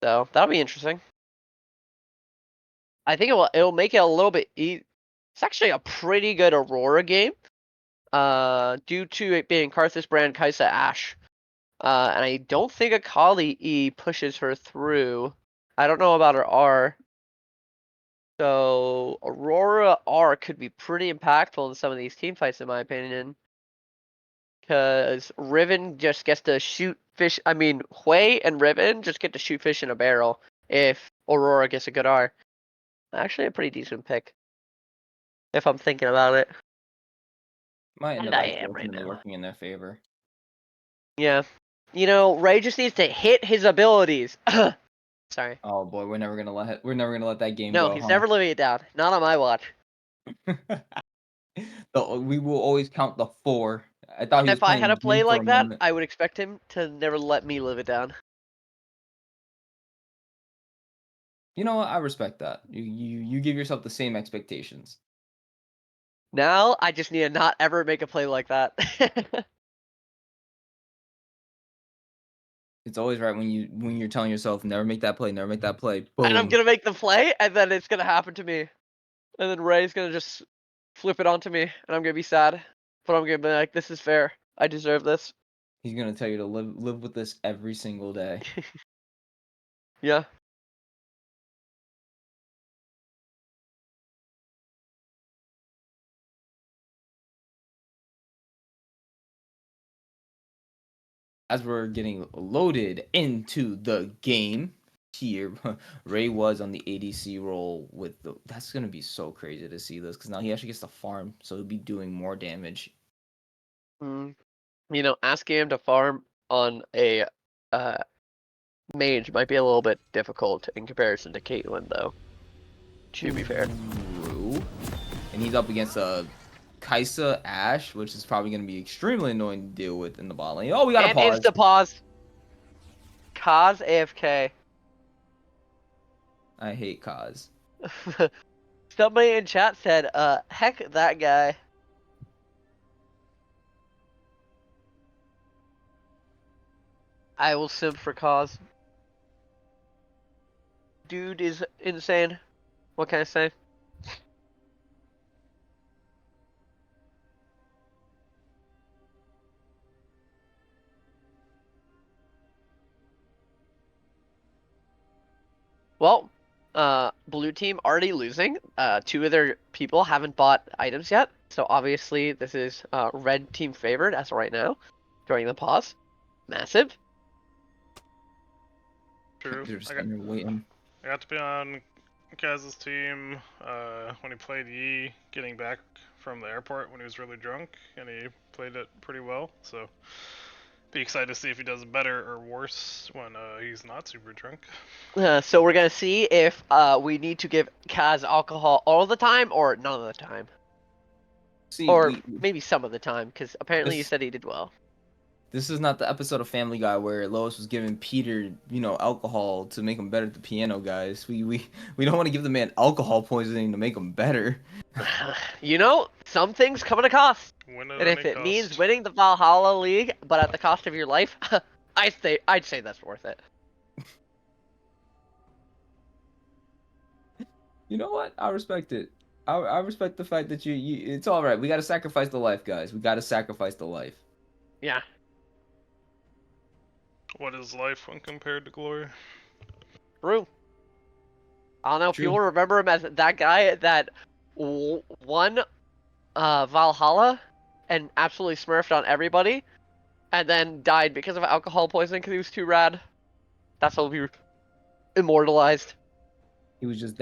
So that'll be interesting. I think it'll make it a little bit It's actually a pretty good Aurora game. Due to it being Karthus Brand Kaisa Ash. And I don't think Akali E pushes her through. I don't know about her R. So Aurora R could be pretty impactful in some of these team fights, in my opinion. Because Riven just gets to shoot fish. I mean, Hui and Riven just get to shoot fish in a barrel if Aurora gets a good R. Actually, a pretty decent pick. If I'm thinking about it. Might end And up I actually am right ultimately now. working in their favor. Yeah. You know, Ray just needs to hit his abilities. Sorry. Oh boy, we're never gonna let that game No, go, he's huh? never living it down. Not on my watch. We will always count the 4. I thought he was If I had playing a play Jhin for a like that, moment. I would expect him to never let me live it down. You know what? I respect that. You give yourself the same expectations. Now, I just need to not ever make a play like that. It's always right when you're telling yourself never make that play, never make that play. And I'm Boom. gonna make the play, and then it's gonna happen to me. And then Ray's gonna just flip it onto me, and I'm gonna be sad. But I'm gonna be like, this is fair. I deserve this. He's gonna tell you to live with this every single day. Yeah. As we're getting loaded into the game here, Ray was on the ADC role with the. That's gonna be so crazy to see this because now he actually gets to farm, so he'll be doing more damage. Mm. You know, asking him to farm on a mage might be a little bit difficult in comparison to Caitlyn, though. To be fair. True. And he's up against a Kaisa Ash, which is probably going to be extremely annoying to deal with in the bot lane. Oh, we got to And pause. insta pause. Kaz AFK. I hate Kaz. Somebody in chat said, heck that guy. I will simp for Kaz. Dude is insane. What can I say? Well, blue team already losing. 2 of their people haven't bought items yet. So obviously this is red team favored as of right now. During the pause. Massive. True. They're just sitting there waiting. I got to be on Kaz's team when he played Yi, getting back from the airport when he was really drunk, and he played it pretty well. So, be excited to see if he does better or worse when he's not super drunk. So we're gonna see if we need to give Kaz alcohol all the time or none of the time, See, or maybe some of the time, because apparently you This- said he did well. this is not the episode of Family Guy where Lois was giving Peter, alcohol to make him better at the piano, guys. We don't want to give the man alcohol poisoning to make him better. You know, some things come at a cost, Win at and if any it cost. means winning the Valhalla League, but at the cost of your life, I'd say that's worth it. You know what? I respect it. I respect the fact that you it's all right. We got to sacrifice the life, guys. We got to sacrifice the life. Yeah. What is life when compared to glory? True. I don't know. True. People remember him as that guy that won Valhalla and absolutely smurfed on everybody, and then died because of alcohol poisoning because he was too rad. That's what we immortalized. He was just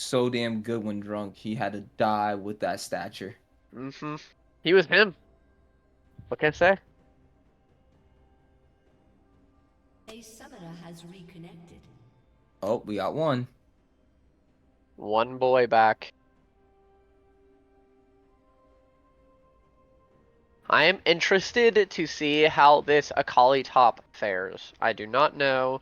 so damn good when drunk. He had to die with that stature. Mm-hmm. He was him. What can I say? A summoner has reconnected. Oh, we got one. One boy back. I am interested to see how this Akali top fares. I do not know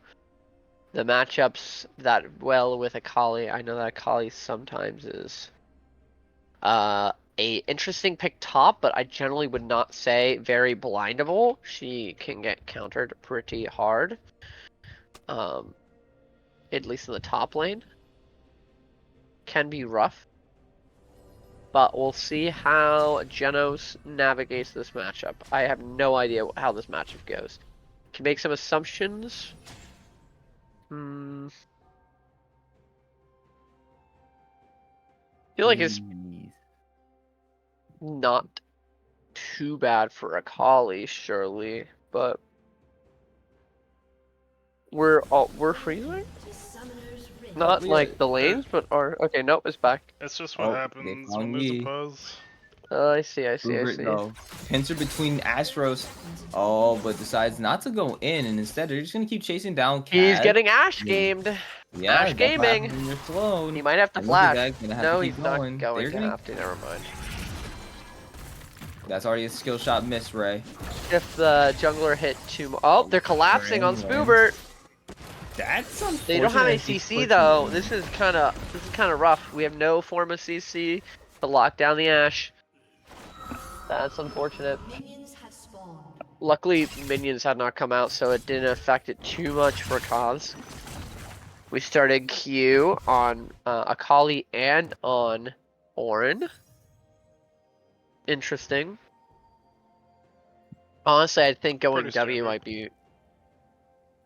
the matchups that well with Akali. I know that Akali sometimes is a interesting pick top, but I generally would not say very blindable. She can get countered pretty hard. At least in the top lane. Can be rough. But we'll see how Genos navigates this matchup. I have no idea how this matchup goes. Can make some assumptions. I feel like it's not too bad for Akali, surely, but we're freezing? Not like the lanes, but okay, nope, it's back. It's just what Oh, they happens when found there's a Yi. pause. I see. No. Pincer between Astros. Oh, but decides not to go in, and instead they're just gonna keep chasing down Cat. He's getting Ash gamed. Yeah, Ash gaming. He might have to flash. No, he's not going to have to. Never mind. That's already a skill shot miss, Ray. If the jungler hit two, oh, they're collapsing on Spoobert. That's unfortunate. They don't have any CC though. This is kind of rough. We have no form of CC to lock down the Ash. That's unfortunate. Minions have spawned. Luckily, minions had not come out, so it didn't affect it too much for Kaz. We started Q on Akali and on Orin. Interesting. Honestly, I think going Pretty W standard. might be...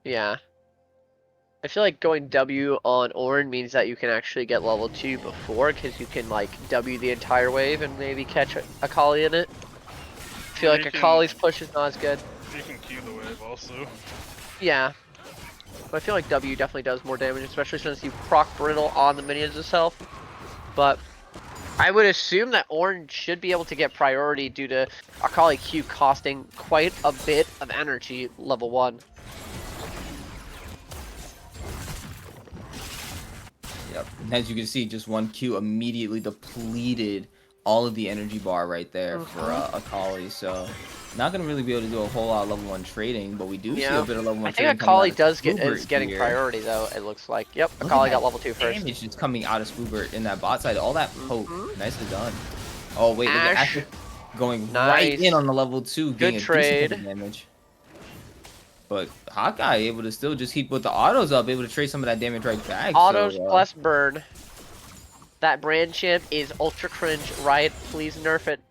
Yeah. I feel like going W on Orin means that you can actually get level 2 before, because you can like W the entire wave and maybe catch Akali in it. I feel like Akali's push is not as good. You can Q the wave also. Yeah. But I feel like W definitely does more damage, especially since you proc Brittle on the minions itself. But I would assume that Orin should be able to get priority due to Akali Q costing quite a bit of energy level 1. Yep. And as you can see, just one Q immediately depleted all of the energy bar right there for Akali. So not gonna really be able to do a whole lot of level 1 trading, but we do see a bit of level 1 I trading. think Akali is Spoobert getting here. priority though. It looks like. Yep, Look Akali at got that level 2 first. damage just coming out of Spoobert in that bot side. All that poke, nicely done. Oh wait, look at Ash. Ash going Nice. right in on the level 2, Good getting a trade. decent amount of damage. But Hawkeye able to still just keep with the autos up, able to trade some of that damage right back. Autos so, plus burn. That brand champ is ultra cringe. Riot, please nerf it.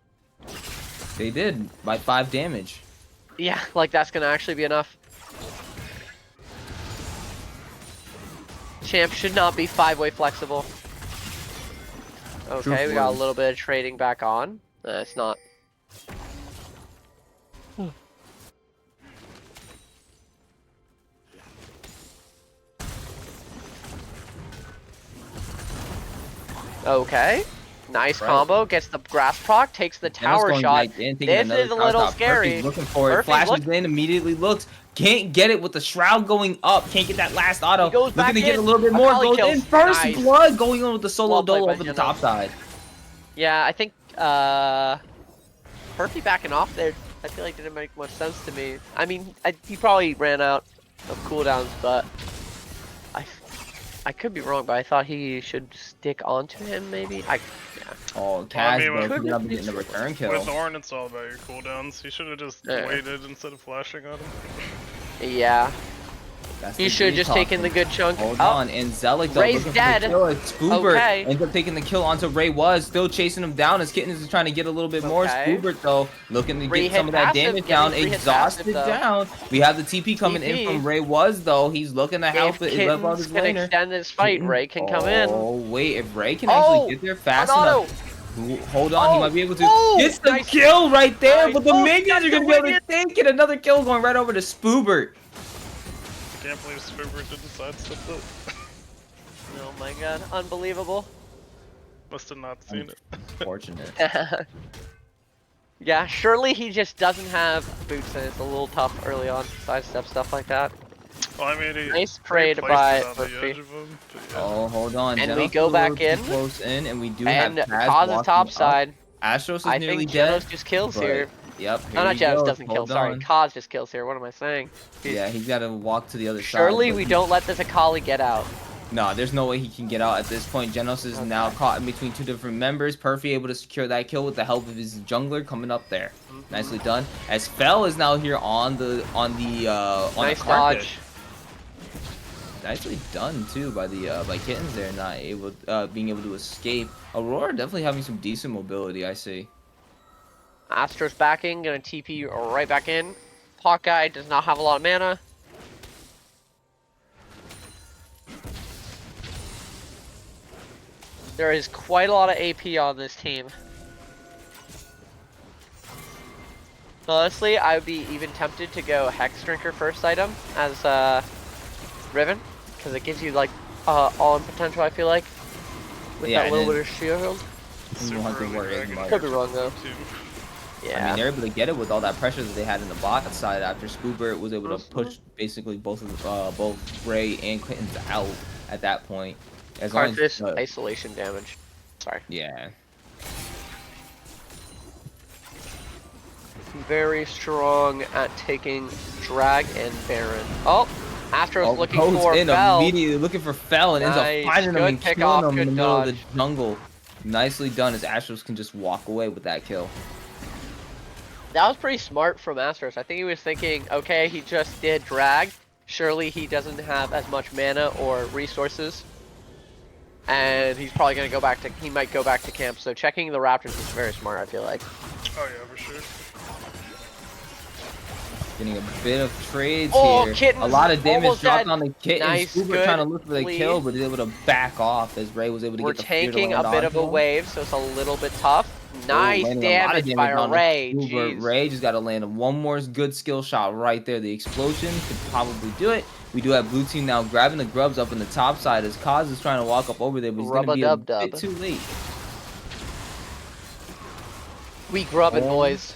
They did by 5 damage. Yeah, like that's gonna actually be enough. Champ should not be 5-way flexible. Okay, we got a little bit of trading back on. It's not. Okay. Nice Right. combo. Gets the grass proc. Takes the Genos tower going shot. back in, taking This another is a tower little shot. scary. Perfect, looking for it. Perfect, Flashes look. in, immediately looks. Can't get it with the shroud going up. Can't get that last auto. He goes Looking back to get in. a little bit more. Akali Goes kills. in. First Nice. blood going on with the solo Well played dolo by over the Genos. top side. Yeah, I think Perfy backing off there, I feel like didn't make much sense to me. I mean, he probably ran out of cooldowns, but I could be wrong, but I thought he should stick onto him maybe. Yeah. Oh, Well, I Kaz mean, though with- coming up and getting the return kill. With Ornn, it's all about your cooldowns. He should have just Yeah. waited instead of flashing on him. Yeah. That's He the should have game just talking. taken the good chunk. Hold Oh, on, and Zelik though Ray's looking dead. for the kill. Spoobert Okay. ends up taking the kill onto Ray. Was still chasing him down as Kittens is trying to get a little bit more. Okay. Spoobert though looking to Free get some hit of that passive, damage getting down. free hit Exhausted passive, though. down. We have the TP coming in TP. from Ray. Was though he's looking to help if it. Left out Kittens his can laner. extend this fight, Kitten- Ray can come in. Oh wait, if Ray can Oh, actually get there fast an auto. enough. Hold on, he Oh, might be able to. oh, Gets the nice. kill right there, Nice. but the Oh, minions that's are gonna the be able to minion. take it. Another kill going right over to Spoobert. I can't believe Spoobert didn't sidestep that. Oh my god, unbelievable. Must have not seen it. Fortunate. Yeah, surely he just doesn't have boots and it's a little tough early on, sidestep stuff like that. Well, I mean, he Nice he trade placed by it on the Murphy. edge of him, but yeah. Oh, hold on. And Genos we is go a back little too in. Close in, and we do And have Kaz Kaz is walking top up. side. Astros is I nearly think dead. Genos just kills but- here. Yep. No, not here he Genos goes. doesn't kill, Hold sorry. on. Kaz just kills here, what am I saying? Yeah, he's got to walk to the other side. Surely but we he- don't let this Akali get out. No, there's no way he can get out at this point. Genos is now caught in between two different members. Perfy able to secure that kill with the help of his jungler coming up there. Nicely done. As Fell is now here on the Nice carpet. dodge. Nicely done too by the by Kittens there, not able being able to escape. Aurora definitely having some decent mobility, I see. Astro's backing, gonna TP right back in. Hawkeye does not have a lot of mana. There is quite a lot of AP on this team. Honestly, I would be even tempted to go Hex Drinker first item as Riven, because it gives you like all in potential, I feel like. With Yeah, that little and bit of shield. You don't have to early worry as dragon much. Could be wrong though. too. Yeah. I mean, they're able to get it with all that pressure that they had in the bot side after Spoobert was able to Mhm. push basically both Ray and Clinton's out at that point. As long Karthus as isolation damage. Sorry. yeah. Very strong at taking Drag and Baron. Oh, Astro's Oh, looking goes for in Fel. immediately looking for Fell and ends Nice. up finding him Good and pick killing off, him in the good middle of the dodge. jungle. Nicely done as Astros can just walk away with that kill. That was pretty smart from Astros. I think he was thinking, okay, he just did Drag. Surely he doesn't have as much mana or resources. And he's probably going to go back to, he might go back to camp. So checking the Raptors is very smart, I feel like. Oh yeah, for sure. Getting a bit of trades Oh, here. Kittens A lot of damage almost dropped dead. on the Kitten. Nice, Spoobert good trying to look for the lead. kill, but he's able to back off as Ray was able to We're get the fear to tanking a land bit of a onto him. wave, so it's a little bit tough. Nice Landing a lot of damage by on the Ray. Spoobert. Jeez. Ray just got to land one more good skill shot right there. The explosion could probably do it. We do have blue team now grabbing the grubs up in the top side as Kaz is trying to walk up over there, but he's going to be a Rub-a-dub-dub. bit too late. We grubbing, Oh. boys.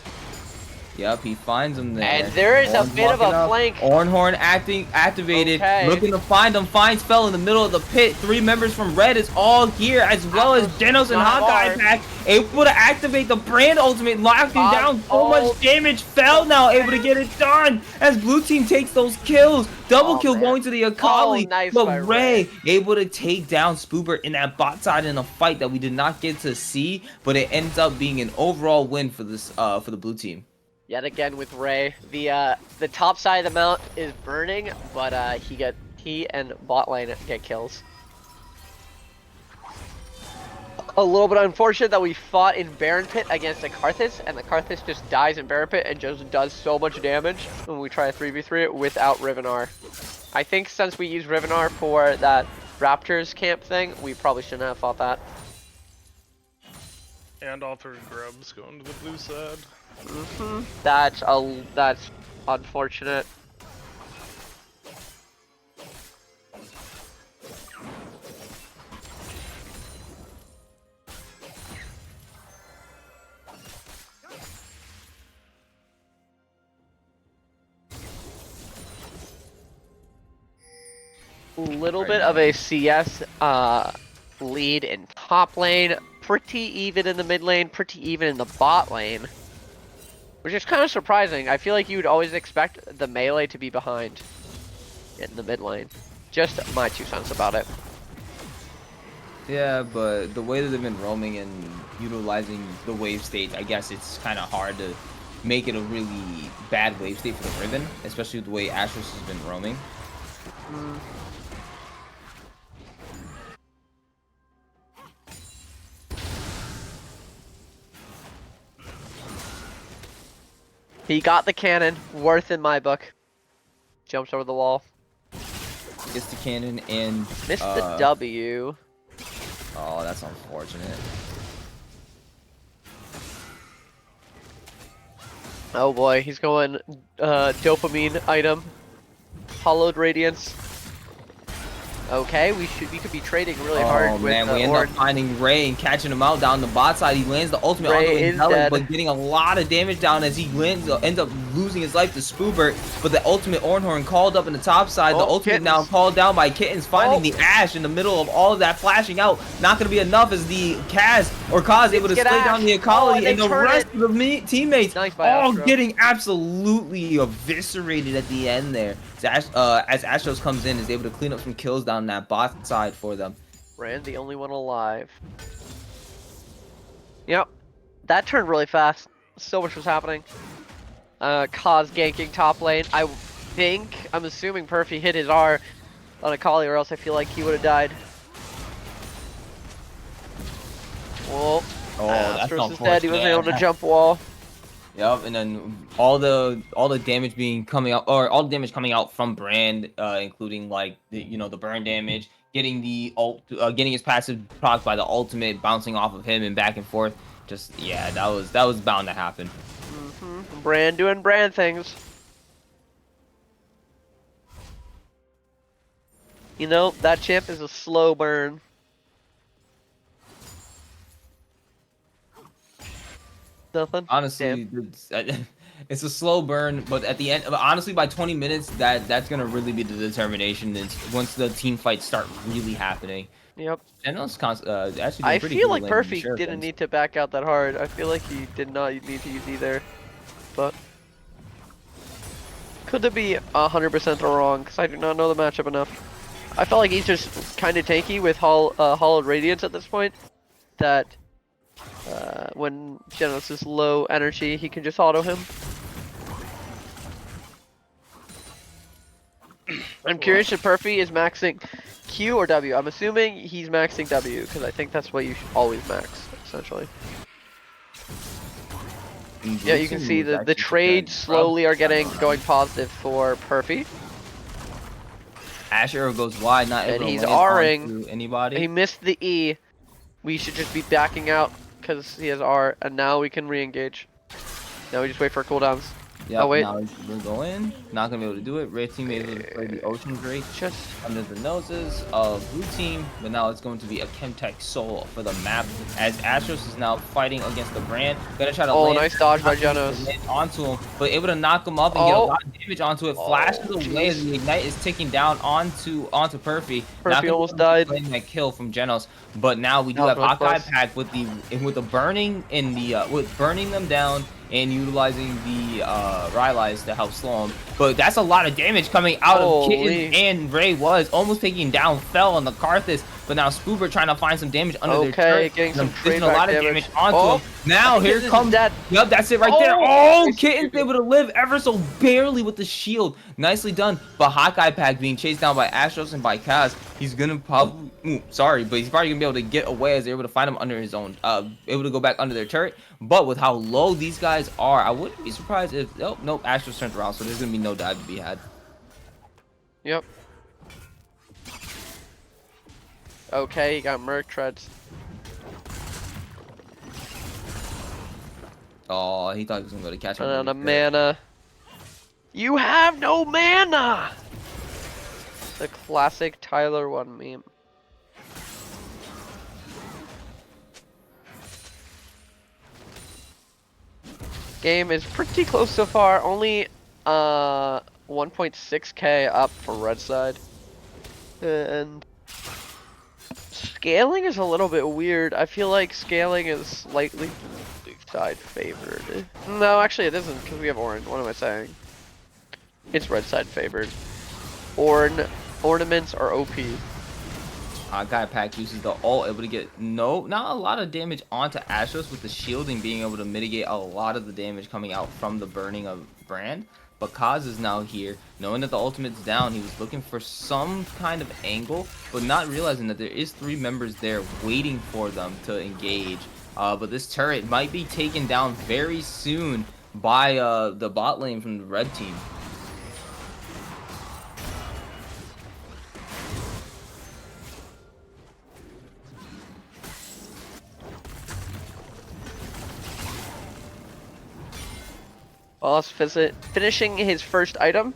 Yep, he finds him there. And there is a Ornn's bit of walking a up. flank. Ornhorn activated, Okay. looking to find him, finds Fell in the middle of the pit. 3 members from Red is all here, as well as Genos and Not Hawkeye hard. pack, able to activate the brand ultimate, locking down so much oh. damage. Fell now able to get it done, as blue team takes those kills. Double Oh, kill man. going to the Akali, Oh, nice but by Ray able to take down Spoobert in that bot side in a fight that we did not get to see, but it ends up being an overall win for this for the blue team. Yet again with Ray. The top side of the mount is burning, but he and bot lane get kills. A little bit unfortunate that we fought in Baron Pit against a Karthus, and the Karthus just dies in Baron Pit and just does so much damage when we try to 3v3 it without Rivenar. I think since we used Rivenar for that Raptors camp thing, we probably shouldn't have fought that. And all 3 grubs going to the blue side. That's unfortunate. little right bit now. of a CS lead in top lane, pretty even in the mid lane, pretty even in the bot lane, which is kind of surprising. I feel like you would always expect the melee to be behind in the mid lane. Just my 2 cents about it. Yeah, but the way that they've been roaming and utilizing the wave state, I guess it's kind of hard to make it a really bad wave state for the Ribbon, especially the way Astros has been roaming. He got the cannon, worth in my book. Jumps over the wall. Gets the cannon and Missed the W. oh, that's unfortunate. Oh boy, he's going dopamine item. Hollowed Radiance. Okay, we could be trading really hard Oh with man, we end up Ornn. finding Ray and catching him out down the bot side. He lands the ultimate Ray onto is Angelic, dead. but getting a lot of damage down as he ends up losing his life to Spoobert. But the ultimate Ornhorn called up in the top side. The Oh, ultimate now Kittens. called down by Kittens, finding Oh. the Ash in the middle of all of that flashing out. Not going to be enough as the Kaz able to Get slay Ash. down the Oh, Ecology, and and they the turn rest it. of the teammates Nice by all Astro. getting absolutely eviscerated at the end there. As Astros comes in, is able to clean up some kills down that bot side for them. Rand, the only one alive. Yep, that turned really fast. So much was happening. Kaz ganking top lane. I'm assuming Perfy hit his R on a collie, or else I feel like he would have died. Whoa. Oh, that's Astros is dead. He wasn't able to unfortunate. jump wall. Yep, and then all the damage coming out, or all the damage coming out from Brand, including like the burn damage, getting the getting his passive proc by the ultimate, bouncing off of him and back and forth. Just yeah, that was bound to happen. Brand doing Brand things. You know, that champ is a slow burn. Nothing? Honestly, it's a slow burn, but at the end, honestly, by 20 minutes, that's gonna really be the determination. Is once the team fights start really happening. Yep. General's actually doing I pretty feel good like laning the Perfy Sheriff didn't ends. need to back out that hard. I feel like he did not need to use either. But could it be 100% wrong? Because I do not know the matchup enough. I felt like he's just kind of tanky with Hollowed Radiance at this point. That when Genos is low energy, he can just auto him. I'm curious if Perfy is maxing Q or W. I'm assuming he's maxing W because I think that's what you should always max, essentially. Yeah, you can see the trades slowly are going positive for Perfy. Asher goes wide, not And able to he's land R-ing. onto anybody. He missed the E. We should just be backing out because he has R, and now we can re-engage. Now we just wait for cooldowns. Yep, Oh, wait. now he's gonna go in. Not gonna be able to do it. Red team able to play the Ocean Drake Just under the noses of blue team, but now it's going to be a Chemtech Soul for the map as Astros is now fighting against the Brand. Gonna try to land, nice dodge by not able to Genos. land onto him, but able to knock him up and get a Oh. lot of damage onto it. Flashes away as the Ignite is ticking down onto Perfy. Not gonna almost be able to died. claim that kill from Genos, but now we do That have was Hawkeye close. Pack with the burning in the with burning them down and utilizing the Rylai's to help slow him. But that's a lot of damage coming out of Kitten, Holy. and Ray was almost taking down Fell on the Karthus, but now Spoober trying to find some damage under their turret. getting some There's a trade lot back of damage. damage onto Oh, him. Now here Kitten is comes dead. Yup, that's it right there. Oh, Oh, it's Kitten's stupid. able to live ever so barely with the shield. Nicely done. But Hawkeye Pack being chased down by Astros and by Kaz. He's gonna probably, but he's probably gonna be able to get away as they're able to find him under his own, able to go back under their turret. But with how low these guys are, I wouldn't be surprised if, oh, nope, Astros turned around, so there's gonna be no dive to be had. Yep. Okay, he got Merc Treads. Oh, he thought he was gonna go to catch him. And a mana. You have no mana! The classic Tyler 1 meme. Game is pretty close so far. Only 1.6k up for red side. And scaling is a little bit weird. I feel like scaling is slightly blue side favored. No, actually it isn't because we have orange. What am I saying? It's red side favored. Ornaments are OP. Guy Pack uses the ult, able to get not a lot of damage onto Astros, with the shielding being able to mitigate a lot of the damage coming out from the burning of Brand. But Kaz is now here, knowing that the ultimate's down. He was looking for some kind of angle, but not realizing that there is 3 members there waiting for them to engage. But this turret might be taken down very soon by the bot lane from the red team. Boss finishing his first item.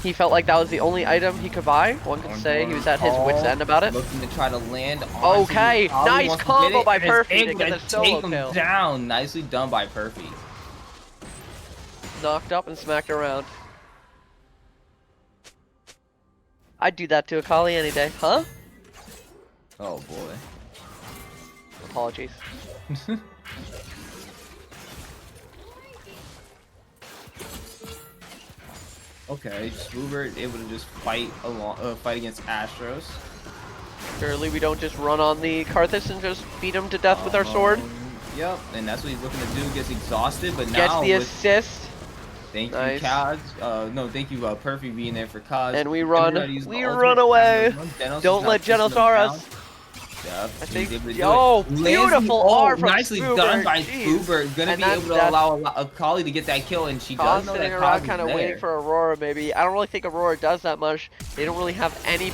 He felt like that was the only item he could buy. One could say he was at his wit's end about it. Looking to try to land on. Okay, nice combo by Perfy to get the solo him kill. Down. Nicely done by Perfy. Knocked up and smacked around. I'd do that to Akali any day. Huh? Oh boy. Apologies. Okay, Spoobert able to just fight against Astros. Surely we don't just run on the Karthus and just beat him to death with our sword. Yep, and that's what he's looking to do. Gets exhausted, but Gets now the assist. Thank you, Nice. Kaz. No, thank you, Perfy, being there for Kaz. And we run. We run away. Don't let Genos R us. Yeah, I think. Oh, beautiful R from nicely Spoobert. done by Jeez. Spoobert. Gonna And be able to allow Akali to get that kill, and she does know that Sitting Kaz around is kind of there. waiting for Aurora, maybe. I don't really think Aurora does that much. They don't really have any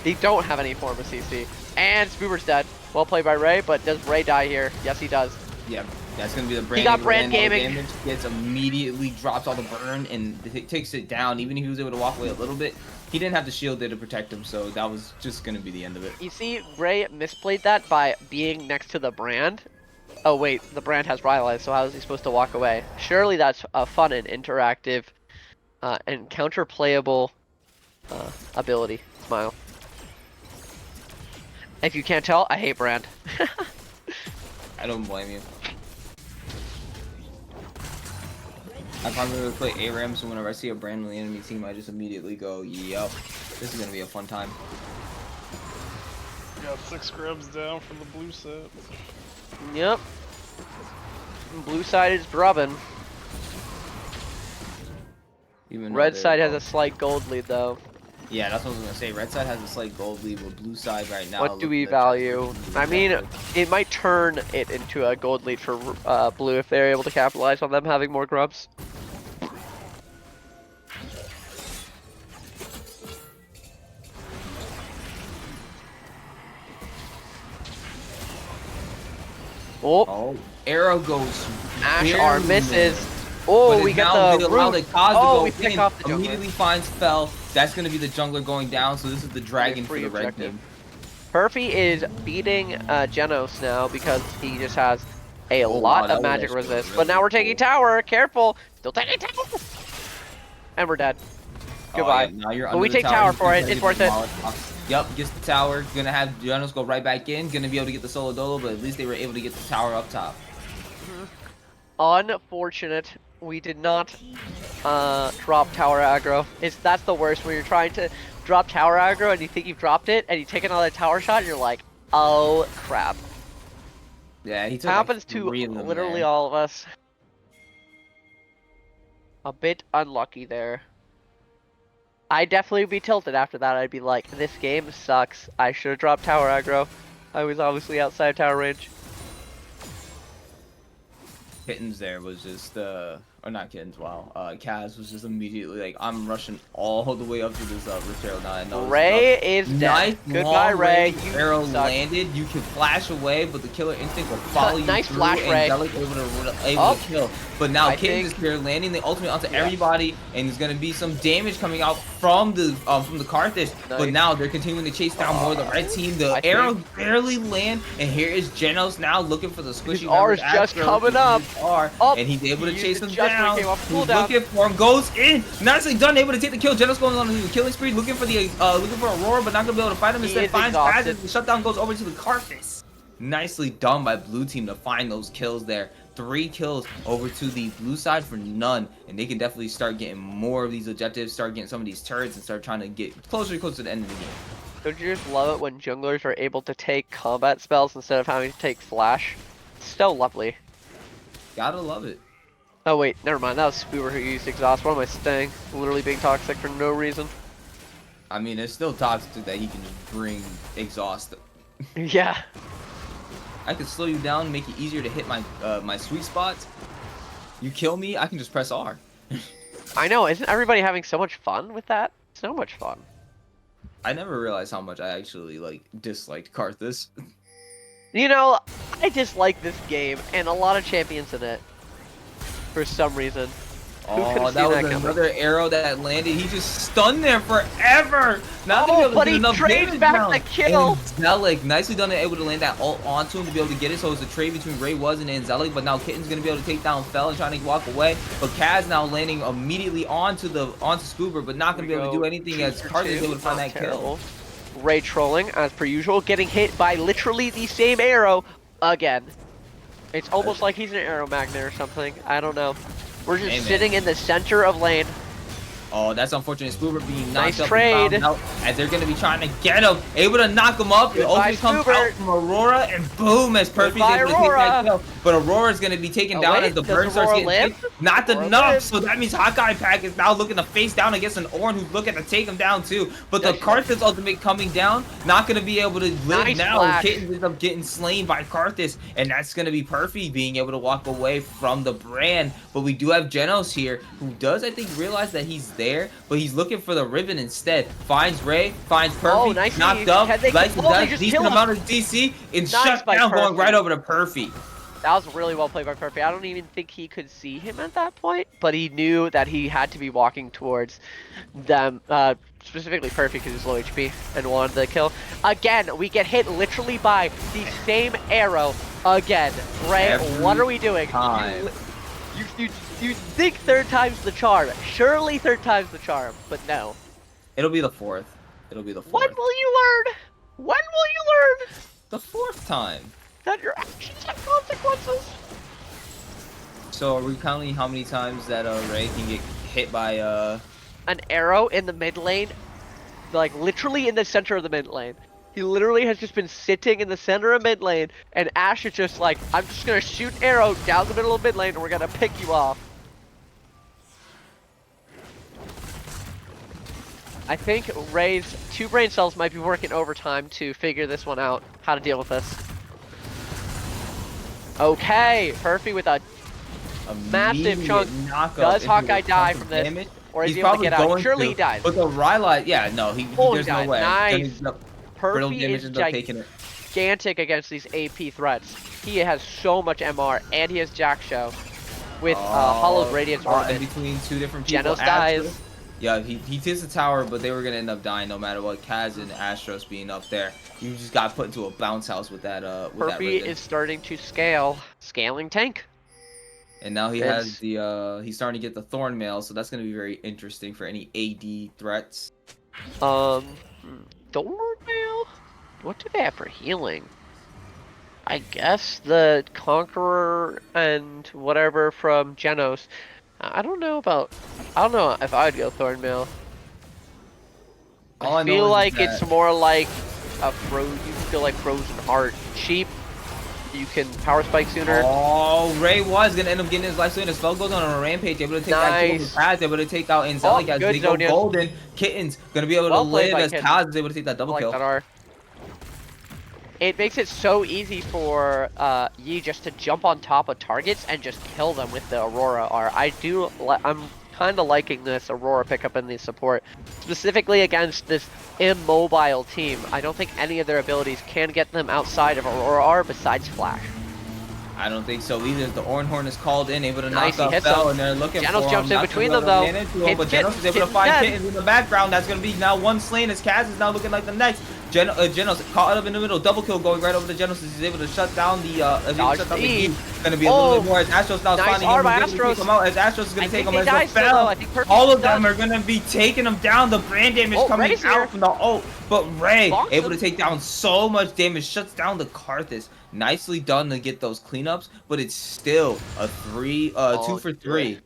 They don't have any form of CC. And Spoobert's dead. Well played by Ray, but does Ray die here? Yes, he does. Yeah, that's gonna be the Brand. He got Brand all the gaming. damage, gets immediately drops all the burn and takes it down. Even if he was able to walk away a little bit, he didn't have the shield there to protect him, so that was just gonna be the end of it. You see, Ray misplayed that by being next to the Brand. Oh wait, the Brand has Rylai's, so how is he supposed to walk away? Surely that's a fun and interactive and counter-playable ability. Smile. If you can't tell, I hate Brand. I don't blame you. I probably would play ARAM, so whenever I see a Brand on the enemy team, I just immediately go, yup, this is gonna be a fun time. Got 6 grubs down from the blue set. Yep. Blue side is drubbing. Even Red side has a slight gold lead though. Yeah, that's what I was gonna say. Red side has a slight gold lead, but blue side right now. What do we value? I mean, it might turn it into a gold lead for blue if they're able to capitalize on them having more grubs. Oh, arrow goes. Ash R misses. Oh, we get the root. Oh, we pick off the jungler. Immediately finds Fell. That's gonna be the jungler going down. So this is the dragon for the red team. Perfy is beating Genos now because he just has a lot of magic resist. But now we're taking tower. Careful. Still taking tower. And we're dead. Goodbye. Yeah, now you're But we take tower for it. It's worth it. Yep, gets the tower. Gonna have Genos go right back in. Gonna be able to get the solo dolo, but at least they were able to get the tower up top. Unfortunate. We did not drop tower aggro. That's the worst when you're trying to drop tower aggro and you think you've dropped it and you take another tower shot and you're like, oh crap. Yeah, he took Happens to literally all of us. A bit unlucky there. I'd definitely be tilted after that. I'd be like, this game sucks. I should have dropped tower aggro. I was obviously outside tower range. Kittens there was just or not Kittens, wow. Kaz was just immediately like, I'm rushing all the way up to this arrow now. I know Ray is dead. Nice Goodbye, Ray. You arrow landed. You can flash away, but the killer instinct will follow you Nice through. flash, Ray. Angelic able to kill. But now Kittens is here, landing the ultimate onto everybody, and there's gonna be some damage coming out from the Karthus. Nice. But now they're continuing to chase down more of the red team. The arrow barely land, and here is Genos now looking for the squishy. R is just coming up. And he's able to chase them down. down. came off He's cooldown. looking for him. Goes in. Nicely done. Able to take the kill. Genos going on the killing spree. Looking for Aurora, but not gonna be able to find him. He Instead, is finds exhausted. Kaz. The shutdown goes over to the Carthus. Nicely done by blue team to find those kills there. 3 kills over to the blue side for none, and they can definitely start getting more of these objectives, start getting some of these turrets, and start trying to get closer and closer to the end of the game. Don't you just love it when junglers are able to take combat spells instead of having to take flash? So lovely. Gotta love it. Oh wait, never mind. That was Spoober who used exhaust. What am I saying? Literally being toxic for no reason. I mean, it's still toxic that he can just bring exhaust. Yeah. I can slow you down, make it easier to hit my my sweet spots. You kill me, I can just press R. I know. Isn't everybody having so much fun with that? So much fun. I never realized how much I actually like disliked Carthus. You know, I dislike this game and a lot of champions in it. For some reason. Who could've Oh, seen that was coming? another arrow that landed. He just stunned there forever. Not Oh, to be able to but get he enough trades damage back down. the kill. Angelic, nicely done, able to land that ult onto him to be able to get it. So it's a trade between Ray Was and Angelic, but now Kitten's gonna be able to take down Fell and trying to walk away. But Kaz now landing immediately onto Scoober, but not gonna be able to do anything as Carthus is able to find that kill. Ray trolling as per usual, getting hit by literally the same arrow again. It's almost like he's an arrow magnet or something. I don't know. We're just Amen. sitting in the center of lane. Oh, that's unfortunate. Spoober being knocked Nice up trade. and found out as they're going to be trying to get him. Able to knock him up. It Goodbye, ultimately comes Spoober. out from Aurora, and boom, as Perfect Goodbye, able to take that Aurora. kill. But Aurora's going to be taken Oh, down wait, as the does burn starts Aurora getting live? hit. Not Aurora enough. lives. So that means Hawkeye Pack is now looking to face down against an Ornn who's looking to take him down too. But the Yes, Carthus ultimate coming down, not going to be able to live Nice now. flash. Kitten ends up getting slain by Carthus, and that's going to be Perfect being able to walk away from the brand. But we do have Genos here, who does, I think, realize that he's there, but he's looking for the Riven instead. Finds Ray, finds Perfect, Oh, nicely. knocked up, Had they- likes oh, they does just decent killed him. amount of DC, and Nice shut by down, going Perfect. right over to Perfect. That was really well played by Perfect. I don't even think he could see him at that point, but he knew that he had to be walking towards them, specifically Perfect because he's low HP and wanted the kill. Again, we get hit literally by the same arrow again. Ray, Every what are we doing? time. You think third time's the charm. Surely third time's the charm, but no. It'll be the fourth. It'll be the When fourth. will you learn? When will you learn The fourth time. that your actions have consequences? So are we counting how many times that Ray can get hit by An arrow in the mid lane, like literally in the center of the mid lane. He literally has just been sitting in the center of mid lane, and Ash is just like, I'm just gonna shoot an arrow down the middle of mid lane, and we're gonna pick you off. I think Ray's 2 brain cells might be working overtime to figure this one out, how to deal with this. Okay, Perfy with a massive chunk. knockup Does into Hawkeye a die chunk from of this? damage. Or is He's he able to probably get out? going Surely to, he dies. But the Rylai, yeah, no, Oh, there's he no died. way. Nice. He's gonna brittle Perfy damage is ends up taking it. gigantic against these AP threats. He has so much MR, and he has Jack Show with Hollowed Radiance in Orbit. between 2 different people. Genos dies. Astros- Yeah, he takes the tower, but they were gonna end up dying no matter what. Kaz and Astros being up there, you just got put into a bounce house with that. With that Perfy Riven. is starting to scale, scaling tank. And now he It's- has the he's starting to get the Thorn Mail, so that's gonna be very interesting for any AD threats. Thorn Mail? What do they have for healing? I guess the Conqueror and whatever from Genos. I don't know if I'd go Thorn Mail. All I I know feel is like that- it's more like a you feel like Frozen Heart. Cheap, you can power spike sooner. Oh, Ray was gonna end up getting his life soon. His spell goes on a rampage, able to take that kill with Nice. Kaz, able to take out Angelic as good they go Zonian. golden. Kitten's gonna be able Well to played live by as Kitten. Kaz is able to take that I double like kill. that R. It makes it so easy for Yi just to jump on top of targets and just kill them with the Aurora R. I'm kind of liking this Aurora pickup in the support, specifically against this immobile team. I don't think any of their abilities can get them outside of Aurora R besides Flash. I don't think so either. The Ornhorn is called in, able to Nice, knock he out hits Fell, him. and they're looking Genos for him. jumps in Not between gonna them, though. run into him, Hits but Kitten. Genos is able to Kitten's find dead. Kittens in the background. That's going to be now 1 slain as Kaz is now looking like the next. Genos caught up in the middle. Double kill going right over the Genos. He's able to shut down the heat. Gonna be a little bit more as Astros now finding him. He's able to come out as Astros is gonna take him as a fell. All of them are gonna be taking him down. The brand damage coming out from the ult. But Ray able to take down so much damage. Shuts down the Karthus. Nicely done to get those cleanups, but it's still a 2 for 3.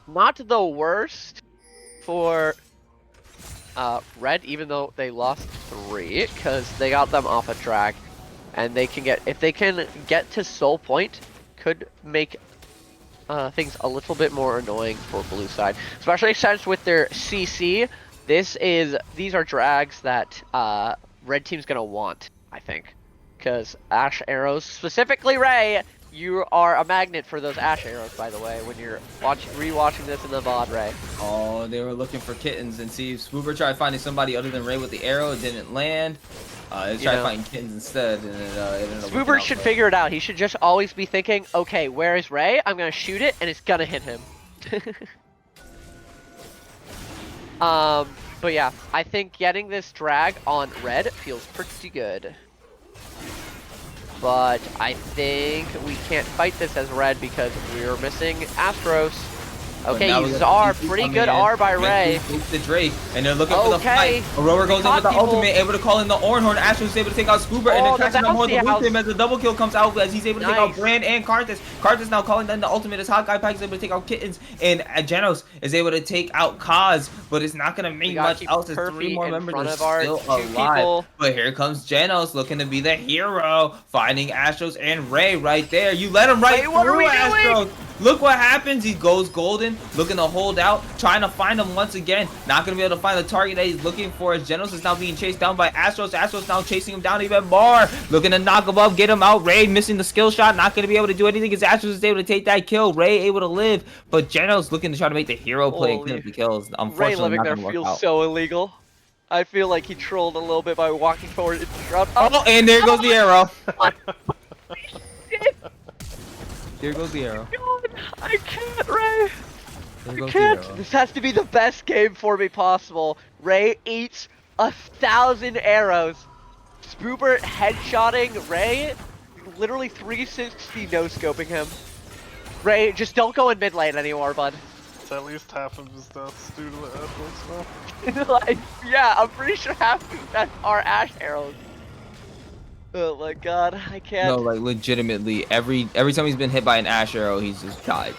Not the worst for Red, even though they lost 3, because they got them off a track, and they can get, if they can get to Soul Point, could make things a little bit more annoying for blue side, especially since with their CC, these are drags that Red team's gonna want, I think, because Ash arrows, specifically Ray, you are a magnet for those Ash arrows, by the way, when you're rewatching this in the VOD, Ray. Oh, they were looking for kittens, and see, Spoober tried finding somebody other than Ray with the arrow. It didn't land. They tried finding kittens instead, and it ended up Spoober should figure it out. He should just always be thinking, okay, where is Ray? I'm gonna shoot it, and it's gonna hit him. But yeah, I think getting this drag on Red feels pretty good. But I think we can't fight this as Red because we're missing Astros. Okay, uses R. Pretty good R by Ray. The Drake, and they're looking for the fight. Aurora goes in with the ultimate, able to call in the Ornhorn. Astros is able to take out Spoober, and they're catching him on the blue team as the double kill comes out as he's able to take out Brand and Karthus. Karthus now calling in the ultimate as Hawkeye Pack is able to take out Kittens, and Genos is able to take out Kaz, but it's not going to make much else as 3 more members are still alive. But here comes Genos looking to be the hero, finding Astros and Ray right there. You let him right through Astros. Look what happens. He goes golden, looking to hold out, trying to find him once again. Not going to be able to find the target that he's looking for as Genos is now being chased down by Astros. Astros now chasing him down even more. Looking to knock him up, get him out. Ray missing the skill shot. Not going to be able to do anything as Astros is able to take that kill. Ray able to live. But Genos looking to try to make the hero play and clean up the kills. Unfortunately, Ray living there feels so illegal. I feel like he trolled a little bit by walking forward into the crowd. Oh, and there goes the arrow. Here goes the arrow. God, I can't, Ray. I can't. This has to be the best game for me possible. Ray eats 1,000 arrows. Spoober headshotting Ray, literally 360 no-scoping him. Ray, just don't go in mid lane anymore, bud. It's at least half of his deaths due to the Astros now. Like, yeah, I'm pretty sure half of his deaths are Ash arrows. Oh my god, I can't. No, like legitimately, every time he's been hit by an Ash arrow, he's just died.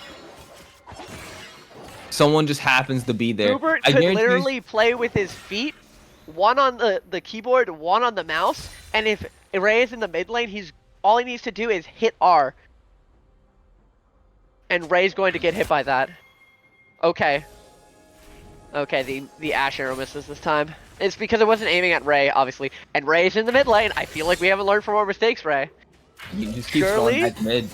Someone just happens to be there. Hubert could literally play with his feet, one on the keyboard, one on the mouse, and if Ray is in the mid lane, all he needs to do is hit R. And Ray's going to get hit by that. Okay. Okay, the Ash arrow misses this time. It's because it wasn't aiming at Ray, obviously. And Ray's in the mid lane. I feel like we haven't learned from our mistakes, Ray. He just keeps going back mid.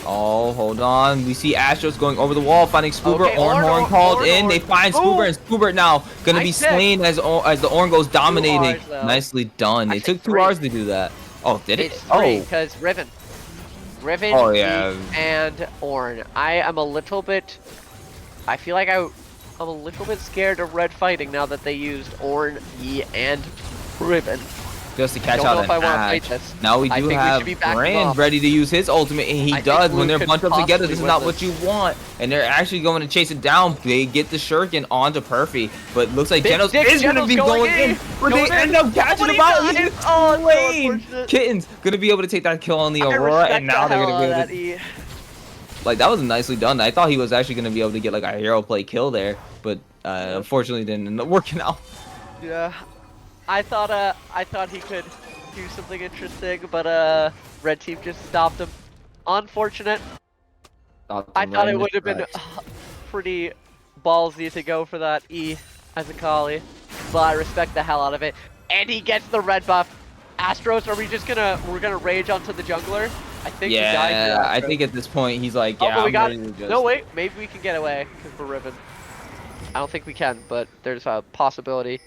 Oh, hold on. We see Astros going over the wall, finding Spoober. Okay, Ornhorn called in. They find Spoober, and Spoober now gonna be slain as the Orn goes dominating. Nicely done. They took 2 Rs to do that. Oh, did it? It's 3, because Riven, oh, yeah. and Orn. I am a little bit... I feel like I'm a little bit scared of Red fighting now that they used Orn, Yi, and Riven. Just to catch out an Ash. Now we do have Brand ready to use his ultimate, and he does. When they're bunched up together, this is not what you want. And they're actually going to chase it down. They get the Shuriken onto Perfy, but looks like Genos is going to be going in. But they end up catching him out. He's slain. Kitten's going to be able to take that kill on the Aurora, and now they're going to be able to... Like, that was nicely done. I thought he was actually going to be able to get like a hero play kill there, but unfortunately didn't end up working out. Yeah. I thought he could do something interesting, but Red Team just stopped him. Unfortunate. I thought it would have been pretty ballsy to go for that E as a Kali, but I respect the hell out of it. And he gets the red buff. Astros, are we just we're gonna rage onto the jungler? I think he died. I think at this point he's like, yeah, we got it. No, wait, maybe we can get away because we're Riven. I don't think we can, but there's a possibility.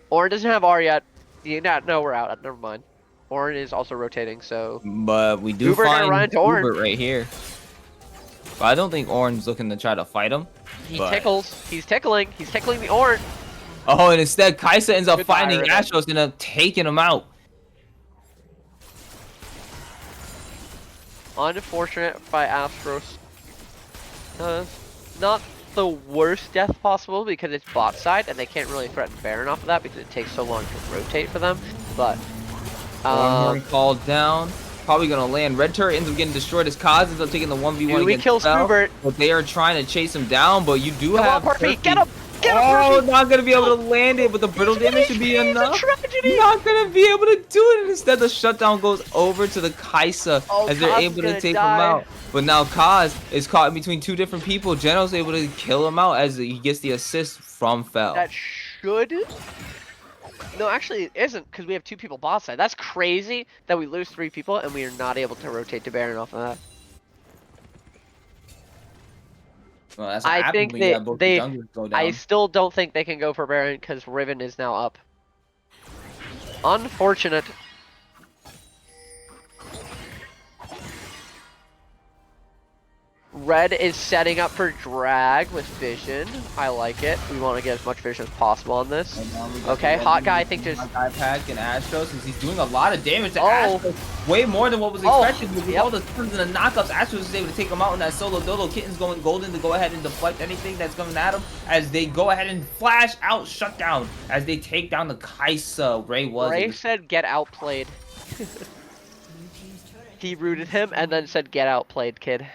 Orn doesn't have R yet. Yeah, no, we're out. Never mind. Orn is also rotating, so. But we do find Hubert right here. But I don't think Oran's looking to try to fight him. He but- tickles. He's tickling. He's tickling the Orange. Oh, and instead, Kaisa ends up Goodbye, finding Riven. Astros and up taking him out. Unfortunate by Astros. Not the worst death possible because it's bot side and they can't really threaten Baron off of that because it takes so long to rotate for them. But Ornhorn called down. Probably gonna land. Red turret ends up getting destroyed as Kaz ends up taking the 1v1 do we against kill Spell. Spoobert? But they are trying to chase him down. But you do Come on, have Perfy, Perfy. get him! Get him, Oh, Perfy! not gonna be able to land it, but the brittle damage should be enough. Not gonna be able to do it. Instead, the shutdown goes over to the Kaisa Oh, as they're Kaz is able to gonna take him die. out. But now Kaz is caught in between two different people. Geno's able to kill him out as he gets the assist from Fel. That should. No, actually, it isn't because we have 2 people bot side. That's crazy that we lose 3 people and we are not able to rotate to Baron off of that. Well, that's I what think happens when you have both the they junglers go down. I still don't think they can go for Baron because Riven is now up. Unfortunate. Red is setting up for drag with vision. I like it. We want to get as much vision as possible on this. And now we got Okay, the Hot Guy, I Red think just- Hot Guy pack and Astros, since he's doing a lot of damage to Oh. Astros, way more than what was Oh, expected. With yep. all the turns and the knockups, Astros is able to take him out in that solo dodo. Kitten's going golden to go ahead and deflect anything that's coming at him as they go ahead and flash out shutdown as they take down the Kaisa. Ray said get outplayed. He rooted him and then said get outplayed, kid.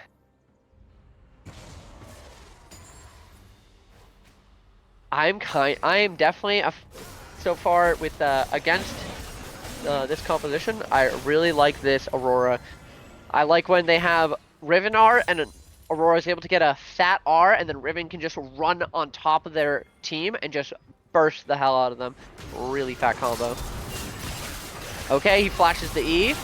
I am definitely so far with against this composition. I really like this Aurora. I like when they have Riven R and Aurora is able to get a fat R, and then Riven can just run on top of their team and just burst the hell out of them. Really fat combo. Okay, he flashes the E.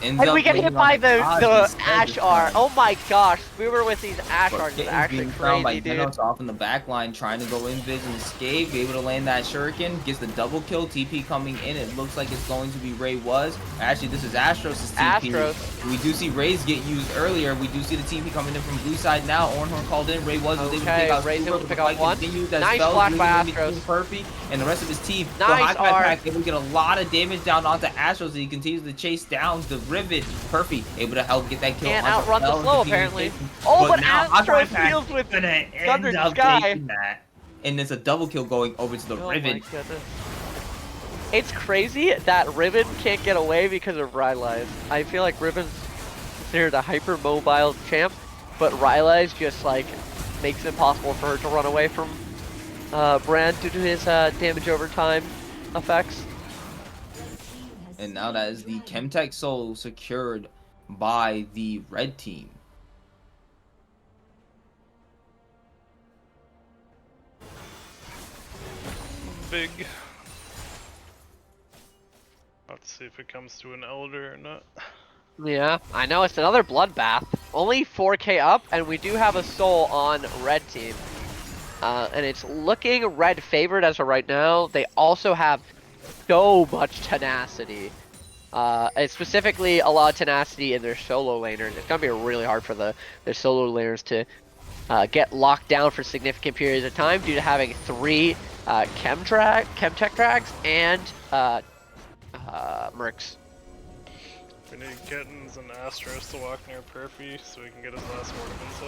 And we get hit by the Ash R. Oh my gosh, we were with these Ash Rs. It's actually crazy, dude. Genos off in the back line, trying to go in, Viz and escape, be able to land that shuriken, gets the double kill. TP coming in. It looks like it's going to be Ray Was. Actually, this is Astros' TP. Astros. We do see Ray's get used earlier. We do see the TP coming in from blue side now. Ornhorn called in. Ray Was able to pick out. Ray's able to pick out one. Nice flash by Astros. Perfy and the rest of his team. Nice the Hot R. Pack able to get a lot of damage down onto Astros as he continues to chase down the Rivet. Perfy able to help get that kill. Can't onto outrun the Fel, slow, continue apparently. chasing. Oh, but now Astros Hot deals with gonna Thunder end up Sky. taking that. And it's a double kill going over to the Oh Riven. my goodness. It's crazy that Riven can't get away because of Rylai's. I feel like Riven's considered a hyper mobile champ, but Rylai's just like makes it impossible for her to run away from Brand due to his damage over time effects. And now that is the Chemtech Soul secured by the red team. Big. Let's see if it comes to an elder or not. Yeah, I know, it's another bloodbath. Only 4k up, and we do have a soul on red team. And it's looking red favored as of right now. They also have so much tenacity. And specifically a lot of tenacity in their solo laners. It's gonna be really hard for their solo laners to get locked down for significant periods of time due to having 3 Chemtech drags and Mercs. We need Kittens and Astros to walk near Perfy so we can get his last ornaments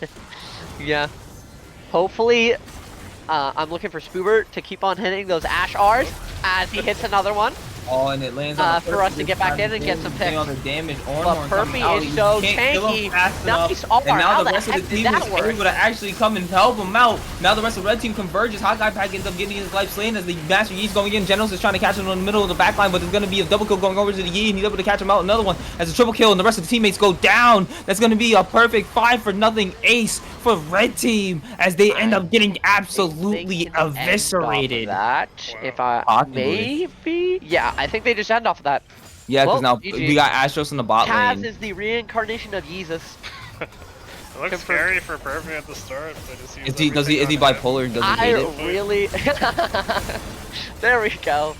out. Yeah. Hopefully, I'm looking for Spoobert to keep on hitting those Ash Rs as he hits another one. Oh, and it lands on For us to get back in and get some picks. On the damage. But Perfy is so tanky. Nice R. And now How the the rest of heck the did team that is work? able to actually come and help him out. Now the rest of the red team converges. Hot Guy Pack ends up getting his life slain as the Master Yi's going in. Generals is trying to catch him in the middle of the back line, but there's going to be a double kill going over to the Yi, and he's able to catch him out. Another one as a triple kill, and the rest of the teammates go down. That's going to be a perfect 5-0 ace for red team as they end up getting absolutely eviscerated. That, if I Possibly. maybe, yeah, I think they just end off of that. Yeah, because Well, now GG. we got Astros in the bot Kaz lane. is the reincarnation of Jesus. It looks scary for Perfy at the start, but Is he bipolar and doesn't I hate it? really. There we go.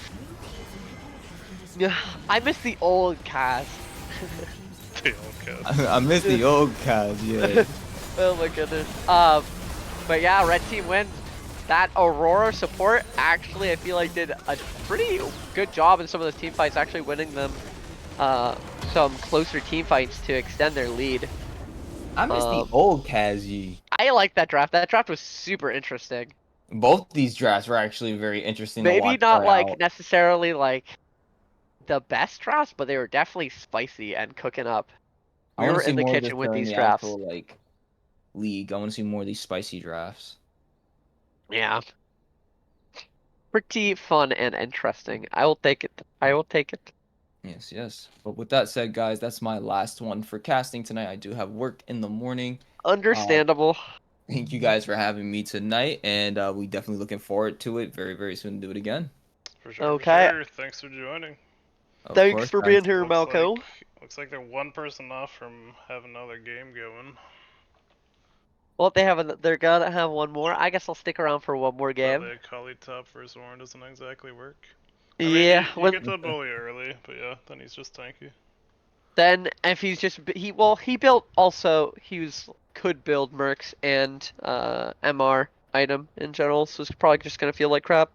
I miss the old Kaz. The old cast. I miss the old cast, yeah. Oh my goodness. But yeah, red team wins. That Aurora support actually, I feel like, did a pretty good job in some of those team fights, actually winning them some closer team fights to extend their lead. I miss the old Kazi. I like that draft. That draft was super interesting. Both these drafts were actually very interesting to Maybe watch not play like out. necessarily like the best drafts, but they were definitely spicy and cooking up. I We want were to see in the more of this kitchen with during these the drafts. actual like league. I want to see more of these spicy drafts. Yeah. Pretty fun and interesting. I will take it. I will take it. Yes, yes. But with that said, guys, that's my last one for casting tonight. I do have work in the morning. Understandable. Thank you guys for having me tonight, and we definitely looking forward to it very, very soon to do it again. For sure, Okay. for sure. Thanks for joining. Of Thanks course, for guys. being here, Looks Malco. looks like they're one person off from having another game going. Well, they have they're gonna have one more. I guess I'll stick around for one more But game. the Kali top versus Warren doesn't exactly work. I mean, Yeah. you get the bully early, but yeah, then he's just tanky. Then if he's just he built also could build mercs and MR item in general, so it's probably just gonna feel like crap.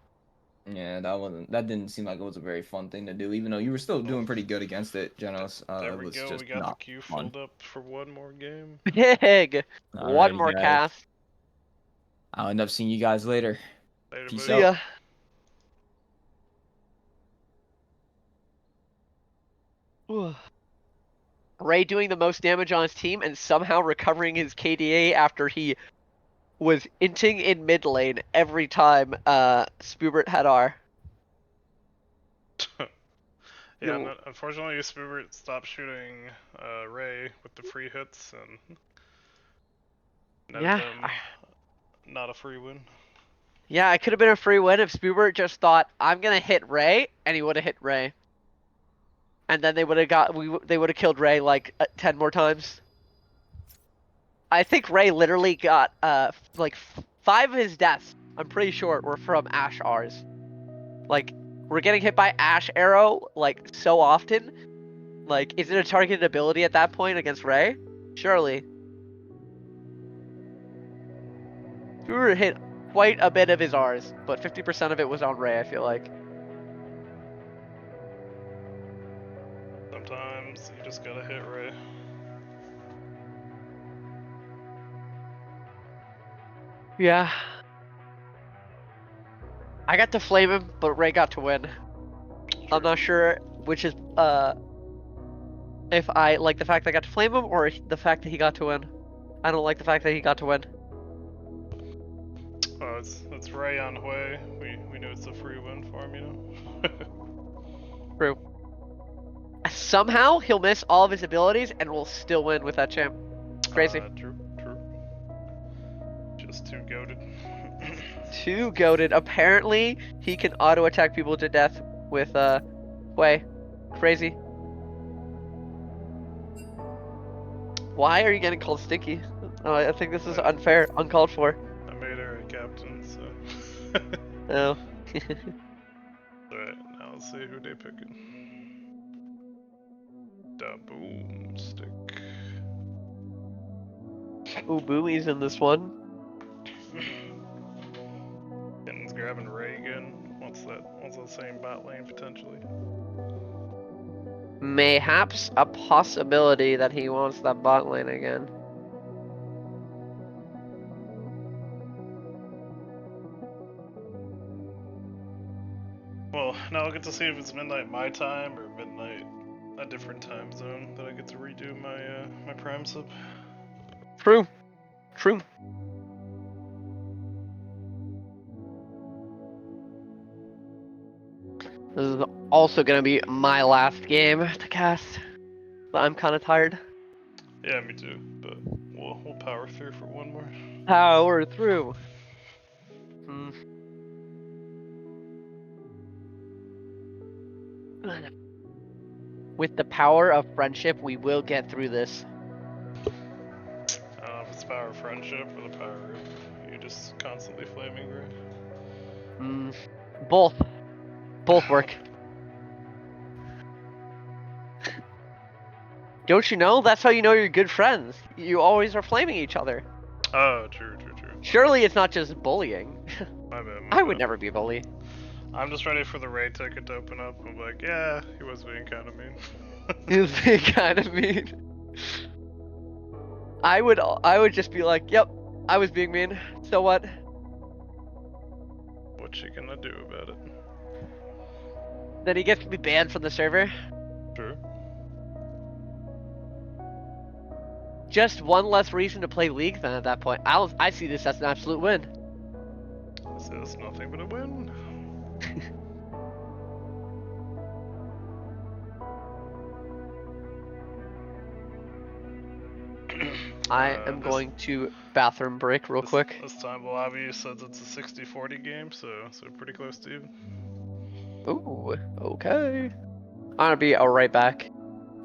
Yeah, that didn't seem like it was a very fun thing to do, even though you were still doing pretty good against it, Genos. There It we was go. just We got the not queue fun. filled up for one more game. Big. One Alrighty, more guys. cast. I'll end up seeing you guys later. Later, Peace See boys. out. ya. Ray doing the most damage on his team and somehow recovering his KDA after he was inting in mid lane every time Spoobert had R. Yeah, no, unfortunately, Spoobert stopped shooting Ray with the free hits and netted Yeah, them not a free win. yeah, it could have been a free win if Spoobert just thought I'm gonna hit Ray, and he would have hit Ray, and then they would have they would have killed Ray like 10 more times. I think Ray literally got like 5 of his deaths. I'm pretty sure were from Ashe R's. Like we're getting hit by Ashe arrow like so often. Like, is it a targeted ability at that point against Ray? Surely. We were hit quite a bit of his R's, but 50% of it was on Ray, I feel like. Sometimes you just gotta hit Ray. Yeah. I got to flame him, but Ray got to win. I'm not sure which is, if I like the fact that I got to flame him or the fact that he got to win. I don't like the fact that he got to win. Oh, it's Ray on Hui. We knew it's a free win for him, you know. True. Somehow he'll miss all of his abilities and will still win with that champ. Crazy. True. Just too goated. Too goated. Apparently he can auto attack people to death with Hui. Crazy. Why are you getting called stinky? I think this is unfair, uncalled for. I made her a captain, so. Oh. Alright, now let's see who they picking. Da boom stick. Ooh, Booey's in this one. Ken's grabbing Ray again. What's that same bot lane potentially? Mayhaps a possibility that he wants that bot lane again. Well, now I'll get to see if it's midnight my time or midnight a different time zone that I get to redo my my prime sub. True. True. This is also gonna be my last game to cast. But I'm kind of tired. Yeah, me too. But we'll power through for one more. Power through. Hmm. With the power of friendship, we will get through this. I don't know if it's the power of friendship or the power of you just constantly flaming Ray. Hmm. Both. Both work. Don't you know? That's how you know you're good friends. You always are flaming each other. Oh, true. Surely it's not just bullying. My bad. I would never be a bully. I'm just ready for the raid ticket to open up. I'm like, yeah, he was being kind of mean. He was being kind of mean. I would just be like, yep, I was being mean. So what? What you gonna do about it? Then he gets to be banned from the server. True. Just one less reason to play League then at that point. I see this as an absolute win. This is nothing but a win. I am going to bathroom break real quick. This time Balavi says it's a 60-40 game, so pretty close to even. Ooh, okay. I'm gonna be right back.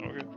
Okay.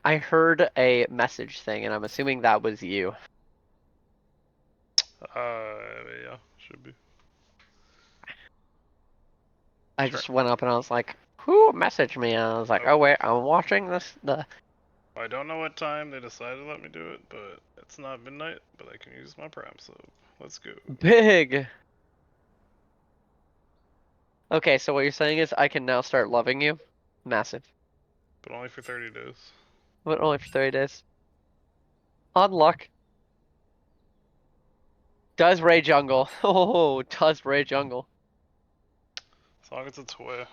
I heard a message thing, and I'm assuming that was you. Yeah, should be. I Sure. just went up and I was like, who messaged me? And I was like, oh wait, I'm watching the. I don't know what time they decided to let me do it, but it's not midnight, but I can use my prime, so let's go. Big. Okay, so what you're saying is I can now start loving you? Massive. But only for 30 days. But only for 30 days. On luck. Does Ray jungle? Oh, does Ray jungle? As long as it's away.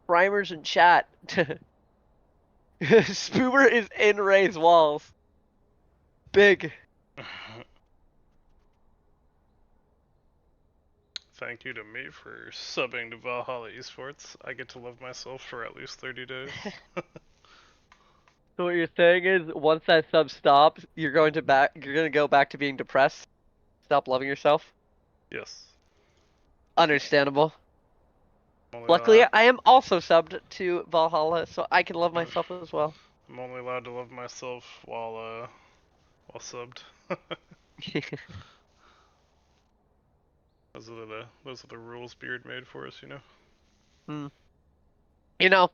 Primers in chat. Spoober is in Ray's walls. Big. Thank you to me for subbing to Valhalla Esports. I get to love myself for at least 30 days. So what you're saying is once that sub stops, you're going to go back to being depressed. Stop loving yourself. Yes. Understandable. I'm only Luckily, allowed, I am also subbed to Valhalla, so I can love myself as well. I'm only allowed to love myself while subbed. Those are the rules Beard made for us, you know. Hmm. You know,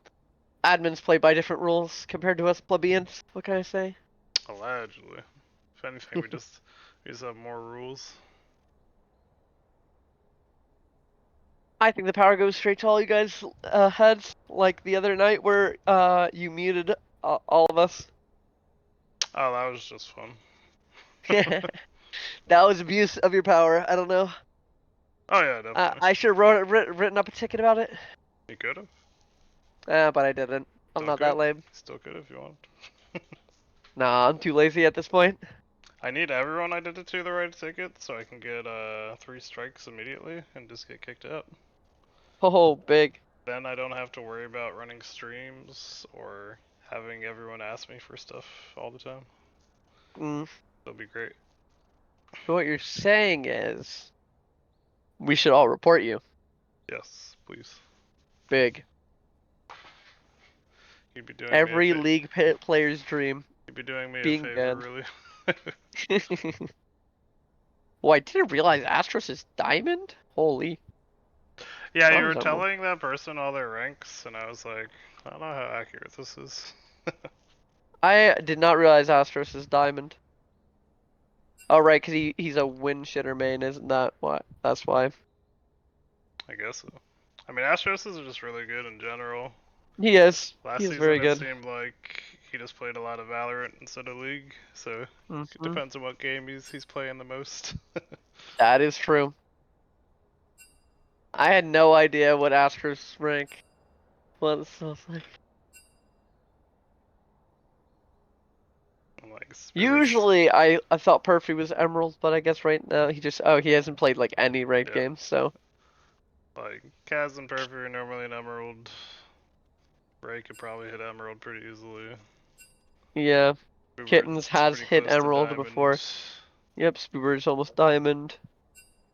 admins play by different rules compared to us plebeians. What can I say? Allegedly. If anything, we just have more rules. I think the power goes straight to all you guys' heads, like the other night where you muted all of us. Oh, that was just fun. That was abuse of your power. I don't know. Oh yeah, definitely. I should have written up a ticket about it. You could've. But I didn't. I'm not that lame. Still could if you want. Nah, I'm too lazy at this point. I need everyone I did it to the right ticket so I can get 3 strikes immediately and just get kicked out. Oh, big. Then I don't have to worry about running streams or having everyone ask me for stuff all the time. Mm. That'll be great. So what you're saying is, we should all report you. Yes, please. Big. You'd be doing me a Every league player's dream. You'd be doing me a being favor, banned. really. Well, I didn't realize Astros is diamond? Holy. Yeah, you That were was emerald. telling that person all their ranks, and I was like, I don't know how accurate this is. I did not realize Astros is diamond. Oh, right, because he's a win shitter main, isn't that why? That's why. I guess so. I mean, Astros are just really good in general. He is. Last He is season, very it good. seemed like he just played a lot of Valorant instead of League, so it Mhm. depends on what game he's playing the most. That is true. I had no idea what Astros rank was. So I was like, I'm like, Spirits. usually I thought Perfy was emerald, but I guess right now he hasn't played like any ranked Yeah. games, so Like, Kaz and Perfy are normally an Emerald. Ray could probably hit Emerald pretty easily. yeah. Boobert's Kittens has pretty hit close to emerald Diamond. before. Yep, Spoober's almost diamond.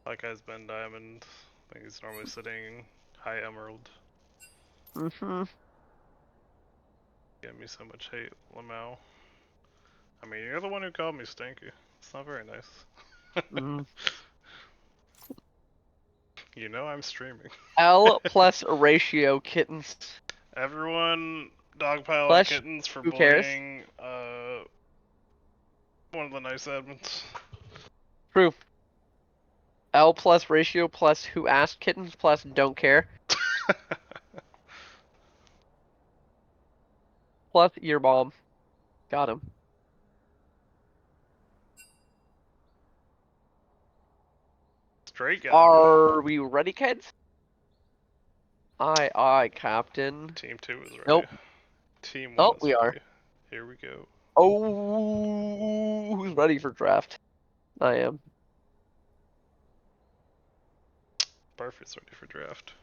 That guy's been Diamond. I think he's normally sitting high Emerald. Mm-hmm. Give me so much hate, Lamau. I mean, you're the one who called me stinky. It's not very nice. Mm. You know I'm streaming. L plus ratio kittens. Everyone dogpile on Plus, Kittens for who cares? bullying one of the nice admins. True. L plus ratio plus who asked kittens plus don't care plus your mom. Got him. Straight guy. Are we ready, kids? Aye, Captain. Team 2 is ready. Nope. Team 1 Oh, is we ready. are. Here we go. Oh, who's ready for draft? I am. Perfect's ready for draft.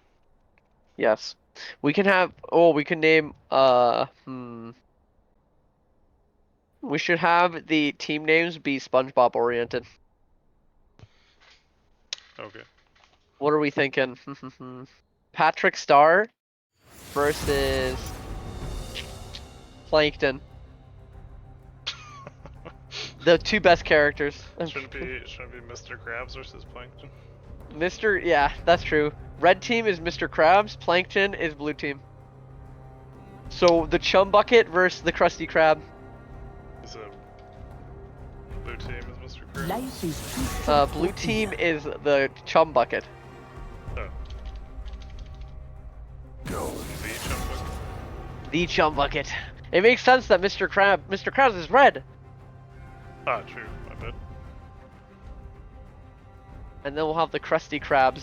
Yes. We can have. Oh, we can name. We should have the team names be SpongeBob oriented. Okay. What are we thinking? Patrick Star versus Plankton. The two best characters. Shouldn't be Mr. Krabs versus Plankton. Yeah, that's true. Red team is Mr. Krabs, Plankton is blue team. So the Chum Bucket versus the Krusty Krab. So blue team is Mr. Krabs. Blue team is the Chum Bucket. Oh. No. The Chumbuck. The Chum Bucket. It makes sense that Mr. Krabs is red. Ah, true. I bet. And then we'll have the Krusty Krabs.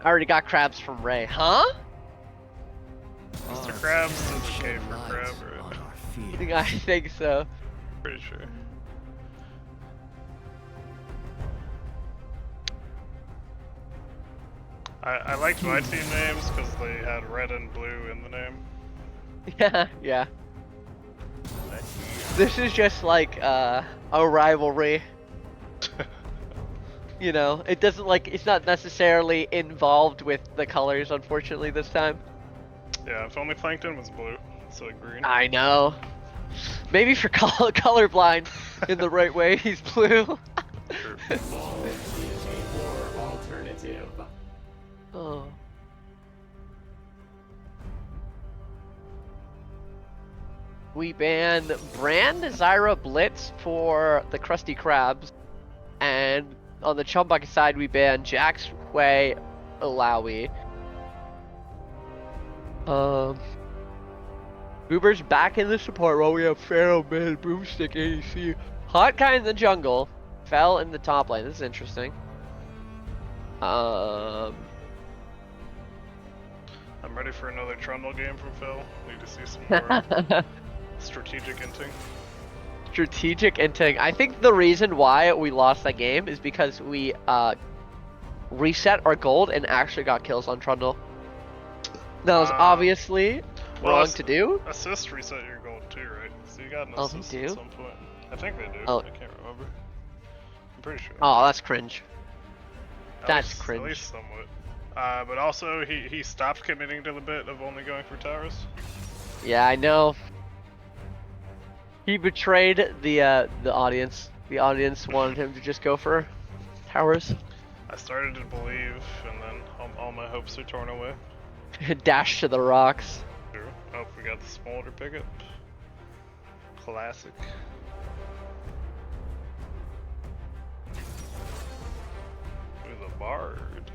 I already got crabs from Ray. Huh? Mr. Krabs is a K for crab, right? I think so. Pretty sure. I liked my team names because they had red and blue in the name. Yeah. This is just like a rivalry. You know, it doesn't it's not necessarily involved with the colors, unfortunately, this time. Yeah, if only Plankton was blue, so green. I know. Maybe for colorblind in the right way, he's blue. True. alternative. Oh. We ban Brand, Zyra, Blitz for the Krusty Krabs, and on the Chum Bucket side, we ban Jax, Hui, Ilawi. Boober's back in the support role. We have Pharaoh mid, Boomstick ADC. Hot Guy in the jungle. Fell in the top lane. This is interesting. I'm ready for another Trundle game from Phil. Need to see some more strategic inting. Strategic inting. I think the reason why we lost that game is because we reset our gold and actually got kills on Trundle. That was obviously Well, wrong to do? Assist reset your gold too, right? So you got an Oh, they assist do? at some point. I think they do. Oh. I can't remember. I'm pretty sure. Oh, that's cringe. That's At cringe. least somewhat. But also, he stopped committing to the bit of only going for towers. Yeah, I know. He betrayed the audience. The audience wanted him to just go for towers. I started to believe, and then all my hopes are torn away. Dash to the rocks. True. Oh, we got the smolder pickup. Classic. Ooh, the bard.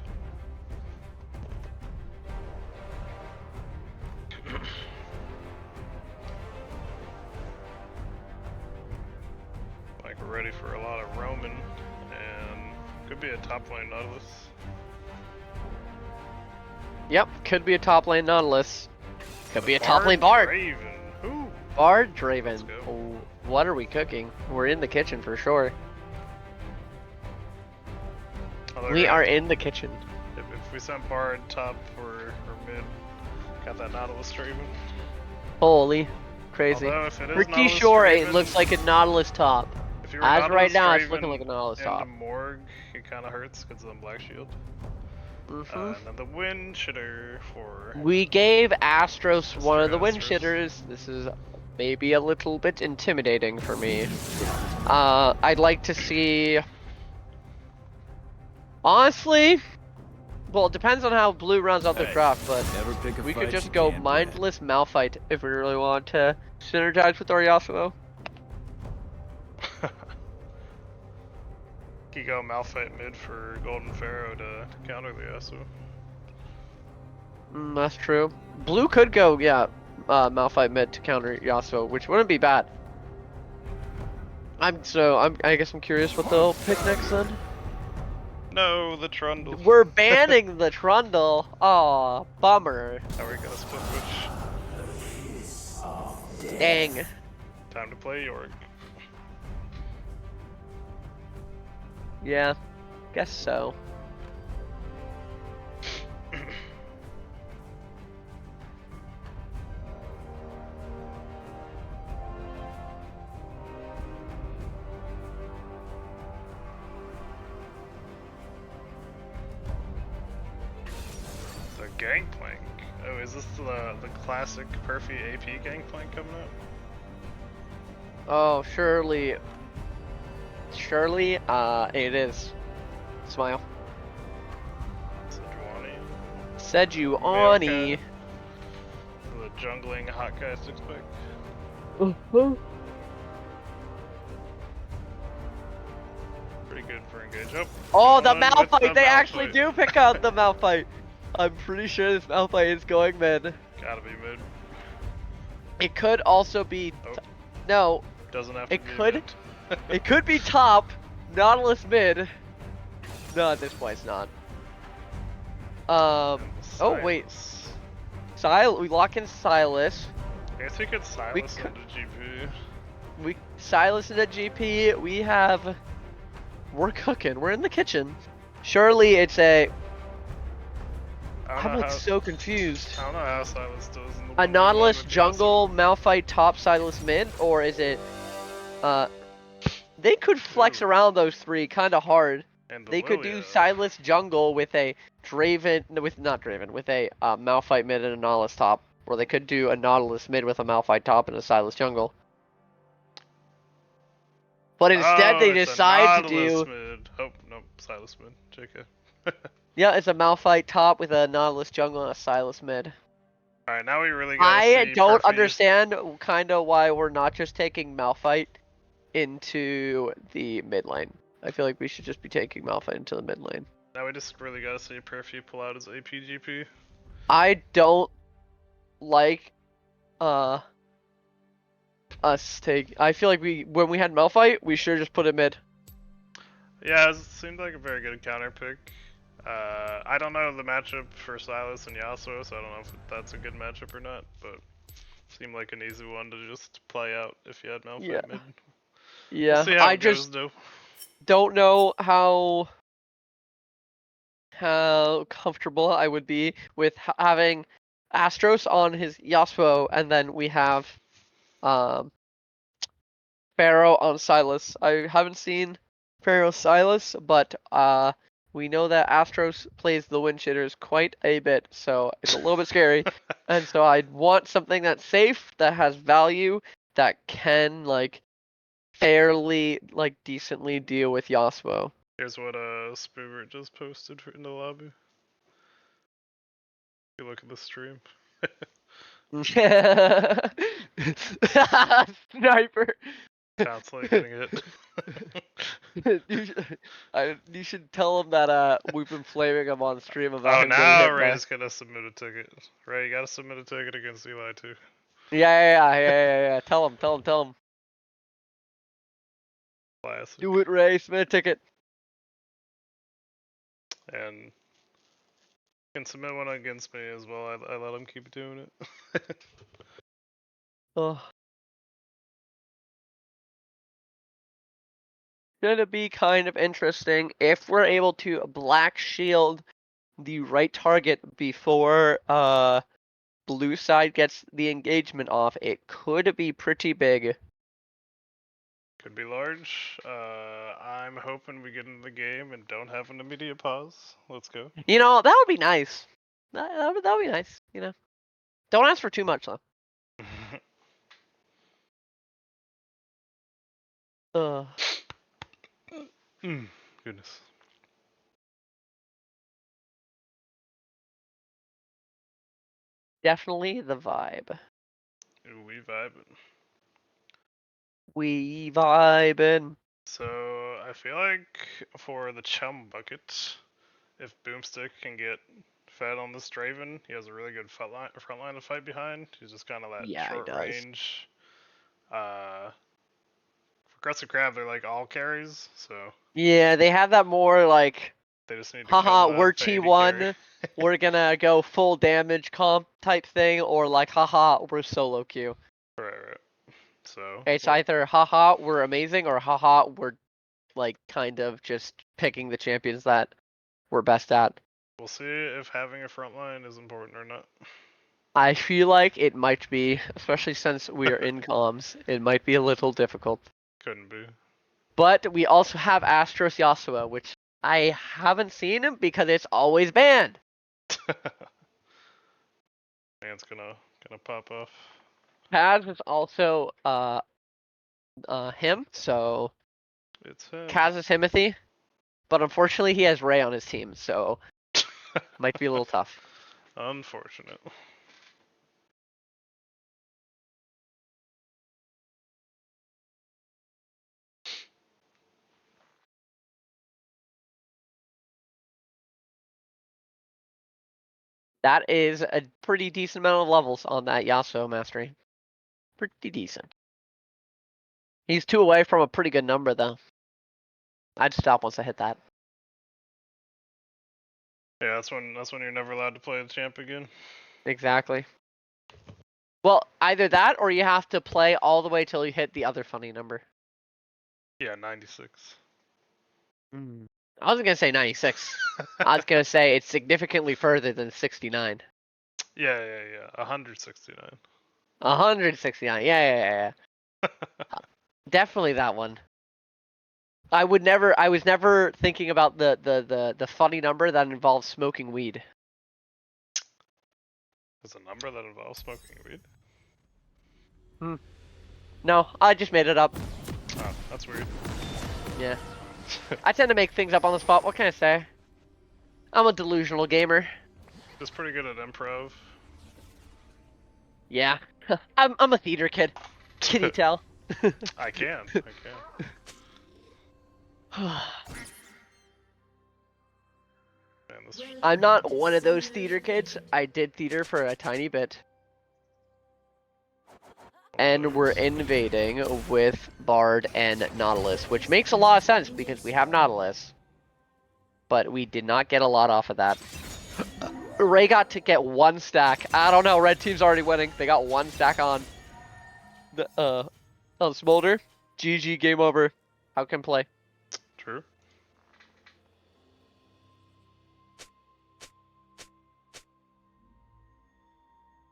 Like we're ready for a lot of Roman, and could be a top lane Nautilus. Yep, could be a top lane Nautilus. Could be a top lane Bard Bard. Draven. Ooh. Bard Draven. Let's go. Oh, what are we cooking? We're in the kitchen for sure. Although We are in the kitchen. If we sent Bard top or mid, got that Nautilus Draven. Holy, crazy. Although if it is Pretty Nautilus sure Draven, it looks like a Nautilus top. if you were As Nautilus right now, it's Draven looking like a Nautilus into top. Morg, it kind of hurts because of the Black Shield. Mm-hmm. And then the Wind Shitter for... We gave Astros one of the Mr. wind Astros. shitters. This is maybe a little bit intimidating for me. I'd like to see... Honestly, well, it depends on how blue rounds out their draft, but Never pick a we fight could just you go can't win. mindless Malphite if we really want to synergize with our Yasuo. You go Malphite mid for Golden Pharaoh to counter the Yasuo. That's true. Blue could go, yeah, Malphite mid to counter Yasuo, which wouldn't be bad. I guess I'm curious what they'll pick next then. No, the Trundle. We're banning the Trundle. Aw, bummer. Now we gotta split push. Dang. Time to play York. Yeah, guess so. The Gangplank. Oh, is this the classic Perfy AP Gangplank coming up? Oh, surely. Surely, it is. Smile. Sejuani. Sejuani. The jungling hot guy 6-pack. Pretty good for engage. Oh, the One with Malphite! the They actually Malphite. do pick out the Malphite. I'm pretty sure this Malphite is going mid. Gotta be mid. It could also be. Oh. No, Doesn't have to It be could- mid. it could be top. Nautilus mid. No, at this point it's not. Oh wait. We lock in Silas. I guess we could silence could- into GP. We Silas in a GP. We're cooking. We're in the kitchen. Surely it's a. I don't I'm know like how, so confused. I don't know how Silas does in the A 1v1 Nautilus with the jungle, Malphite top, Silas mid, or is it? They could flex Ooh. around those three kind of hard. Yasuo and the They could do Lilia. Silas jungle with a Draven, no, with not Draven, with a Malphite mid and a Nautilus top, or they could do a Nautilus mid with a Malphite top and a Silas jungle. But instead, they it's a decide to Nautilus do. Mid. Oh, nope, Silas mid. JK. Yeah, it's a Malphite top with a Nautilus jungle and a Silas mid. Alright, now we really gotta I see don't Perfy. understand kind of why we're not just taking Malphite into the mid lane. I feel like we should just be taking Malphite into the mid lane. Now we just really gotta see Perfy pull out his APGP. I don't like us take. I feel like when we had Malphite, we should just put it mid. Yeah, it seemed like a very good counter pick. I don't know the matchup for Silas and Yasuo, so I don't know if that's a good matchup or not, but seemed like an easy one to just play out if you had Malphite Yeah. mid. Yeah, We'll see how I it goes, just though. don't know how comfortable I would be with having Astros on his Yasuo, and then we have um, Pharaoh on Silas. I haven't seen Pharaoh Silas, but we know that Astros plays the wind shitters quite a bit, so it's a little bit scary. And so I'd want something that's safe, that has value, that can like fairly like decently deal with Yasuo. Here's what Spoobert just posted in the lobby. You look at the stream. Sniper. Constantly getting hit. You should tell him that we've been flaming him on stream about Oh, him getting now hit by. Ray's gonna submit a ticket. Ray, you gotta submit a ticket against Eli too. Yeah. Tell him. Classic. Do it, Ray. Submit a ticket. And you can submit one against me as well. I let him keep doing it. Oh. Gonna be kind of interesting if we're able to black shield the right target before blue side gets the engagement off. It could be pretty big. Could be large. I'm hoping we get into the game and don't have an immediate pause. Let's go. You know, that would be nice. That would be nice, you know. Don't ask for too much though. Goodness. Definitely the vibe. Ooh, we vibing. We vibing. So I feel like for the chum bucket, if Boomstick can get fed on this Draven, he has a really good front line to fight behind. He's just kind of that Yeah, he short does. range. For Aggressive Crab, they're like all carries, so Yeah, they have that more like, they just need to haha, kill we're the AD carry. T1, we're gonna go full damage comp type thing, or like, haha, we're solo queue. Right. So It's either haha, we're amazing, or haha, we're like kind of just picking the champions that we're best at. we'll see if having a front line is important or not. I feel like it might be, especially since we are in comms, it might be a little difficult. Couldn't be. But we also have Astros Yasuo, which I haven't seen him because it's always banned. Man's gonna pop off. Kaz is also him, so It's him. Kaz is Himothy. But unfortunately he has Ray on his team, so might be a little tough. Unfortunate. That is a pretty decent amount of levels on that Yasuo mastery. Pretty decent. He's 2 away from a pretty good number though. I'd stop once I hit that. Yeah, that's when you're never allowed to play the champ again. Exactly. Well, either that or you have to play all the way till you hit the other funny number. Yeah, 96. I wasn't gonna say 96. I was gonna say it's significantly further than 69. Yeah. 169. 169. Yeah. Definitely that one. I was never thinking about the funny number that involves smoking weed. There's a number that involves smoking weed. No, I just made it up. Oh, that's weird. Yeah. I tend to make things up on the spot. What can I say? I'm a delusional gamer. Just pretty good at improv. Yeah. I'm a theater kid. Can you tell? I can. Man, this I'm not one of those theater kids. I did theater for a tiny bit. And we're invading with Bard and Nautilus, which makes a lot of sense because we have Nautilus. But we did not get a lot off of that. Ray got to get 1 stack. I don't know, red team's already winning. They got 1 stack on the on Smolder. GG, game over. How can play? True.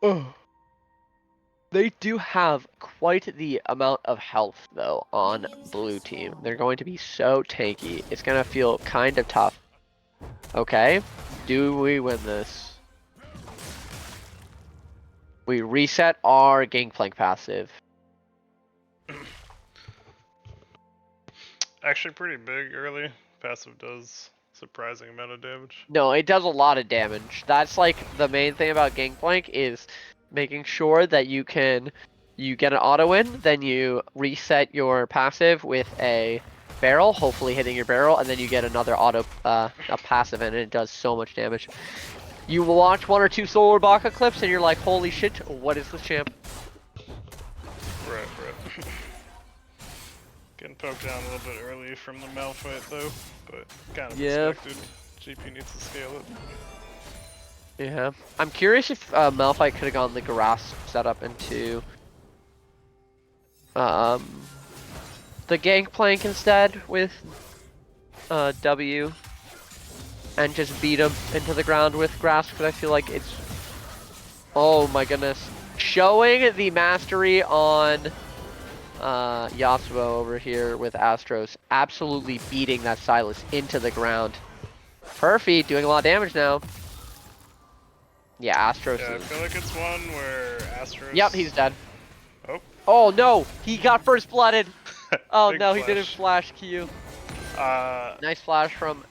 Oh. They do have quite the amount of health, though, on blue team. They're going to be so tanky. It's going to feel kind of tough. Okay. Do we win this? We reset our Gangplank passive. Actually pretty big early. Passive does surprising amount of damage. No, it does a lot of damage. That's like the main thing about Gangplank is making sure that you get an auto win, then you reset your passive with a barrel, hopefully hitting your barrel, and then you get another auto a passive and it does so much damage. You watch 1 or 2 Solar Baka clips and you're like, holy shit, what is this champ? Right. Getting poked down a little bit early from the Malphite though, but kind of expected. GP needs to scale it. Yeah. I'm curious if Malphite could have gone the grass setup into the Gangplank instead with W and just beat him into the ground with grass, because I feel like it's, oh my goodness, showing the mastery on Yasuo over here with Astros, absolutely beating that Silas into the ground. Perfy doing a lot of damage now. Yeah, Astros. Yeah, I feel like it's one where Astros. Yep, he's dead. Oh. Oh no, he got first blooded. Oh Big no, he flash. didn't flash Q. Nice flash from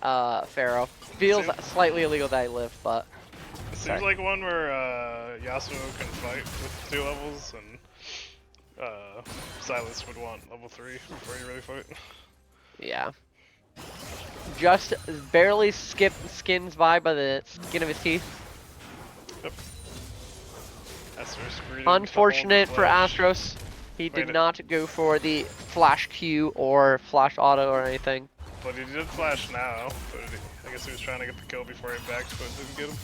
Pharaoh. Feels slightly illegal that he lived, but it seems like one where Yasuo can fight with 2 levels, and Silas would want level 3 before you really fight. yeah. Just barely skins by the skin of his teeth. Yep. Astros greeting Unfortunate to for hold the flash. Astros. He did not go for the flash Q or flash auto or anything. But he did flash now, but I guess he was trying to get the kill before he backed, but didn't get him.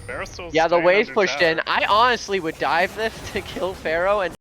Pharaoh's still Yeah, the staying wave's under pushed tower. in. I honestly would dive this to kill Pharaoh and